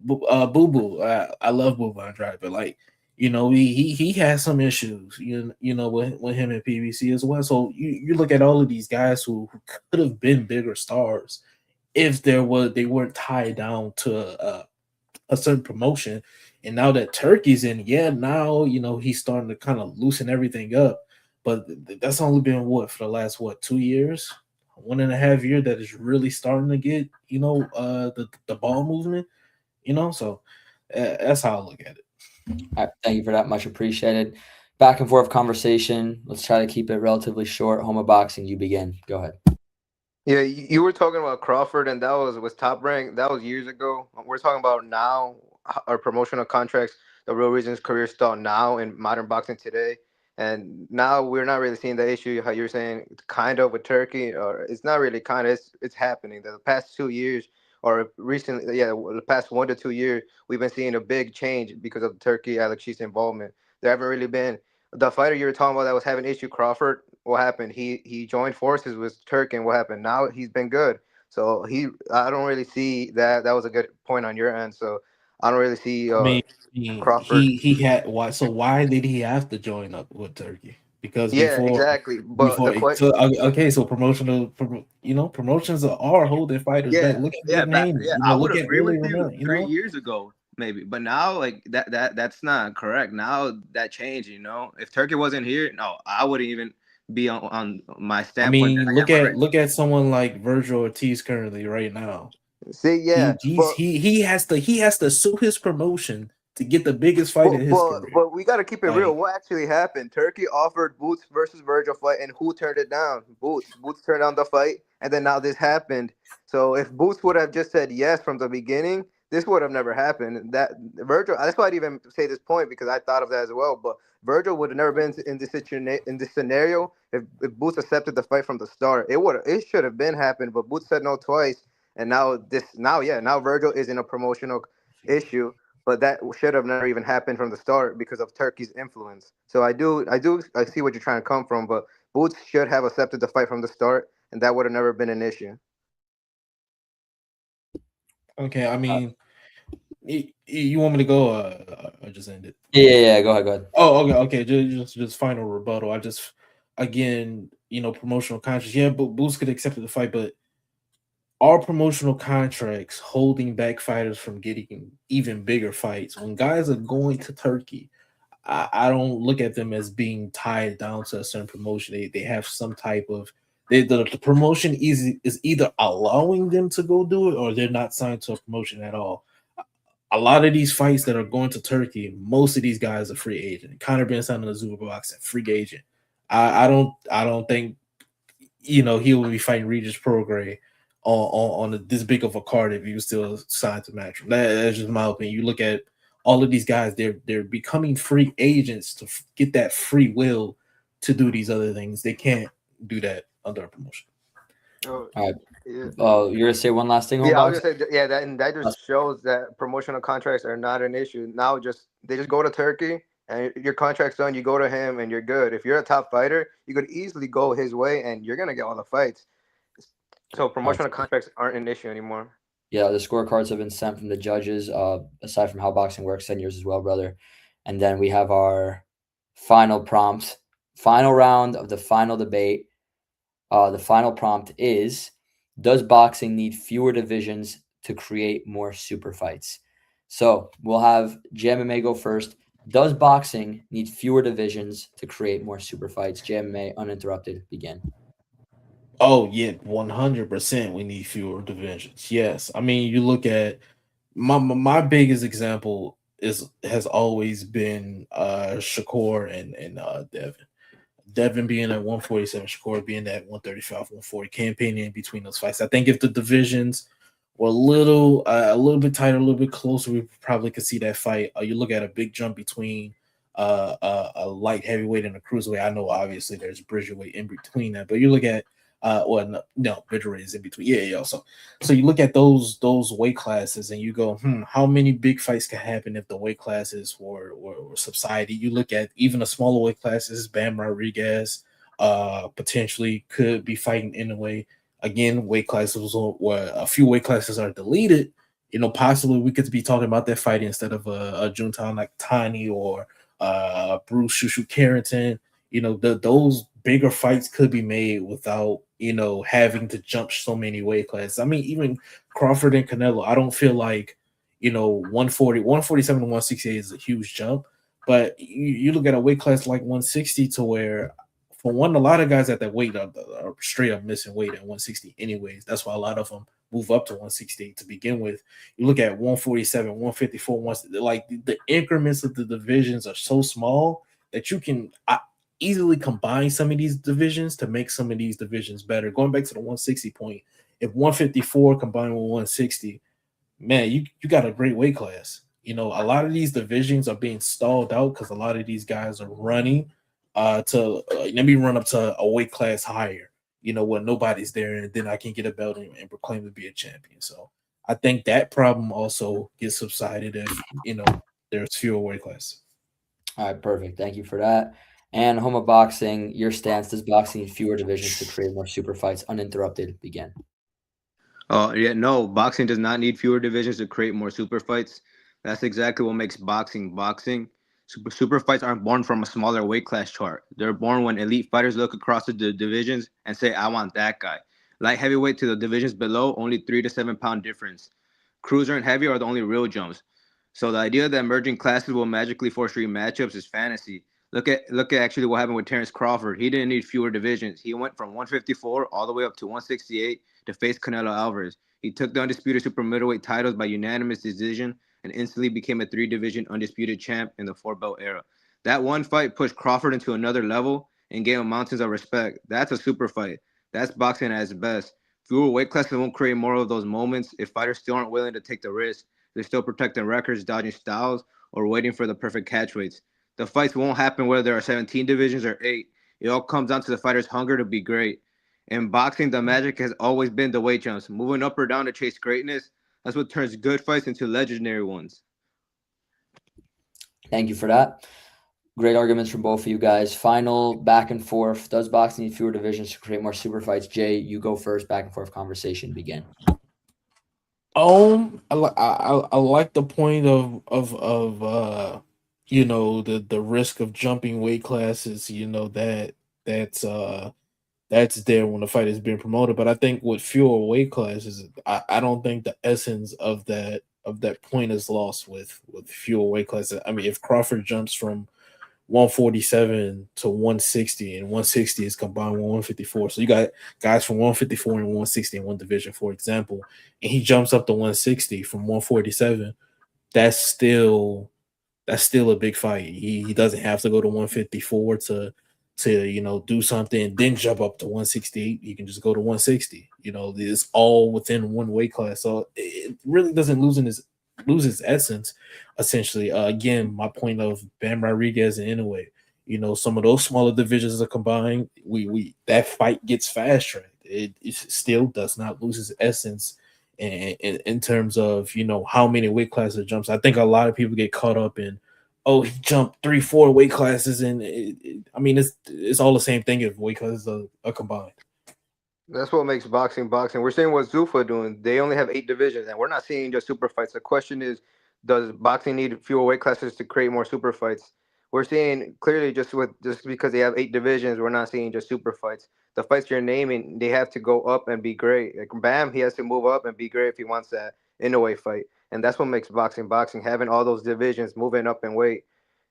Boo Boo. I love Boo Boo Andrade, but like he has some issues, with him and PBC as well. So you look at all of these guys who could have been bigger stars if they weren't tied down to a certain promotion. And now that Turkey's in, now he's starting to kind of loosen everything up. But that's only been for the last 2 years, 1.5 year that is really starting to get the ball movement. So that's how I look at it. All right, thank you for that. Much appreciated. Back and forth conversation. Let's try to keep it relatively short. Homa Boxing, you begin. Go ahead. Yeah, you were talking about Crawford, and that was Top Rank. That was years ago. We're talking about now, our promotional contracts. The real reason his career stalled now in modern boxing today, and now we're not really seeing the issue. How you're saying, kind of with Turkey, or it's not really kind of. It's happening. The past 2 years, or recently, yeah, the past 1 to 2 years, we've been seeing a big change because of Turkey Alex Shee's involvement. There haven't really been the fighter you were talking about that was having issue, Crawford. What happened? He joined forces with Turk, and what happened? Now he's been good. So I don't really see that. That was a good point on your end. So I don't really see I mean, Crawford. he had why? So why did he have to join up with Turkey? Because Yeah, exactly. But before the question, so okay, so promotions are holding fighters back. yeah, Look at yeah, Devin Haney. yeah. I would Look at agree with Rolly you Romero. 3 years ago, maybe, but now like that's not correct. Now that changed. If Turkey wasn't here, no, I wouldn't even be on my I standpoint mean, than I am already. look at someone like Virgil Ortiz currently right now. See, yeah, but He has to sue his promotion to get the biggest fight in his career. but we got to keep it real. Like, What actually happened? Turkey offered Boots versus Virgil fight, and who turned it down? Boots. Boots turned down the fight, and then now this happened. So if Boots would have just said yes from the beginning, this would have never happened. That Virgil. That's why I didn't even say this point because I thought of that as well. But Virgil would have never been in this in this scenario if Boots accepted the fight from the start. It should have been happened, but Boots said no twice, and now Virgil is in a promotional issue, but that should have never even happened from the start because of Turkey's influence. So I see what you're trying to come from, but Boots should have accepted the fight from the start, and that would have never been an issue. okay, I mean, you want me to go? I just ended. Yeah. Go ahead. Oh, okay. Just final rebuttal. I just again, promotional contracts. Yeah, but Boots could accept the fight, but are promotional contracts holding back fighters from getting even bigger fights? When guys are going to Turkey, I don't look at them as being tied down to a certain promotion. They have some type of the promotion is either allowing them to go do it or they're not signed to a promotion at all. A lot of these fights that are going to Turkey, most of these guys are free agent. Conor Ben signed on the Zuba box, free agent. I don't think he will be fighting Regis Prograis on this big of a card if he was still signed to Matchroom. That's just my opinion. You look at all of these guys; they're becoming free agents to get that free will to do these other things. They can't do that under a promotion. All right. You're gonna say one last thing, Yeah, I Homebox? was gonna say that just shows that promotional contracts are not an issue. Now they just go to Turkey and your contract's done, you go to him and you're good. If you're a top fighter, you could easily go his way and you're gonna get all the fights. So promotional contracts aren't an issue anymore. Yeah, the scorecards have been sent from the judges, aside from how boxing works, 10 years as well, brother. And then we have our final prompt, final round of the final debate. The final prompt is, does boxing need fewer divisions to create more super fights? So we'll have JMMA go first. Does boxing need fewer divisions to create more super fights? JMMA, uninterrupted, begin. Oh yeah, 100%. We need fewer divisions. Yes, I mean you look at my biggest example has always been Shakur and Devin. Devin being at 147, Shakur being at 135, 140, campaigning in between those fights. I think if the divisions were a little bit tighter, a little bit closer, we probably could see that fight. You look at a big jump between a light heavyweight and a cruiserweight. I know obviously there's bridgerweight in between that, but you look at no, bridgerweight is in between. Yeah. So you look at those weight classes and you go, how many big fights can happen if the weight classes were subsided? You look at even the smaller weight classes, Bam Rodriguez potentially could be fighting in a way. Again, weight classes where a few weight classes are deleted. Possibly we could be talking about that fight instead of a Junta like Tiny or Bruce Shushu Carrington. Those bigger fights could be made without having to jump so many weight classes. I mean, even Crawford and Canelo, I don't feel like 147 to 168 is a huge jump, but you look at a weight class like 160 to where, for one, a lot of guys at that weight are straight up missing weight at 160 anyways. That's why a lot of them move up to 168 to begin with. You look at 147, 154, like the increments of the divisions are so small that you can easily combine some of these divisions to make some of these divisions better. Going back to the 160 point, if 154 combined with 160, man, you got a great weight class. A lot of these divisions are being stalled out because a lot of these guys are running to let me run up to a weight class higher, when nobody's there, and then I can get a belt and proclaim to be a champion. So I think that problem also gets subsided if there's fewer weight classes. All right, perfect. Thank you for that. And Homo Boxing, your stance, does boxing need fewer divisions to create more super fights? Uninterrupted, begin. No, boxing does not need fewer divisions to create more super fights. That's exactly what makes boxing boxing. Super fights aren't born from a smaller weight class chart. They're born when elite fighters look across the divisions and say, I want that guy. Light heavyweight to the divisions below, only 3 to 7 pound difference. Cruiser and heavy are the only real jumps. So the idea that merging classes will magically force rematchups is fantasy. Look at actually what happened with Terrence Crawford. He didn't need fewer divisions. He went from 154 all the way up to 168 to face Canelo Alvarez. He took the undisputed super middleweight titles by unanimous decision and instantly became a three-division undisputed champ in the four-belt era. That one fight pushed Crawford into another level and gave him mountains of respect. That's a super fight. That's boxing at its best. Fewer weight classes won't create more of those moments if fighters still aren't willing to take the risk. They're still protecting records, dodging styles, or waiting for the perfect catch weights. The fights won't happen whether there are 17 divisions or 8. It all comes down to the fighter's hunger to be great. In boxing, the magic has always been the weight jumps, moving up or down to chase greatness. That's what turns good fights into legendary ones. Thank you for that. Great arguments from both of you guys. Final back and forth. Does boxing need fewer divisions to create more super fights? Jay, you go first. Back and forth conversation begin. I like the point of the risk of jumping weight classes. That's there when the fight is being promoted. But I think with fewer weight classes, I don't think the essence of that point is lost with fewer weight classes. I mean, if Crawford jumps from 147 to 160, and 160 is combined with 154. So you got guys from 154 and 160 in one division, for example, and he jumps up to 160 from 147. That's still that's still a big fight. He doesn't have to go to 154 to do something and then jump up to 168. He can just go to 160. It's all within one weight class. So it really doesn't lose its essence, essentially. Again, my point of Bam Rodriguez and Inoue, some of those smaller divisions are combined. We that fight gets fast tracked. It still does not lose its essence in terms of how many weight classes jumps. I think a lot of people get caught up in, oh, he jumped 3-4 weight classes, and I mean it's all the same thing if weight classes are combined. That's what makes boxing boxing. We're seeing what Zuffa doing. They only have 8 divisions, and we're not seeing just super fights. The question is, does boxing need fewer weight classes to create more super fights? We're seeing clearly just because they have 8 divisions, we're not seeing just super fights. The fights you're naming, they have to go up and be great. Like Bam, he has to move up and be great if he wants that in a way fight, and that's what makes boxing boxing. Having all those divisions moving up in weight,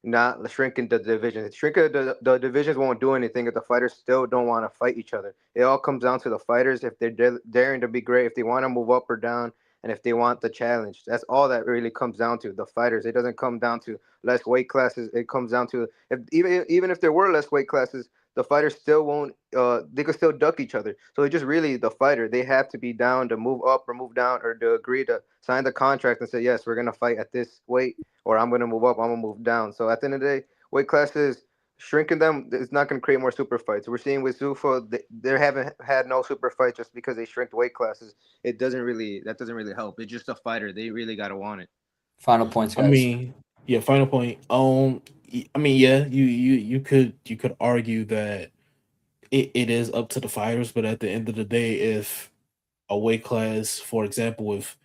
not shrinking the divisions. Shrinking the divisions won't do anything if the fighters still don't want to fight each other. It all comes down to the fighters if they're daring to be great, if they want to move up or down, and if they want the challenge. That's all that really comes down to the fighters. It doesn't come down to less weight classes. It comes down to if even if there were less weight classes, the fighters still won't. They could still duck each other. So it's just really the fighter. They have to be down to move up or move down, or to agree to sign the contract and say yes, we're gonna fight at this weight, or I'm going to move up, I'm going to move down. So at the end of the day, weight classes, shrinking them is not going to create more super fights. We're seeing with Zuffa, they haven't had no super fights just because they shrink weight classes. That doesn't really help. It's just a fighter. They really got to want it. Final points, I guys. mean, yeah, final point. I mean, yeah, you could argue that it is up to the fighters, but at the end of the day, if a weight class, for example, if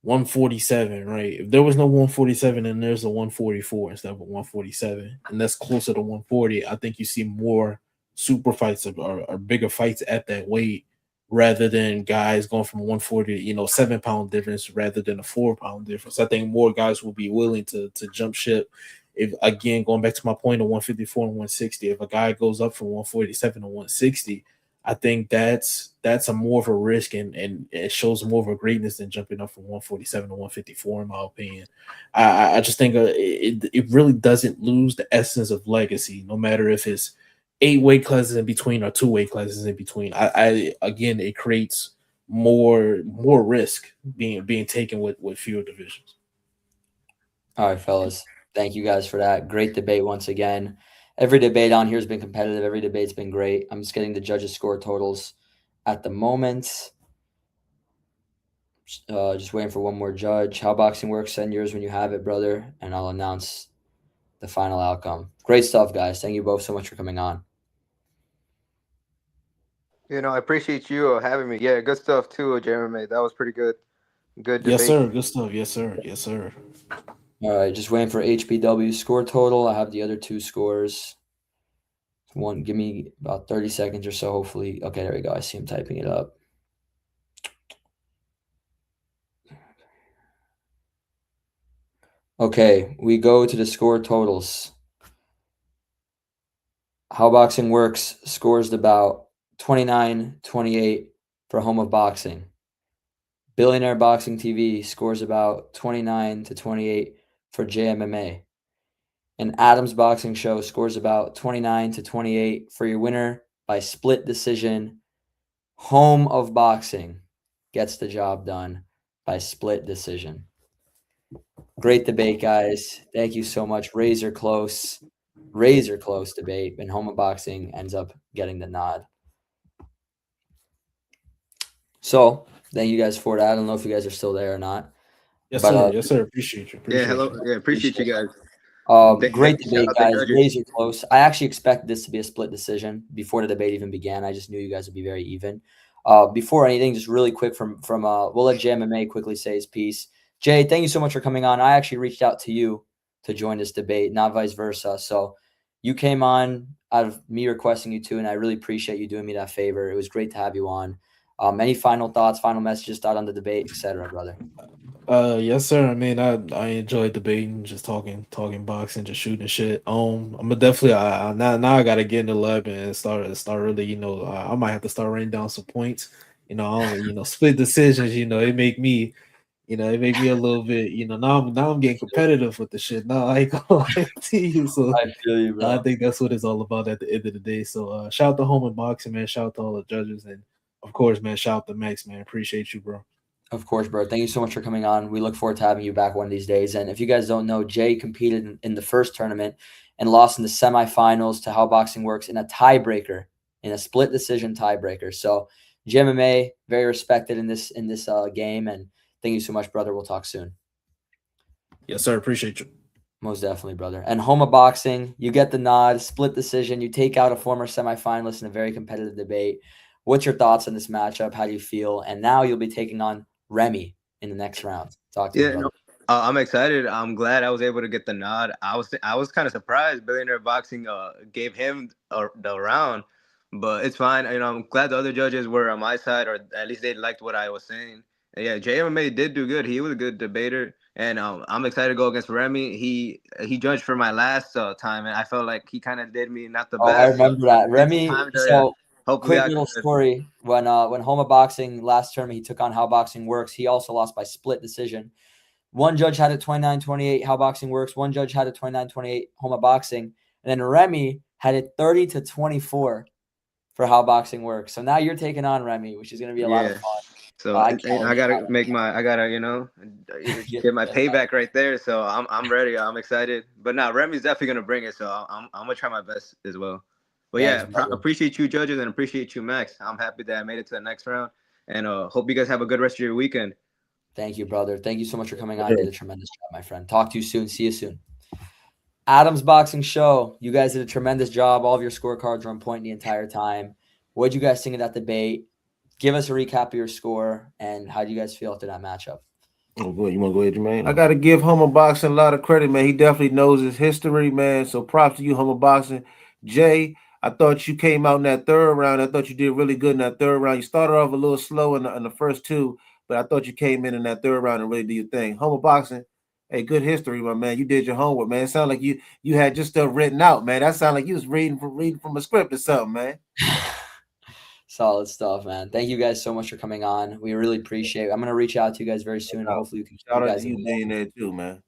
147, right? If there was no 147 and there's a 144 instead of a 147, and that's closer to 140, I think you see more super fights or bigger fights at that weight rather than guys going from 140, 7 pound difference rather than a 4 pound difference. I think more guys will be willing to jump ship. If again, going back to my point of 154 and 160, if a guy goes up from 147 to 160, I think that's a more of a risk, and it shows more of a greatness than jumping up from 147 to 154, in my opinion. I just think it really doesn't lose the essence of legacy, no matter if it's 8 weight classes in between or 2 weight classes in between. I again, it creates more risk being taken with fewer divisions. All right, fellas. Thank you guys for that. Great debate once again. Every debate on here has been competitive. Every debate's been great. I'm just getting the judges' score totals at the moment. Just waiting for one more judge. How boxing works, send yours when you have it, brother, and I'll announce the final outcome. Great stuff, guys. Thank you both so much for coming on. I appreciate you having me. Yeah, good stuff too, Jeremy. That was pretty good. Good Yes, debate. sir. Good stuff. Yes, sir. Yes, sir. All right, just waiting for HBW score total. I have the other two scores. Give me about 30 seconds or so, hopefully. Okay, there we go. I see him typing it up. Okay, we go to the score totals. How Boxing Works scores about 29-28 for Home of Boxing. Billionaire Boxing TV scores about 29-28 for JMMA. And Adams Boxing Show scores about 29-28 for your winner by split decision. Home of Boxing gets the job done by split decision. Great debate, guys. Thank you so much. Razor close debate, and Home of Boxing ends up getting the nod. So thank you guys for that. I don't know if you guys are still there or not. Yes, But sir. Yes, sir. Appreciate you. Yeah, Appreciate hello. you. Yeah, appreciate you guys. Great Shout debate, out the guys. judges. Razor close. I actually expected this to be a split decision before the debate even began. I just knew you guys would be very even. Before anything, just really quick from we'll let JMMA quickly say his piece. Jay, thank you so much for coming on. I actually reached out to you to join this debate, not vice versa. So you came on out of me requesting you to, and I really appreciate you doing me that favor. It was great to have you on. Any final thoughts, final messages, thought on the debate, etc., brother? Yes, sir. I mean, I enjoy debating, just talking boxing, just shooting shit. I'm gonna definitely now I gotta get in the lab and start really. I might have to start writing down some points. Split decisions. It make me a little bit. Now I'm getting competitive with the shit. Now I ain't gonna lie to you. So I feel you, bro. I think that's what it's all about at the end of the day. So shout out to Home and Boxing, man. Shout out to all the judges, and of course, man, shout out to Max, man. Appreciate you, bro. Of course, bro. Thank you so much for coming on. We look forward to having you back one of these days. And if you guys don't know, Jay competed in the first tournament and lost in the semifinals to How Boxing Works in a tiebreaker, in a split decision tiebreaker. So GMMA, very respected in this game. And thank you so much, brother. We'll talk soon. Yes, sir. Appreciate you. Most definitely, brother. And Home of Boxing, you get the nod, split decision. You take out a former semifinalist in a very competitive debate. What's your thoughts on this matchup? How do you feel? And now you'll be taking on Remy in the next round. Talk to me, brother. I'm excited. I'm glad I was able to get the nod. I was kind of surprised Billionaire Boxing gave him the round, but it's fine. I'm glad the other judges were on my side, or at least they liked what I was saying. And yeah, JMMA did do good. He was a good debater, and I'm excited to go against Remy. He judged for my last time, and I felt like he kind of did me not the best. I remember that. Remy, so hopefully quick little story. When Home of Boxing last tournament, he took on How Boxing Works. He also lost by split decision. One judge had it 29-28, How Boxing Works. One judge had it 29-28, Home of Boxing. And then Remy had it 30-24 for How Boxing Works. So now you're taking on Remy, which is going to be a lot of fun. So I gotta get my payback right there. So I'm ready. I'm excited. But now Remy's definitely gonna bring it. So I'm gonna try my best as well. But Thanks, appreciate you judges and appreciate you, Max. I'm happy that I made it to the next round, and hope you guys have a good rest of your weekend. Thank you, brother. Thank you so much for coming on. You did a tremendous job, my friend. Talk to you soon. See you soon. Adams Boxing Show. You guys did a tremendous job. All of your scorecards were on point the entire time. What did you guys think of that debate? Give us a recap of your score and how do you guys feel after that matchup? Oh, boy, you want to go ahead, Jermaine? I got to give Homer Boxing a lot of credit, man. He definitely knows his history, man. So props to you, Homer Boxing. Jay, I thought you came out in that third round. I thought you did really good in that third round. You started off a little slow in the first two, but I thought you came in that third round and really did your thing. Homer Boxing, hey, good history, my man. You did your homework, man. It sounded like you had just stuff written out, man. That sounded like you was reading from a script or something, man. Solid stuff, man. Thank you guys so much for coming on. We really appreciate it. I'm going to reach out to you guys very soon. Hopefully you can shout out to you, Billionaire, too, man.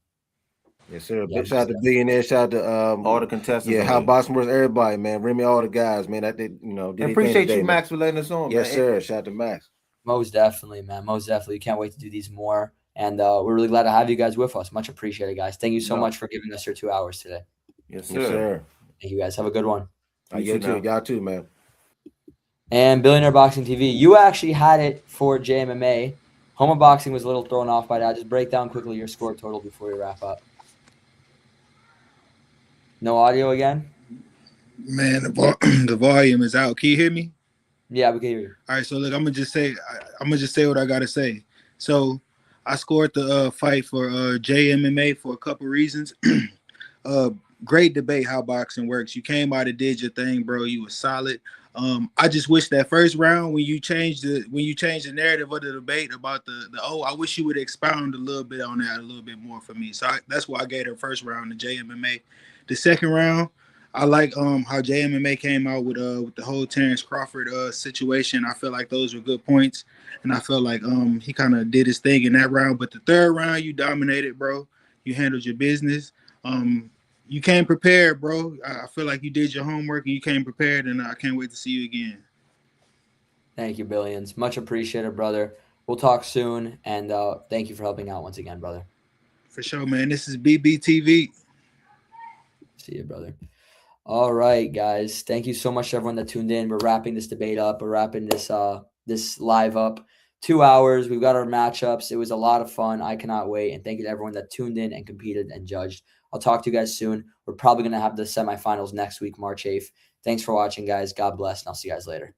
Yes, sir. Yeah, shout out to Billionaire. Shout out to all the contestants. Yeah, How Boxing Works, everybody, man. Remy, all the guys, man. That did, did appreciate you, Max, for letting us on. Yes, man. Sir. Shout out to Max. Most definitely, man. Most definitely. Can't wait to do these more. And we're really glad to have you guys with us. Much appreciated, guys. Thank you so much for giving us your 2 hours today. Yes, sir. Yes, sir. Thank you, guys. Have a good one. You too. Y'all too, man. And Billionaire Boxing TV, you actually had it for JMMA. Home of Boxing was a little thrown off by that. Just break down quickly your score total before we wrap up. No audio again? Man, the volume is out. Can you hear me? Yeah, we can hear you. All right, so look, I'm gonna just say what I gotta say. So I scored the fight for JMMA for a couple reasons. Great debate how boxing works. You came out and did your thing, bro. You were solid. I just wish that first round when you changed the narrative of the debate about the I wish you would expound a little bit on that a little bit more for me. So that's why I gave her first round to JMMA. The second round, I like how JMMA came out with the whole Terrence Crawford situation. I feel like those were good points, and I feel like he kind of did his thing in that round. But the third round, you dominated, bro. You handled your business. You came prepared, bro. I feel like you did your homework and you came prepared, and I can't wait to see you again. Thank you, Billions. Much appreciated, brother. We'll talk soon, and thank you for helping out once again, brother. For sure, man. This is BBTV. See you, brother. All right, guys. Thank you so much to everyone that tuned in. We're wrapping this debate up. We're wrapping this live up. 2 hours. We've got our matchups. It was a lot of fun. I cannot wait. And thank you to everyone that tuned in and competed and judged. I'll talk to you guys soon. We're probably going to have the semifinals next week, March 8th. Thanks for watching, guys. God bless, and I'll see you guys later.